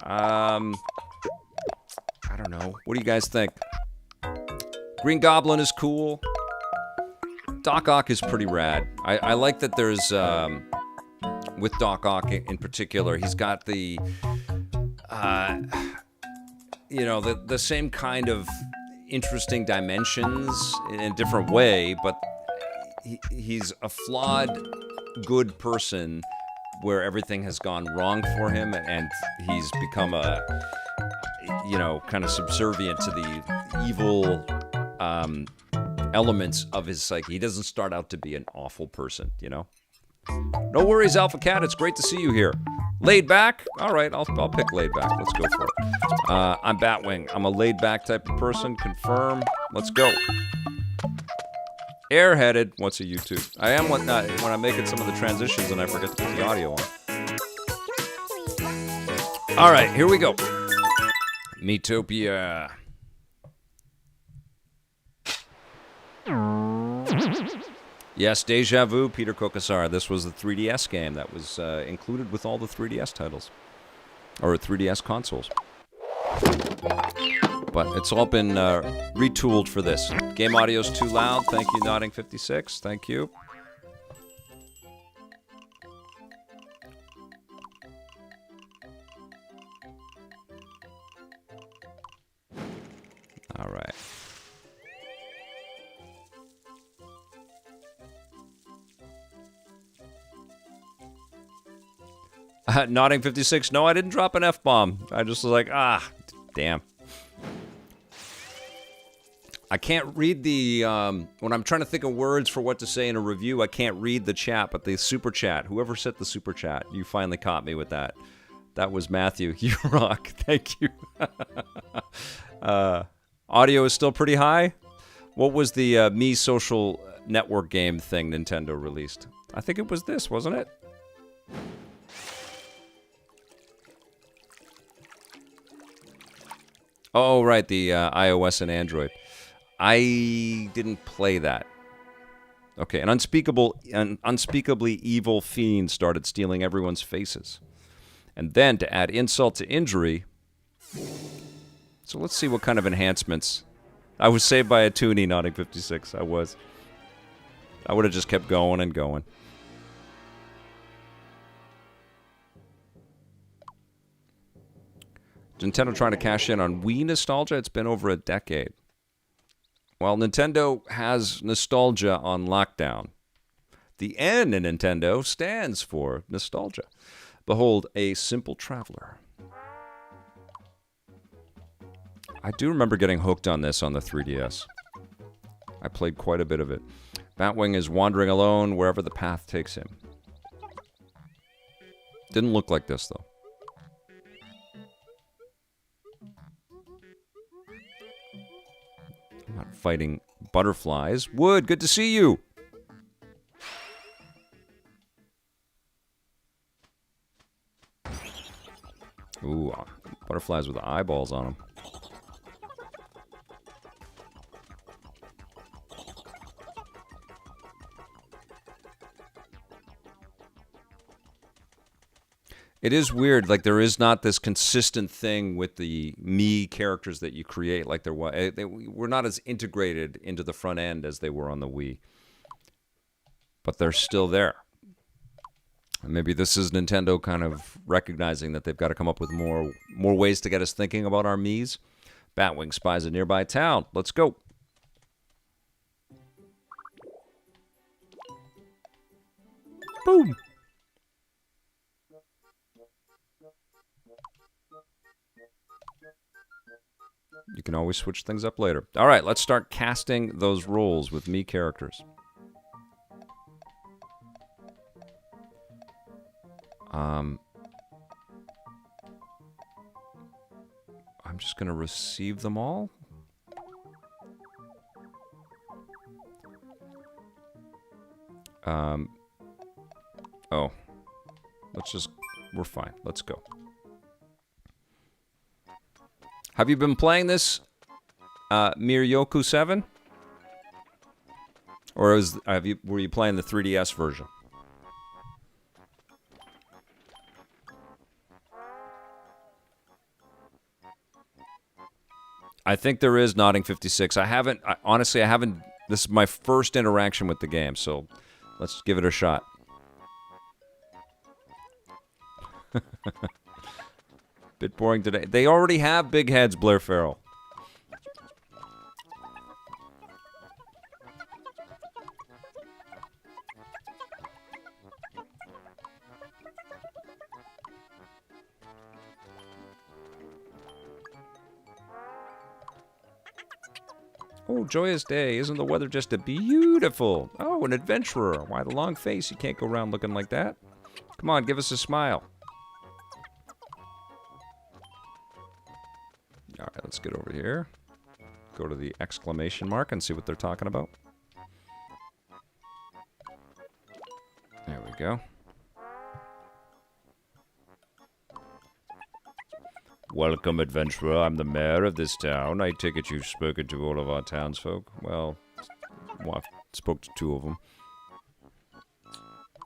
[SPEAKER 1] I don't know. What do you guys think? Green Goblin is cool. Doc Ock is pretty rad. I like that there's, with Doc Ock in particular, he's got the same kind of interesting dimensions in a different way, but he's a flawed, good person where everything has gone wrong for him, and he's become kind of subservient to the evil elements of his psyche. He doesn't start out to be an awful person, No worries, Alpha Cat. It's great to see you here. Laid back? All right, I'll pick laid back. Let's go for it. I'm Batwing. I'm a laid back type of person. Confirm. Let's go. Airheaded. What's a YouTube? I am when I'm making some of the transitions and I forget to put the audio on. All right, here we go. Miitopia. Yes, Deja Vu, Peter Kokasar. This was the 3DS game that was included with all the 3DS titles. Or 3DS consoles. But it's all been retooled for this. Game audio's too loud. Thank you, Nodding56. Thank you. All right. Nodding 56. No, I didn't drop an F-bomb. I just was like, damn. I can't read the, when I'm trying to think of words for what to say in a review, I can't read the chat, but the super chat, whoever sent the super chat, you finally caught me with that. That was Matthew. You rock. Thank you. Audio is still pretty high. What was the Me Social Network game thing Nintendo released? I think it was this, wasn't it? Oh, right, the iOS and Android. I didn't play that. Okay, an unspeakably evil fiend started stealing everyone's faces. And then, to add insult to injury... So let's see what kind of enhancements... I was saved by a toonie, nodding 56. I was. I would have just kept going and going. Nintendo trying to cash in on Wii nostalgia? It's been over a decade. Well, Nintendo has nostalgia on lockdown. The N in Nintendo stands for nostalgia. Behold, a simple traveler. I do remember getting hooked on this on the 3DS. I played quite a bit of it. Batwing is wandering alone wherever the path takes him. Didn't look like this, though. I'm not fighting butterflies. Wood, good to see you! Ooh, butterflies with eyeballs on them. It is weird, like there is not this consistent thing with the Mii characters that you create like there was. We're not as integrated into the front end as they were on the Wii. But they're still there. And maybe this is Nintendo kind of recognizing that they've got to come up with more ways to get us thinking about our Miis. Batwing spies a nearby town. Let's go. Boom. You can always switch things up later. All right, let's start casting those roles with Mii characters. I'm just going to receive them all. Oh. We're fine. Let's go. Have you been playing this Miitopia 7? Or were you playing the 3DS version? I think there is Nodding 56. Honestly, I haven't. This is my first interaction with the game, so let's give it a shot. Bit boring today. They already have big heads, Blair Farrell. Oh, joyous day. Isn't the weather just a beautiful? Oh, an adventurer. Why the long face? You can't go around looking like that. Come on, give us a smile. All right, let's get over here. Go to the exclamation mark and see what they're talking about. There we go. Welcome, adventurer. I'm the mayor of this town. I take it you've spoken to all of our townsfolk. Well, I spoke to 2 of them.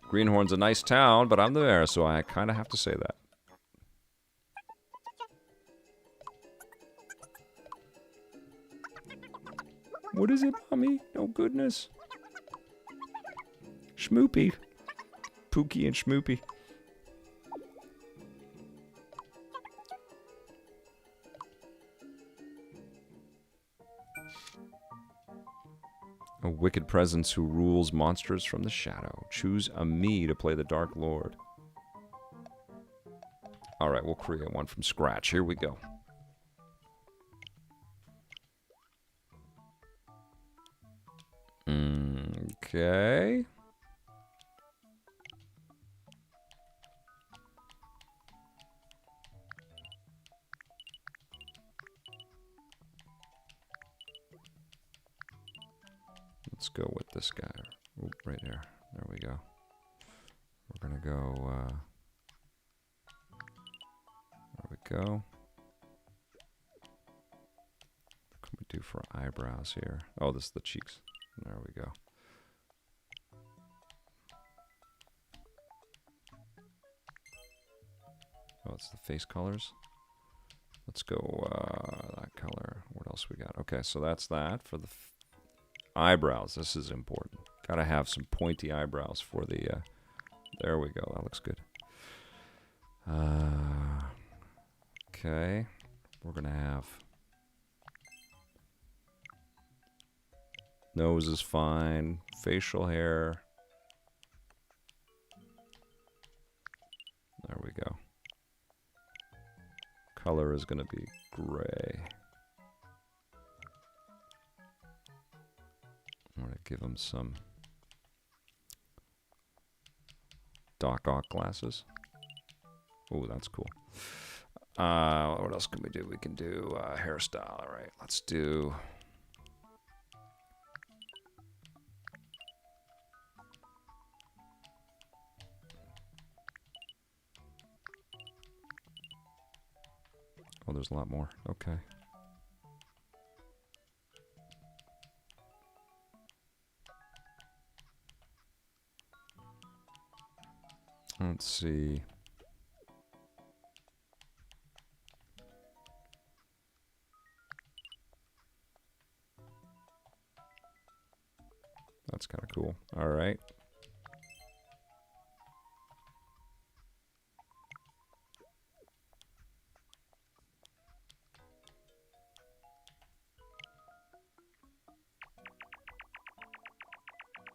[SPEAKER 1] Greenhorn's a nice town, but I'm the mayor, so I kind of have to say that. What is it, Mommy? Oh, goodness. Schmoopy. Pookie and Schmoopy. A wicked presence who rules monsters from the shadow. Choose a Mii to play the Dark Lord. Alright, we'll create one from scratch. Here we go. Okay. Let's go with this guy. Ooh, right there. There we go. We're gonna go, there we go. What can we do for eyebrows here? Oh, this is the cheeks. There we go. Oh, it's the face colors. Let's go that color. What else we got? Okay, so that's that for the eyebrows. This is important. Gotta have some pointy eyebrows for the... there we go. That looks good. Okay. We're gonna have... Nose is fine. Facial hair. There we go. Color is gonna be gray. I'm gonna give him some Doc-Ock glasses. Oh, that's cool. What else can we do? We can do hairstyle. All right, let's do... Oh, there's a lot more. Okay. Let's see. That's kind of cool. All right.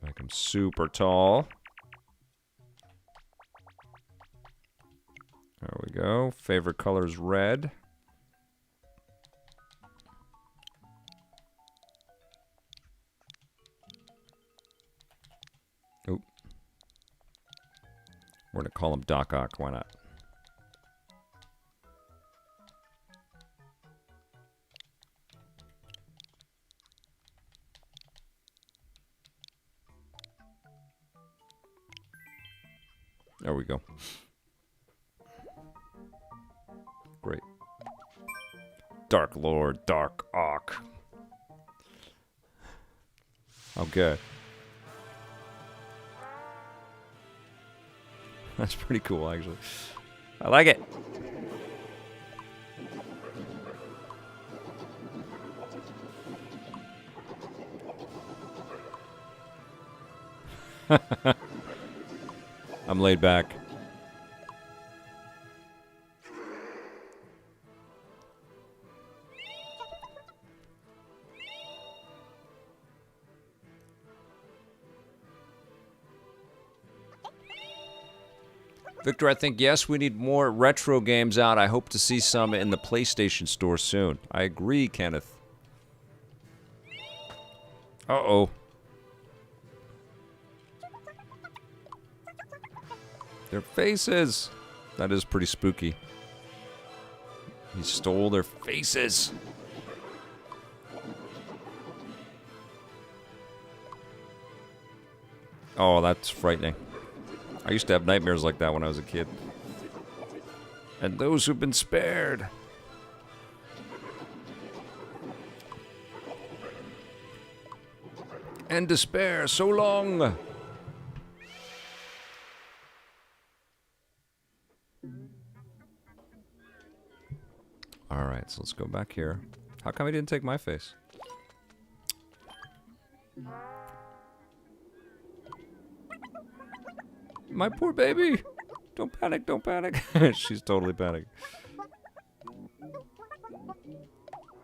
[SPEAKER 1] Make him super tall. There we go. Favorite color is red. Oop. We're going to call him Doc-Ock. Why not? There we go. Great. Dark Lord, Doc-Ock. Okay. That's pretty cool, actually. I like it. I'm laid back. Victor, I think, yes, we need more retro games out. I hope to see some in the PlayStation Store soon. I agree, Kenneth. Uh-oh. Their faces. That is pretty spooky. He stole their faces. Oh, that's frightening. I used to have nightmares like that when I was a kid. And those who've been spared. And despair so long. Alright, so let's go back here. How come he didn't take my face? My poor baby! Don't panic, don't panic. She's totally panicking.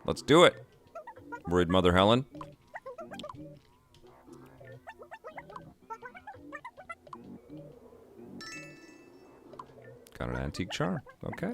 [SPEAKER 1] Let's do it! Worried Mother Helen. Got an antique charm. Okay.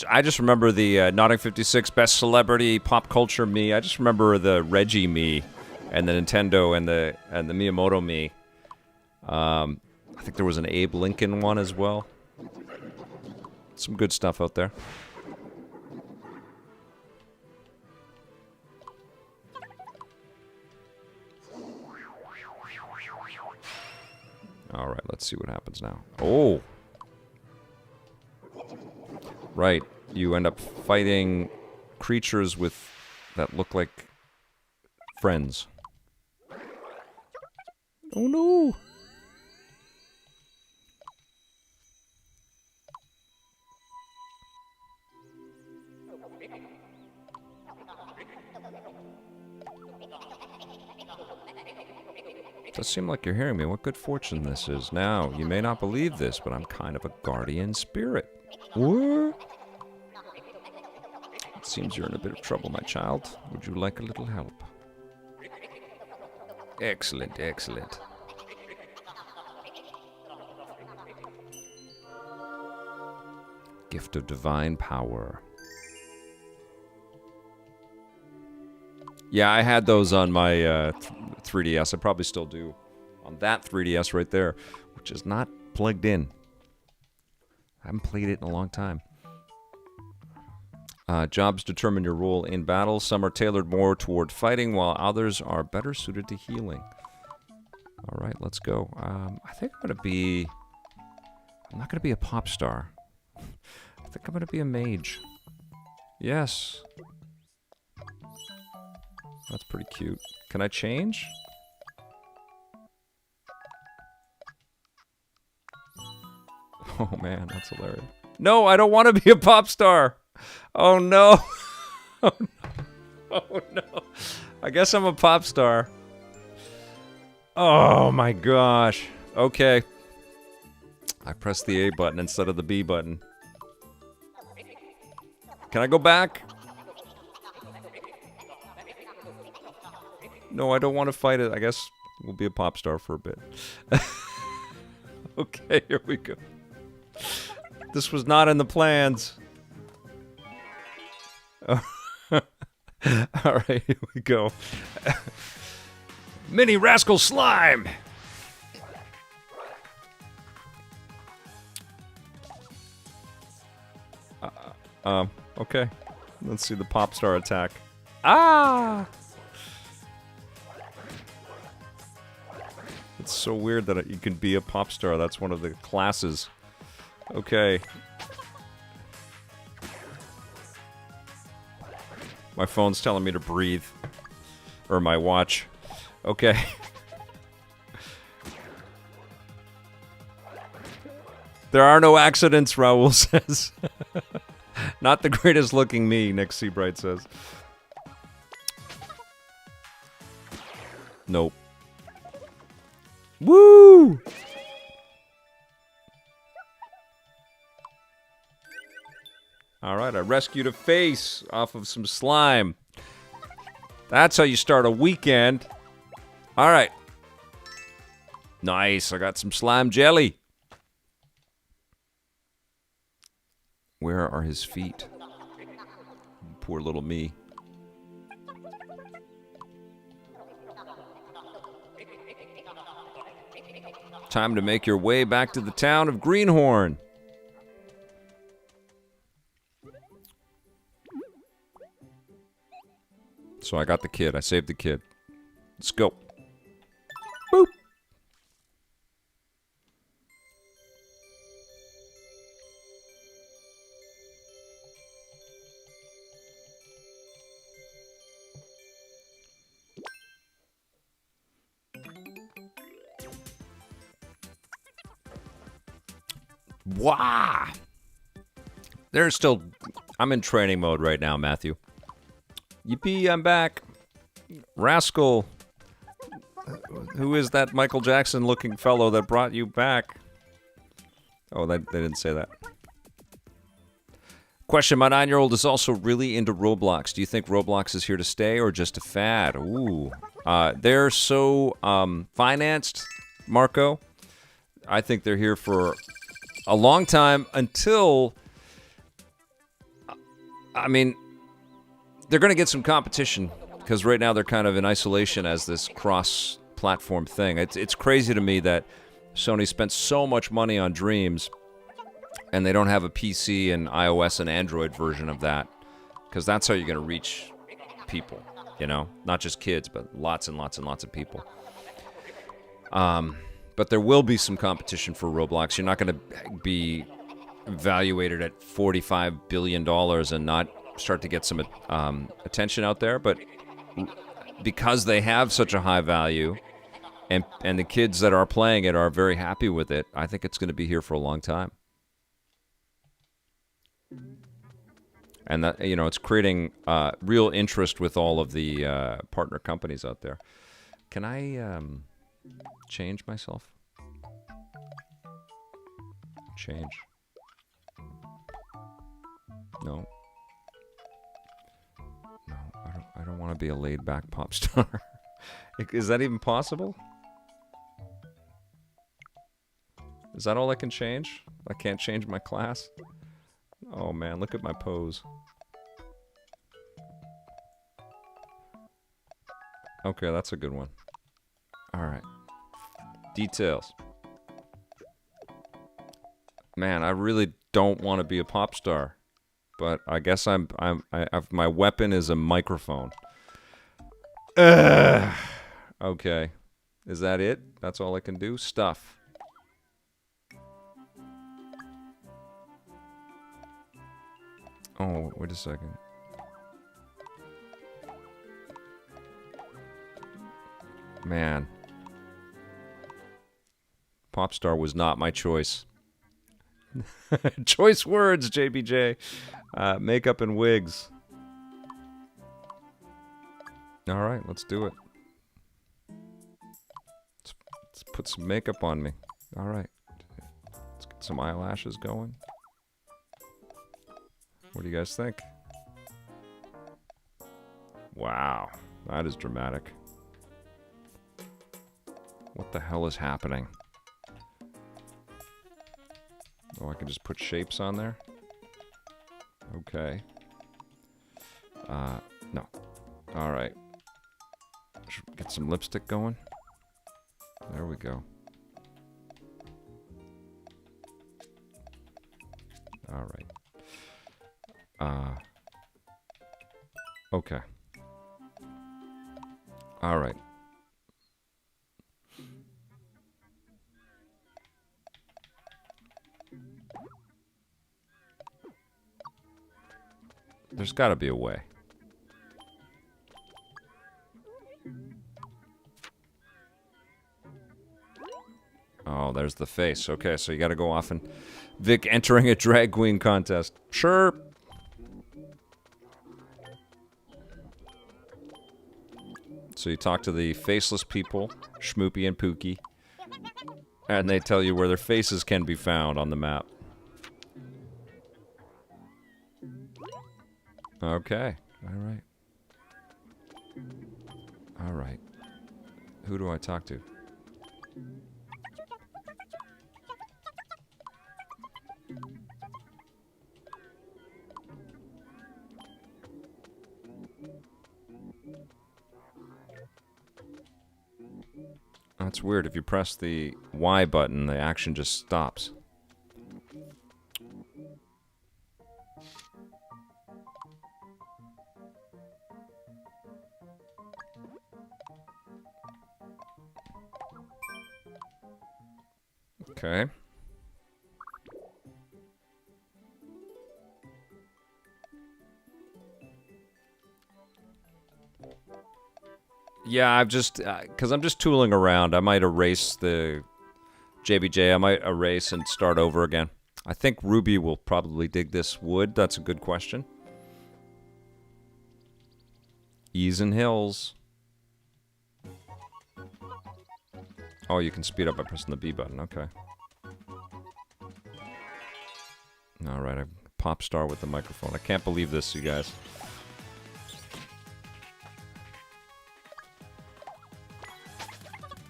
[SPEAKER 1] I just remember the Notting 56 Best Celebrity Pop Culture Me. I just remember the Reggie Me and the Nintendo and the Miyamoto Me. I think there was an Abe Lincoln one as well. Some good stuff out there. All right, let's see what happens now. Oh! Right, you end up fighting creatures with that look like friends. Oh no! Does seem like you're hearing me. What good fortune this is. Now, you may not believe this, but I'm kind of a guardian spirit. What? It seems you're in a bit of trouble, my child. Would you like a little help? Excellent, excellent. Gift of divine power. Yeah, I had those on my 3DS. I probably still do. On that 3DS right there, which is not plugged in. I haven't played it in a long time. Jobs determine your role in battle. Some are tailored more toward fighting, while others are better suited to healing. All right, let's go. I think I'm not going to be a pop star. I think I'm going to be a mage. Yes. That's pretty cute. Can I change? Oh man, that's hilarious. No, I don't want to be a pop star. Oh no. Oh no. Oh no. I guess I'm a pop star. Oh my gosh. Okay. I pressed the A button instead of the B button. Can I go back? No, I don't want to fight it. I guess we'll be a pop star for a bit. Okay, here we go. This was not in the plans. All right, here we go. Mini Rascal Slime! Okay. Let's see the pop star attack. Ah! It's so weird that you can be a pop star. That's one of the classes. Okay. My phone's telling me to breathe. Or my watch. Okay. There are no accidents, Raoul says. Not the greatest looking me, Nick Seabright says. Nope. Woo! Alright, I rescued a face off of some slime. That's how you start a weekend. Alright. Nice, I got some slime jelly. Where are his feet? Poor little me. Time to make your way back to the town of Greenhorn. So I got the kid. I saved the kid. Let's go. Boop. Wow. There's still... I'm in training mode right now, Matthew. Yippee, I'm back. Rascal. Who is that Michael Jackson looking fellow that brought you back? Oh, they didn't say that. Question, my 9-year-old is also really into Roblox. Do you think Roblox is here to stay or just a fad? Ooh. They're so financed, Marco. I think they're here for a long time until... I mean... They're going to get some competition, because right now they're kind of in isolation as this cross-platform thing. It's crazy to me that Sony spent so much money on Dreams, and they don't have a PC and iOS and Android version of that, because that's how you're going to reach people, you know? Not just kids, but lots and lots and lots of people. But there will be some competition for Roblox. You're not going to be evaluated at $45 billion and not start to get some attention out there, but because they have such a high value, and the kids that are playing it are very happy with it, I think it's going to be here for a long time. And that, you know, it's creating real interest with all of the partner companies out there. Can I change myself? Change. No. No, I don't want to be a laid-back pop star. Is that even possible? Is that all I can change? I can't change my class? Oh man, look at my pose. Okay, that's a good one. Alright. Details. Man, I really don't want to be a pop star. But I guess my weapon is a microphone. Okay. Is that it? That's all I can do? Stuff. Oh, wait a second. Man. Popstar was not my choice. Choice words, JBJ. Makeup and wigs. Alright, let's do it. Let's put some makeup on me. Alright. Let's get some eyelashes going. What do you guys think? Wow, that is dramatic. What the hell is happening? Oh, I can just put shapes on there? Okay. No. Alright. Get some lipstick going. There we go. Alright. Okay. Alright. There's gotta be a way. Oh, there's the face. Okay, so you gotta go off and... Vic entering a drag queen contest. Sure. So you talk to the faceless people, Schmoopy and Pookie, and they tell you where their faces can be found on the map. Okay. Alright. Alright. Who do I talk to? That's weird. If you press the Y button, the action just stops. Okay. Yeah, I've just, because I'm just tooling around. I might erase the JBJ. I might erase and start over again. I think Ruby will probably dig this wood. That's a good question. Ease and hills. Oh, you can speed up by pressing the B button. Okay. Alright, I pop star with the microphone. I can't believe this, you guys.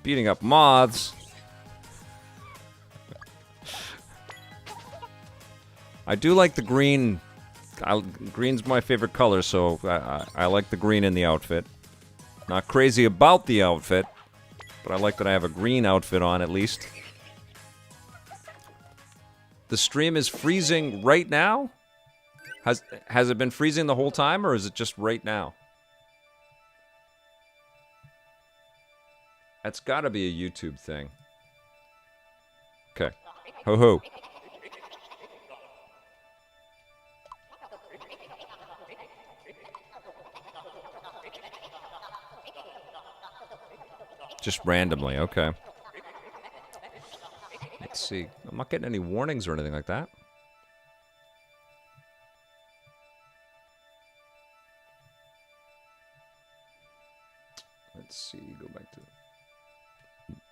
[SPEAKER 1] Beating up moths. I do like the green. Green's my favorite color, so I like the green in the outfit. Not crazy about the outfit, but I like that I have a green outfit on at least. The stream is freezing right now? Has it been freezing the whole time, or is it just right now? That's got to be a YouTube thing. Okay. Ho ho. Just randomly, okay. Let's see. I'm not getting any warnings or anything like that. Let's see. Go back to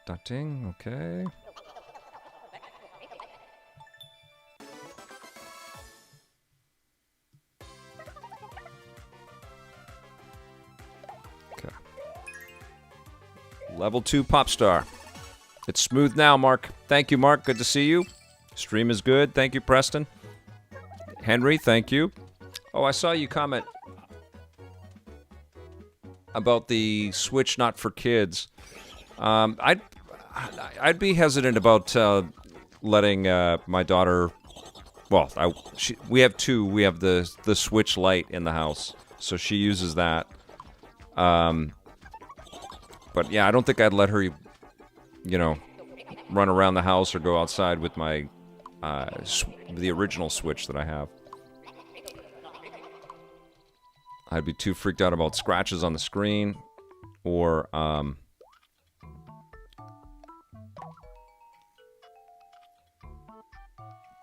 [SPEAKER 1] dotting. Okay. Okay. Level 2 pop star. It's smooth now, Mark. Thank you, Mark. Good to see you. Stream is good. Thank you, Preston. Henry, thank you. Oh, I saw you comment about the Switch not for kids. I'd be hesitant about letting my daughter. Well, we have two. We have the Switch Lite in the house, so she uses that. But yeah, I don't think I'd let her, run around the house or go outside with my the original Switch that I have. I'd be too freaked out about scratches on the screen, or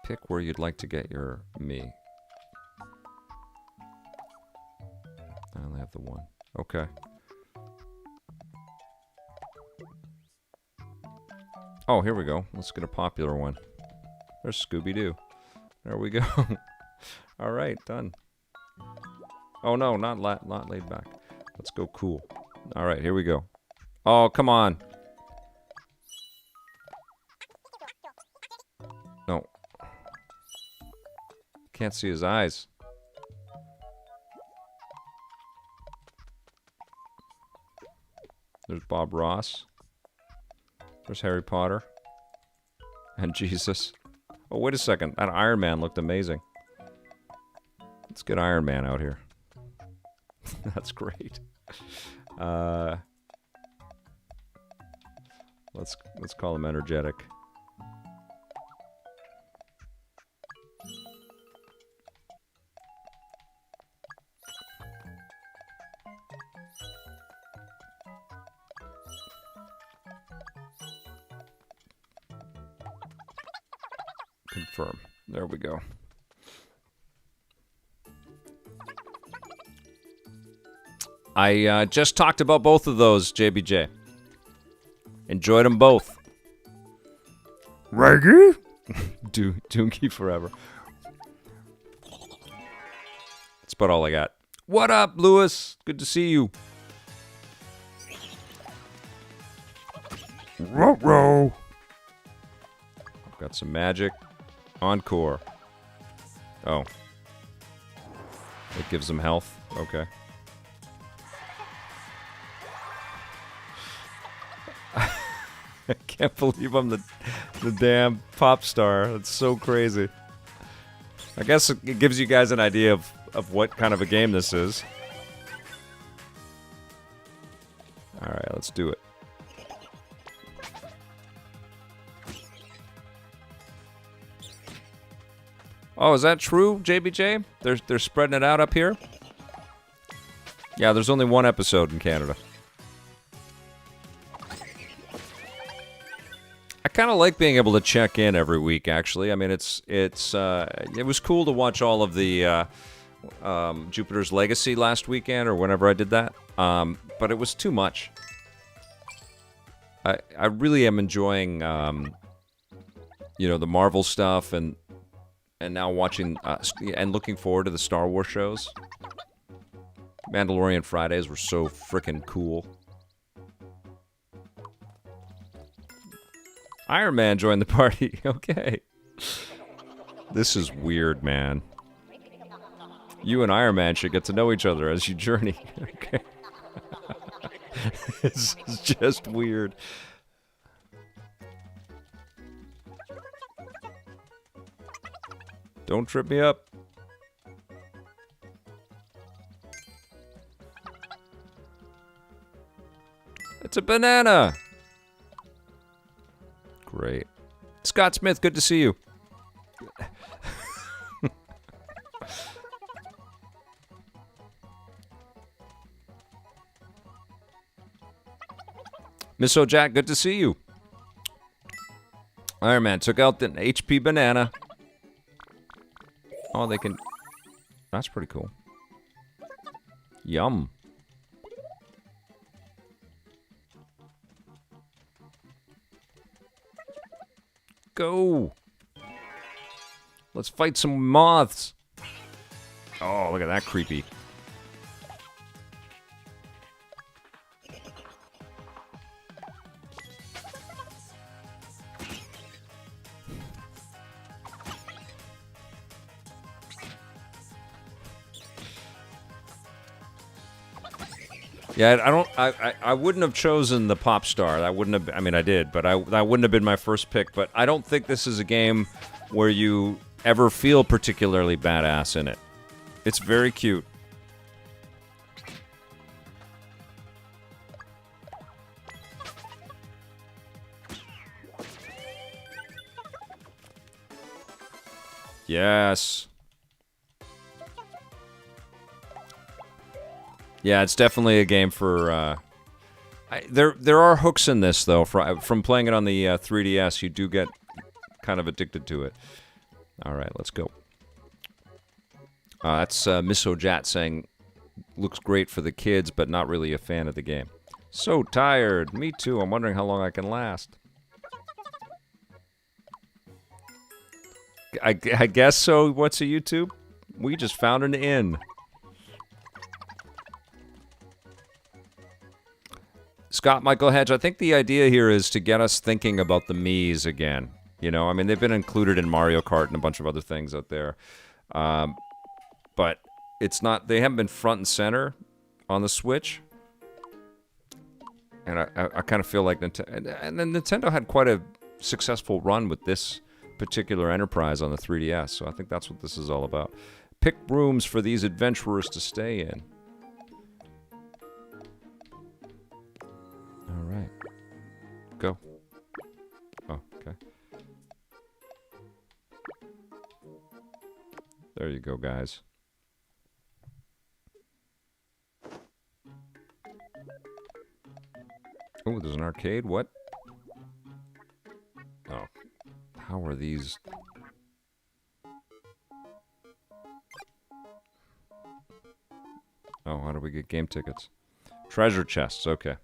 [SPEAKER 1] pick where you'd like to get your Mii. I only have the one. Okay. Oh, here we go. Let's get a popular one. There's Scooby-Doo. There we go. All right, done. Oh no, not laid back. Let's go cool. All right, here we go. Oh, come on. No. Can't see his eyes. There's Bob Ross. There's Harry Potter. And Jesus. Oh, wait a second. That Iron Man looked amazing. Let's get Iron Man out here. That's great. Let's call him energetic. Confirm. There we go. I just talked about both of those, JBJ. Enjoyed them both. Reggie? Doonky forever. That's about all I got. What up, Lewis? Good to see you. Ruh-roh. Got some magic. Encore. Oh. It gives them health. Okay. I can't believe I'm the damn pop star. That's so crazy. I guess it gives you guys an idea of what kind of a game this is. Alright, let's do it. Oh, is that true, JBJ? They're spreading it out up here? Yeah, there's only one episode in Canada. I kind of like being able to check in every week, actually. I mean, it was cool to watch all of the Jupiter's Legacy last weekend or whenever I did that. But it was too much. I really am enjoying, the Marvel stuff and now watching and looking forward to the Star Wars shows. Mandalorian Fridays were so freaking cool. Iron Man joined the party. Okay. This is weird, man. You and Iron Man should get to know each other as you journey. Okay. This is just weird. Don't trip me up. It's a banana. Great. Scott Smith, good to see you. Miss O'Jack, good to see you. Iron Man took out the HP banana. Oh, they can... That's pretty cool. Yum. Go. Let's fight some moths. Oh, look at that creepy. Yeah, I wouldn't have chosen the pop star. I wouldn't have. I mean, I did, but that wouldn't have been my first pick. But I don't think this is a game where you ever feel particularly badass in it. It's very cute. Yes. Yeah, it's definitely a game for... there are hooks in this, though. From playing it on the 3DS, you do get kind of addicted to it. All right, let's go. That's Miss O'Jat saying, looks great for the kids, but not really a fan of the game. So tired. Me too. I'm wondering how long I can last. I guess so. What's a YouTube? We just found an inn. Scott Michael Hedge, I think the idea here is to get us thinking about the Miis again. You know, I mean, they've been included in Mario Kart and a bunch of other things out there. But it's not, they haven't been front and center on the Switch. And I kind of feel like Nintendo, and then Nintendo had quite a successful run with this particular enterprise on the 3DS. So I think that's what this is all about. Pick rooms for these adventurers to stay in. All right. Go. Oh, okay. There you go, guys. Oh, there's an arcade? What? Oh. How are these... Oh, how do we get game tickets? Treasure chests, okay.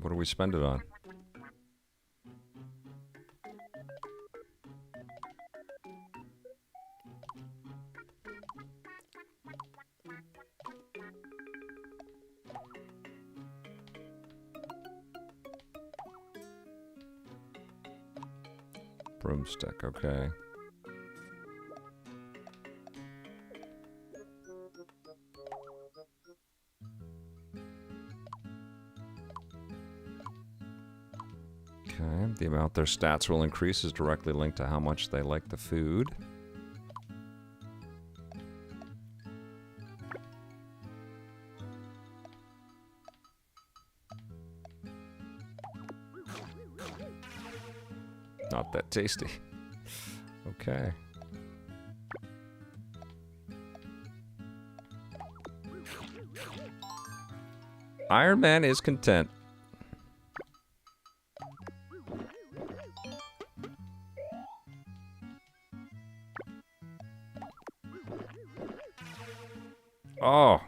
[SPEAKER 1] What do we spend it on? Broomstick, okay. Okay, the amount their stats will increase is directly linked to how much they like the food. Not that tasty. Okay. Iron Man is content. Oh,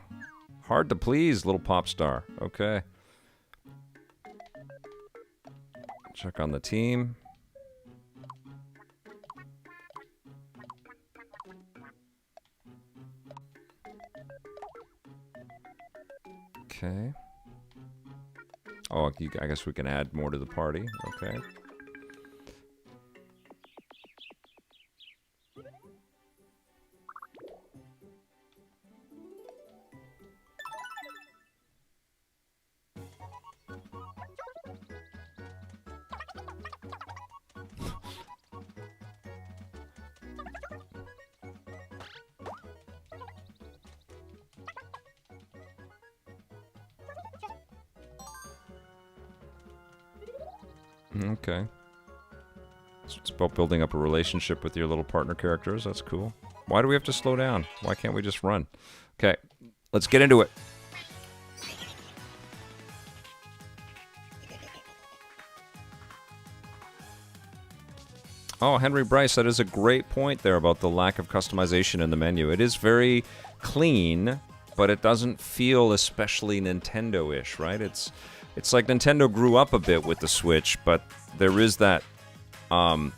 [SPEAKER 1] hard to please, little pop star. Okay. Check on the team. Okay. Oh, I guess we can add more to the party. Okay. Okay. So it's about building up a relationship with your little partner characters. That's cool. Why do we have to slow down? Why can't we just run? Okay, let's get into it. Oh, Henry Bryce, that is a great point there about the lack of customization in the menu. It is very clean, but it doesn't feel especially Nintendo-ish, right? It's like Nintendo grew up a bit with the Switch, but there is that, you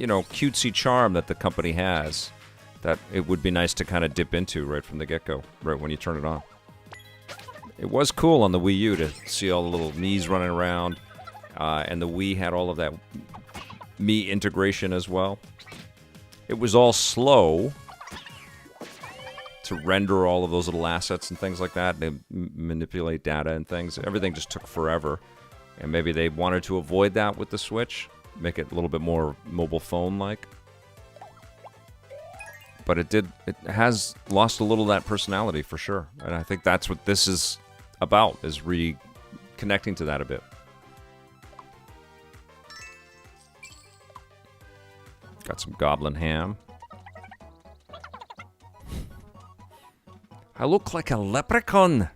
[SPEAKER 1] know, cutesy charm that the company has that it would be nice to kind of dip into right from the get-go, right when you turn it on. It was cool on the Wii U to see all the little Miis running around. And the Wii had all of that Mii integration as well. It was all slow to render all of those little assets and things like that, and manipulate data and things. Everything just took forever. And maybe they wanted to avoid that with the Switch, make it a little bit more mobile phone-like. But it has lost a little of that personality for sure. And I think that's what this is about, is reconnecting to that a bit. Got some goblin ham. I look like a leprechaun.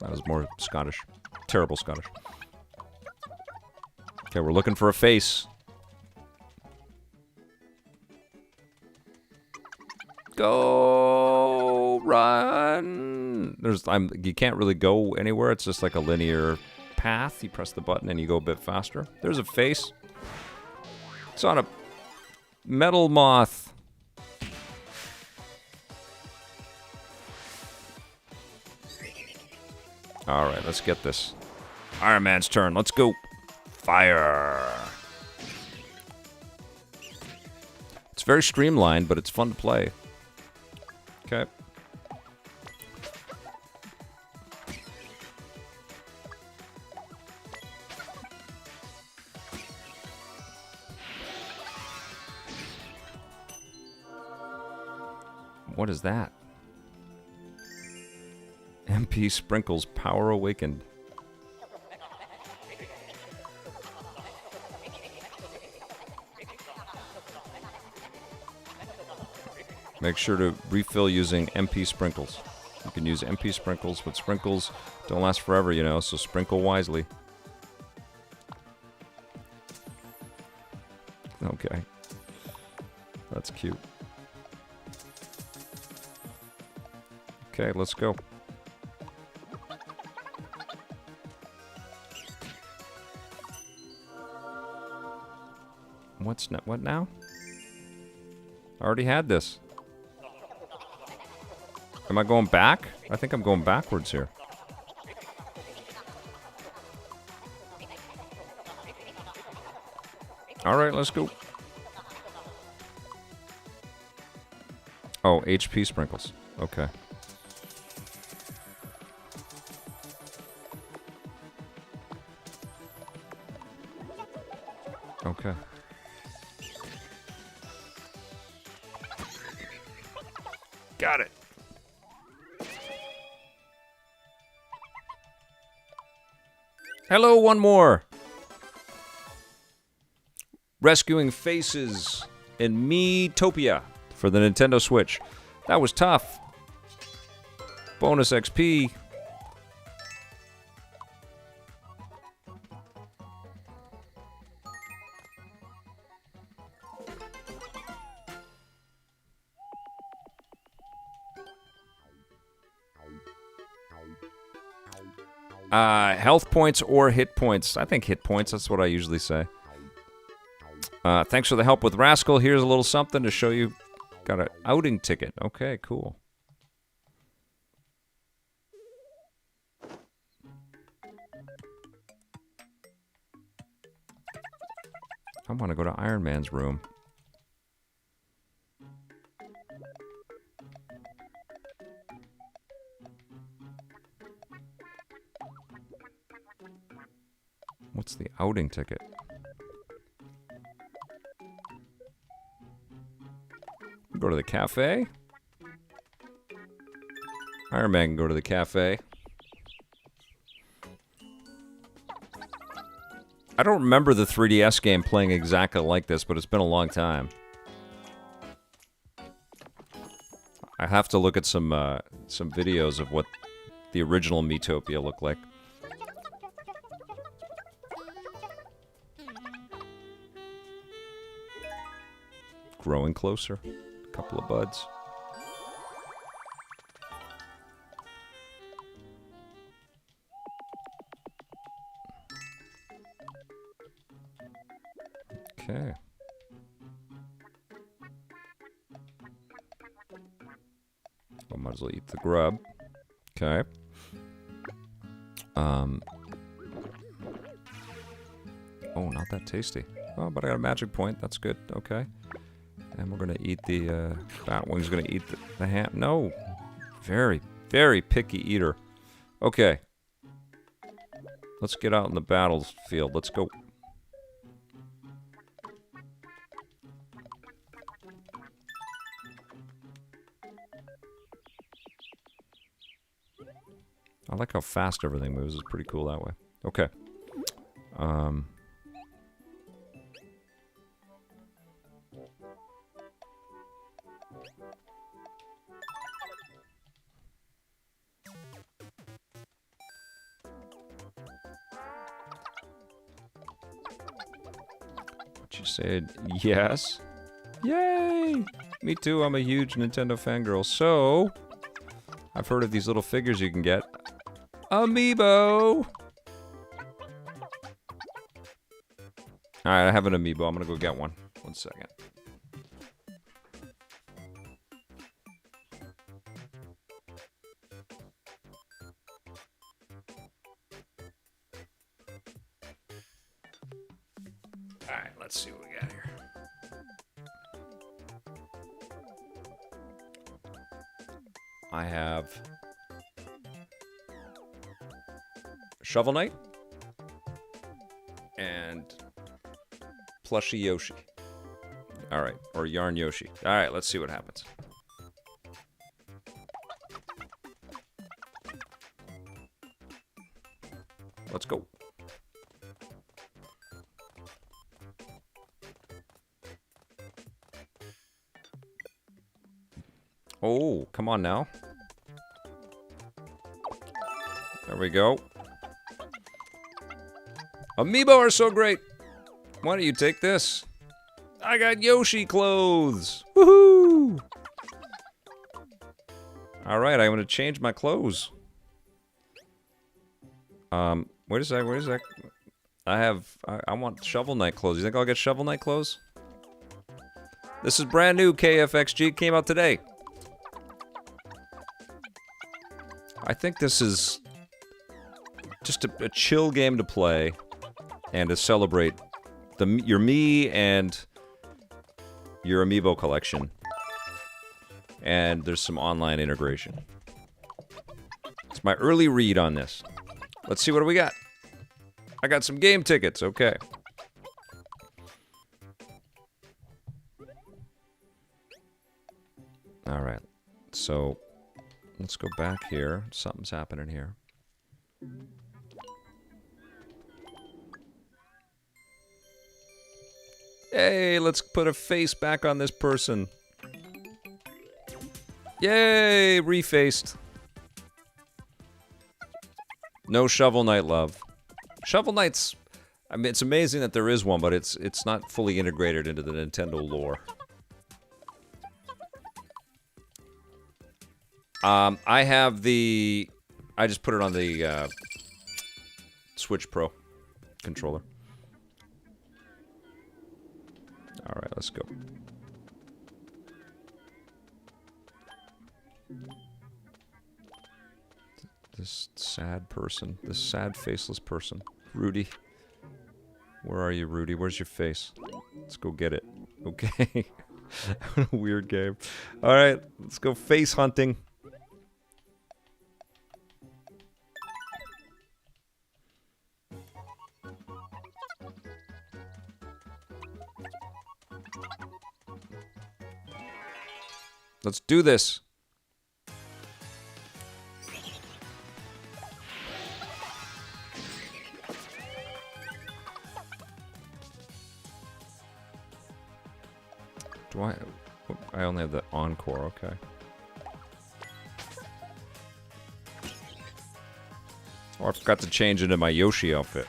[SPEAKER 1] That was more Scottish. Terrible Scottish. Okay, we're looking for a face. Go run. You can't really go anywhere. It's just like a linear path. You press the button and you go a bit faster. There's a face. It's on a metal moth. Alright, let's get this. Iron Man's turn. Let's go. Fire. It's very streamlined, but it's fun to play. Okay. What is that? MP Sprinkles Power Awakened. Make sure to refill using MP Sprinkles. You can use MP Sprinkles, but sprinkles don't last forever, you know, so sprinkle wisely. Okay. That's cute. Okay, let's go. What now? I already had this. Am I going back? I think I'm going backwards here. Alright, let's go. Oh, HP sprinkles. Okay. Okay. Got it. Hello, one more. Rescuing Faces in Miitopia for the Nintendo Switch. That was tough. Bonus XP. Health points or hit points. I think hit points. That's what I usually say. Thanks for the help with Rascal. Here's a little something to show you. Got an outing ticket. Okay, cool. I want to go to Iron Man's room. What's the outing ticket? Go to the cafe? Iron Man can go to the cafe. I don't remember the 3DS game playing exactly like this, but it's been a long time. I have to look at some videos of what the original Miitopia looked like. Growing closer. A couple of buds. Okay. I might as well eat the grub. Okay. Oh, not that tasty. Oh, but I got a magic point. That's good. Okay. And we're gonna eat the Batwing's gonna eat the ham. No. Very, very picky eater. Okay. Let's get out in the battlefield. Let's go. I like how fast everything moves. It's pretty cool that way. Okay. What you said? Yes. Yay! Me too. I'm a huge Nintendo fangirl. So, I've heard of these little figures you can get. Amiibo! Alright, I have an Amiibo. I'm gonna go get one. 1 second. Alright, let's see what we got here. I have Shovel Knight and Plushy Yoshi. Alright, or Yarn Yoshi. Alright, let's see what happens. Let's go. Oh, come on now. There we go. Amiibo are so great. Why don't you take this? I got Yoshi clothes. Woohoo! Alright, I'm gonna change my clothes. Wait a sec, wait a sec. I want Shovel Knight clothes. You think I'll get Shovel Knight clothes? This is brand new KFXG. Came out today. I think this is just a chill game to play and to celebrate your me and your Amiibo collection. And there's some online integration. It's my early read on this. Let's see what we got. I got some game tickets. Okay. All right. So let's go back here. Something's happening here. Hey, let's put a face back on this person. Yay, refaced. No Shovel Knight love. Shovel Knight's, I mean, it's amazing that there is one, but it's not fully integrated into the Nintendo lore. I have the, I just put it on the Switch Pro controller. All right, let's go. This sad person, this sad faceless person. Rudy. Where are you, Rudy? Where's your face? Let's go get it. Okay. What a weird game. All right, let's go face hunting. Let's do this. Do I... I only have the Encore, okay. Oh, I forgot to change into my Yoshi outfit.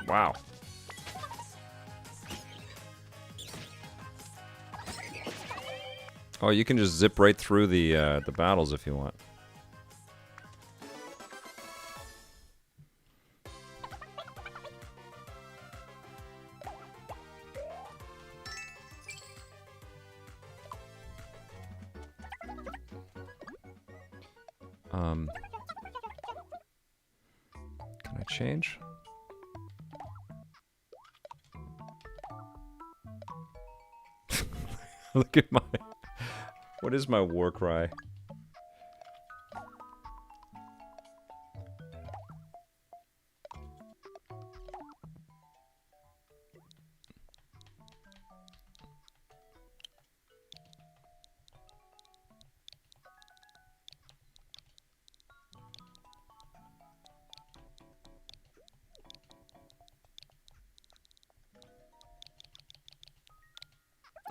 [SPEAKER 1] Wow. Oh, you can just zip right through the battles if you want. Can I change? Look at my... What is my war cry?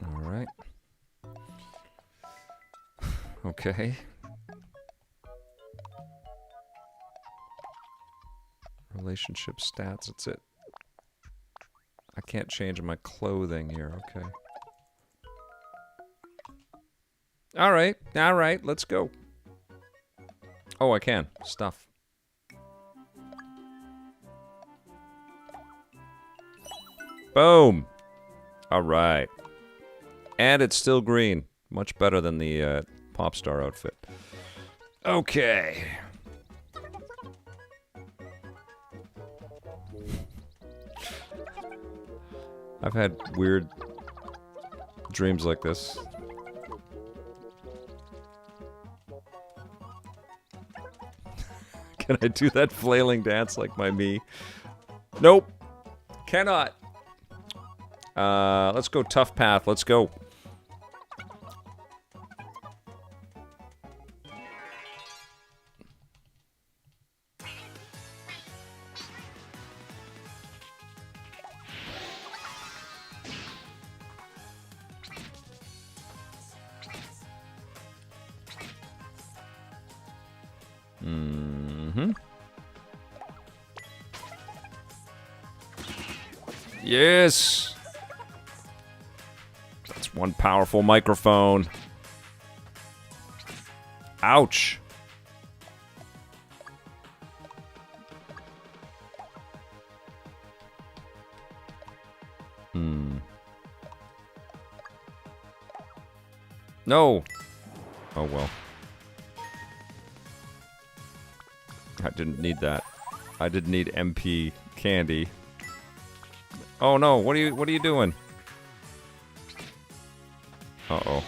[SPEAKER 1] All right. Okay. Relationship stats, that's it. I can't change my clothing here, okay. Alright, let's go. Oh, I can. Stuff. Boom! Alright. And it's still green. Much better than the pop star outfit. Okay. I've had weird dreams like this. Can I do that flailing dance like my Mii? Nope. Cannot. Let's go tough path. Let's go. Yes! That's one powerful microphone. Ouch. No! Oh well. I didn't need that. I didn't need MP candy. Oh no, what are you doing? Uh-oh.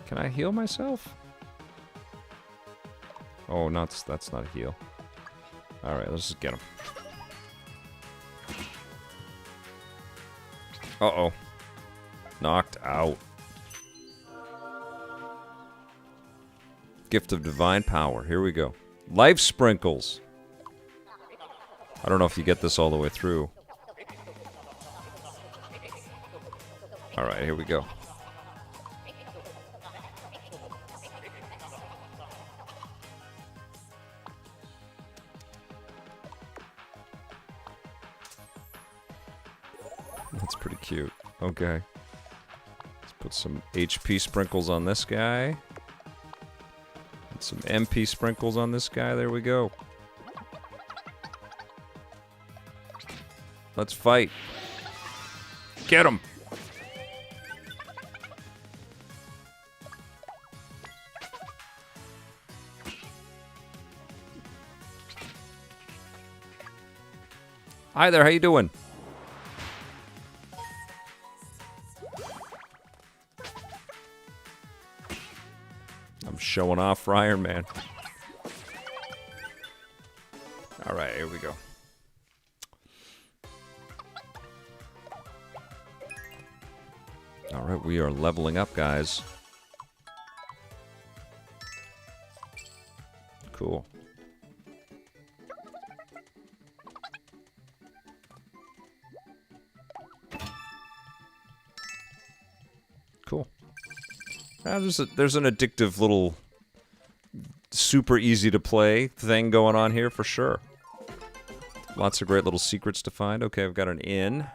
[SPEAKER 1] Can I heal myself? Oh, that's not a heal. Alright, let's just get him. Uh-oh. Knocked out. Gift of Divine Power. Here we go. Life Sprinkles. I don't know if you get this all the way through. Alright, here we go. That's pretty cute. Okay. Let's put some HP sprinkles on this guy. And some MP sprinkles on this guy. There we go. Let's fight. Get him! Hi there, how you doing? Showing off for Iron Man. All right, here we go. All right, we are leveling up, guys. Cool. Cool. There's an addictive little, super easy to play thing going on here for sure. Lots of great little secrets to find. Okay, I've got an inn.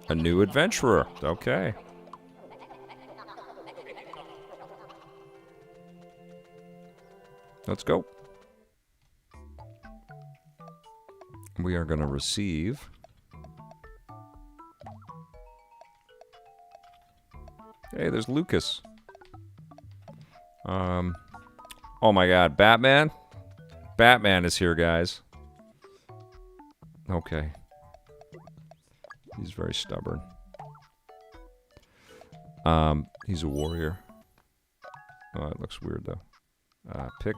[SPEAKER 1] A new adventurer. Okay. Let's go. We are going to receive... Hey, there's Lucas. Oh my god, Batman? Batman is here, guys. Okay. He's very stubborn. He's a warrior. Oh, it looks weird, though. Pick.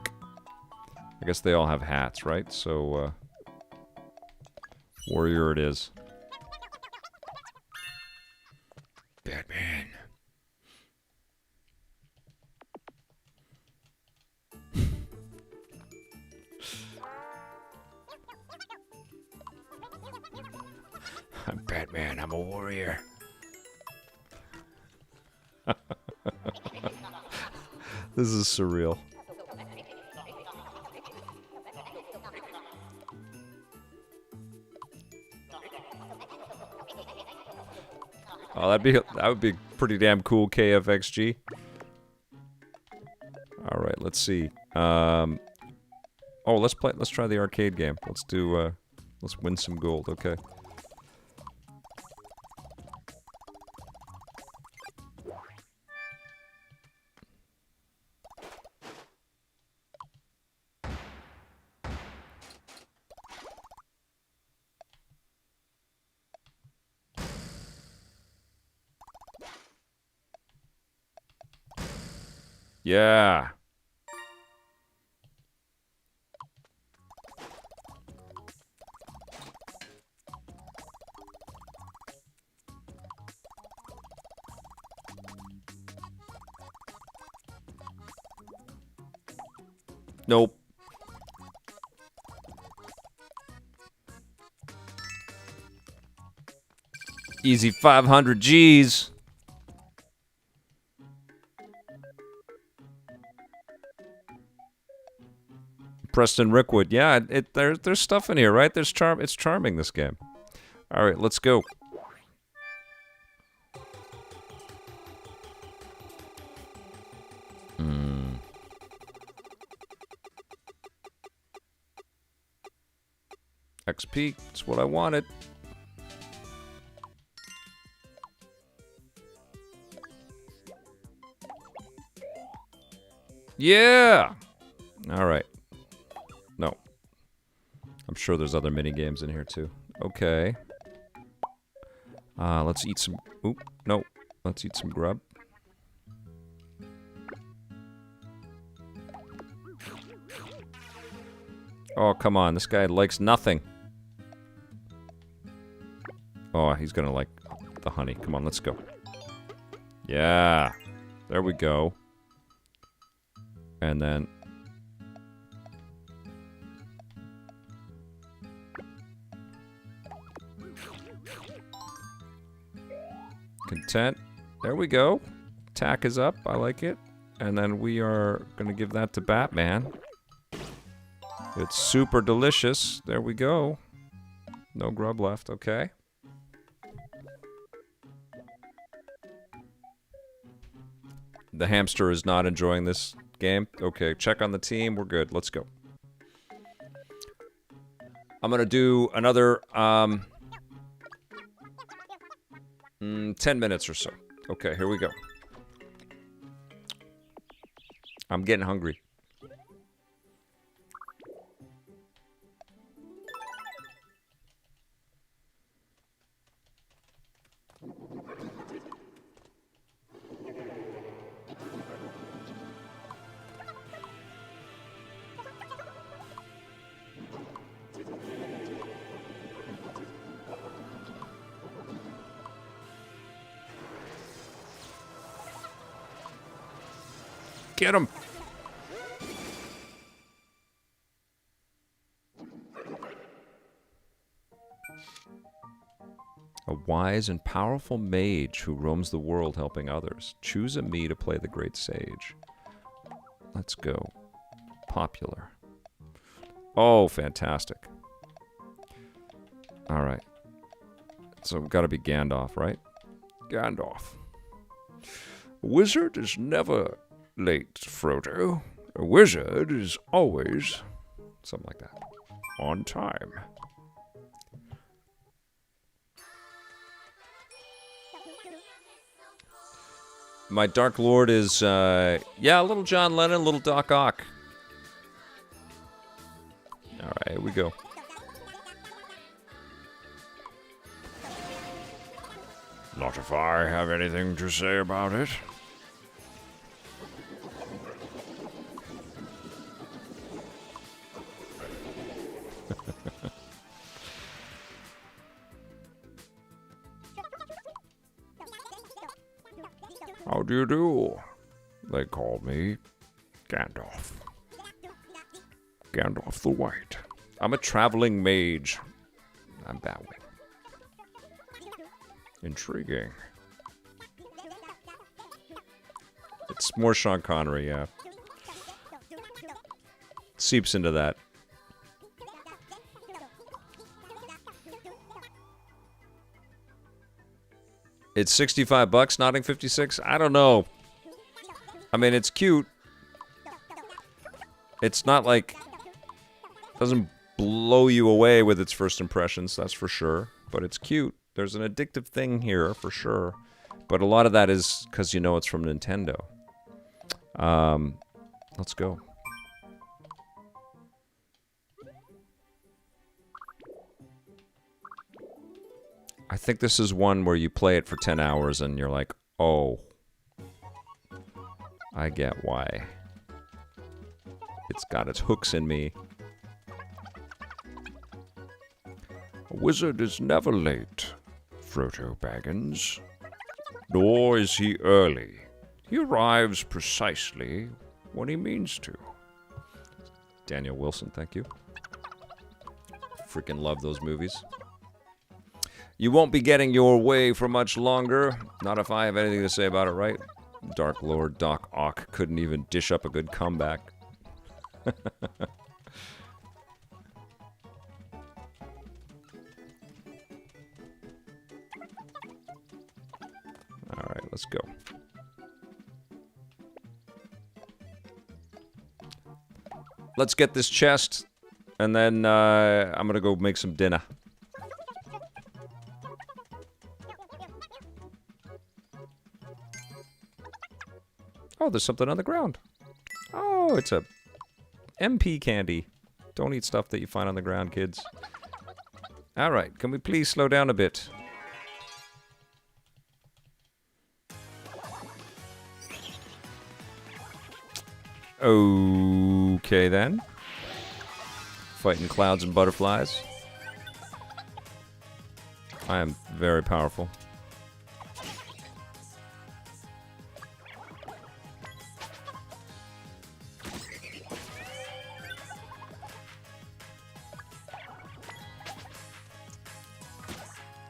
[SPEAKER 1] I guess they all have hats, right? So, warrior it is. Batman. I'm Batman. I'm a warrior. This is surreal. Oh, that would be pretty damn cool, KFXG. All right, let's see. Oh, let's try the arcade game. Let's win some gold. Okay. Yeah. Nope. Easy 500 G's. Preston Rickwood. Yeah, there's stuff in here, right? It's charming, this game. All right, let's go. XP, that's what I wanted. Yeah! All right. No. I'm sure there's other mini games in here too. Okay. Let's eat some... Oop, no. Let's eat some grub. Oh, come on. This guy likes nothing. Oh, he's gonna like the honey. Come on, let's go. Yeah. There we go. And then... Content. There we go. Attack is up. I like it. And then we are going to give that to Batman. It's super delicious. There we go. No grub left. Okay. The hamster is not enjoying this game. Okay, check on the team. We're good. Let's go. I'm going to do another 10 minutes or so. Okay, here we go. I'm getting hungry. Get him. A wise and powerful mage who roams the world helping others. Choose a me to play the great sage. Let's go. Popular. Oh, fantastic. All right. So we've got to be Gandalf, right? Gandalf. A wizard is never late, Frodo. A wizard is always... something like that. On time. My Dark Lord is, yeah, a little John Lennon, a little Doc Ock. All right, here we go. Not if I have anything to say about it. How do you do? They call me Gandalf. Gandalf the White. I'm a traveling mage. I'm bowing. Intriguing. It's more Sean Connery, yeah. Seeps into that. It's 65 bucks, Notting 56? I don't know. I mean, it's cute. It's not like... doesn't blow you away with its first impressions, that's for sure. But it's cute. There's an addictive thing here, for sure. But a lot of that is because you know it's from Nintendo. Let's go. I think this is one where you play it for 10 hours and you're like, oh, I get why. It's got its hooks in me. A wizard is never late, Frodo Baggins. Nor is he early. He arrives precisely when he means to. Daniel Wilson, thank you. Freaking love those movies. You won't be getting your way for much longer. Not if I have anything to say about it, right? Dark Lord Doc Ock couldn't even dish up a good comeback. Alright, let's go. Let's get this chest, and then I'm gonna go make some dinner. Oh, there's something on the ground. Oh, it's a MP candy. Don't eat stuff that you find on the ground, kids. Alright, can we please slow down a bit? Okay, then. Fighting clouds and butterflies. I am very powerful.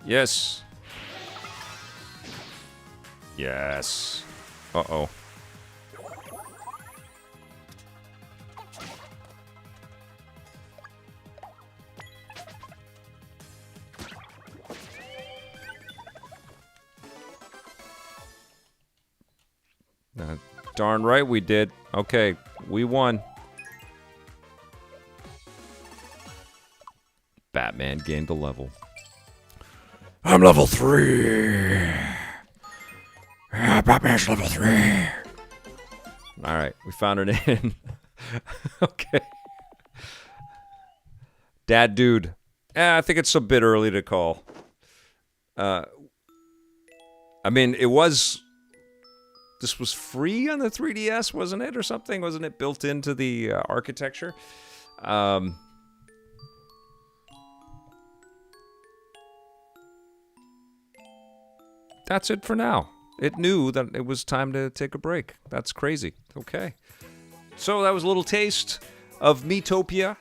[SPEAKER 1] Yes. Yes. Uh-oh. Darn right we did. Okay, we won. Batman gained a level. I'm level 3. Batman's level 3. Alright, we found an inn. Okay. Dad dude. I think it's a bit early to call. I mean, it was... This was free on the 3DS, wasn't it, or something? Wasn't it built into the architecture? That's it for now. it knew that it was time to take a break. That's crazy. Okay. So that was a little taste of Miitopia.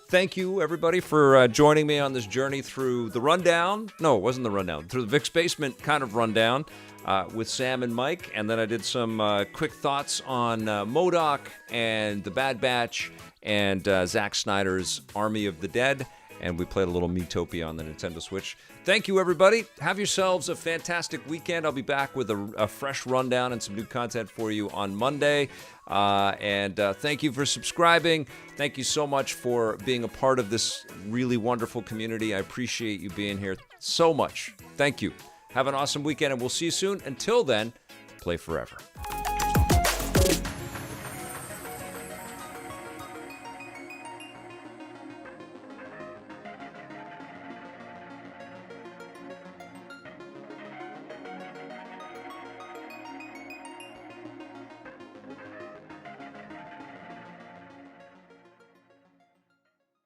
[SPEAKER 1] Thank you, everybody, for joining me on this journey through the rundown. No, it wasn't the rundown. Through the Vic's Basement kind of rundown with Sam and Mike. And then I did some quick thoughts on M.O.D.O.K. and The Bad Batch and Zack Snyder's Army of the Dead. And we played a little Miitopia on the Nintendo Switch. Thank you, everybody. Have yourselves a fantastic weekend. I'll be back with a fresh rundown and some new content for you on Monday. And thank you for subscribing. Thank you so much for being a part of this really wonderful community. I appreciate you being here so much. Thank you. Have an awesome weekend, and we'll see you soon. Until then, play forever.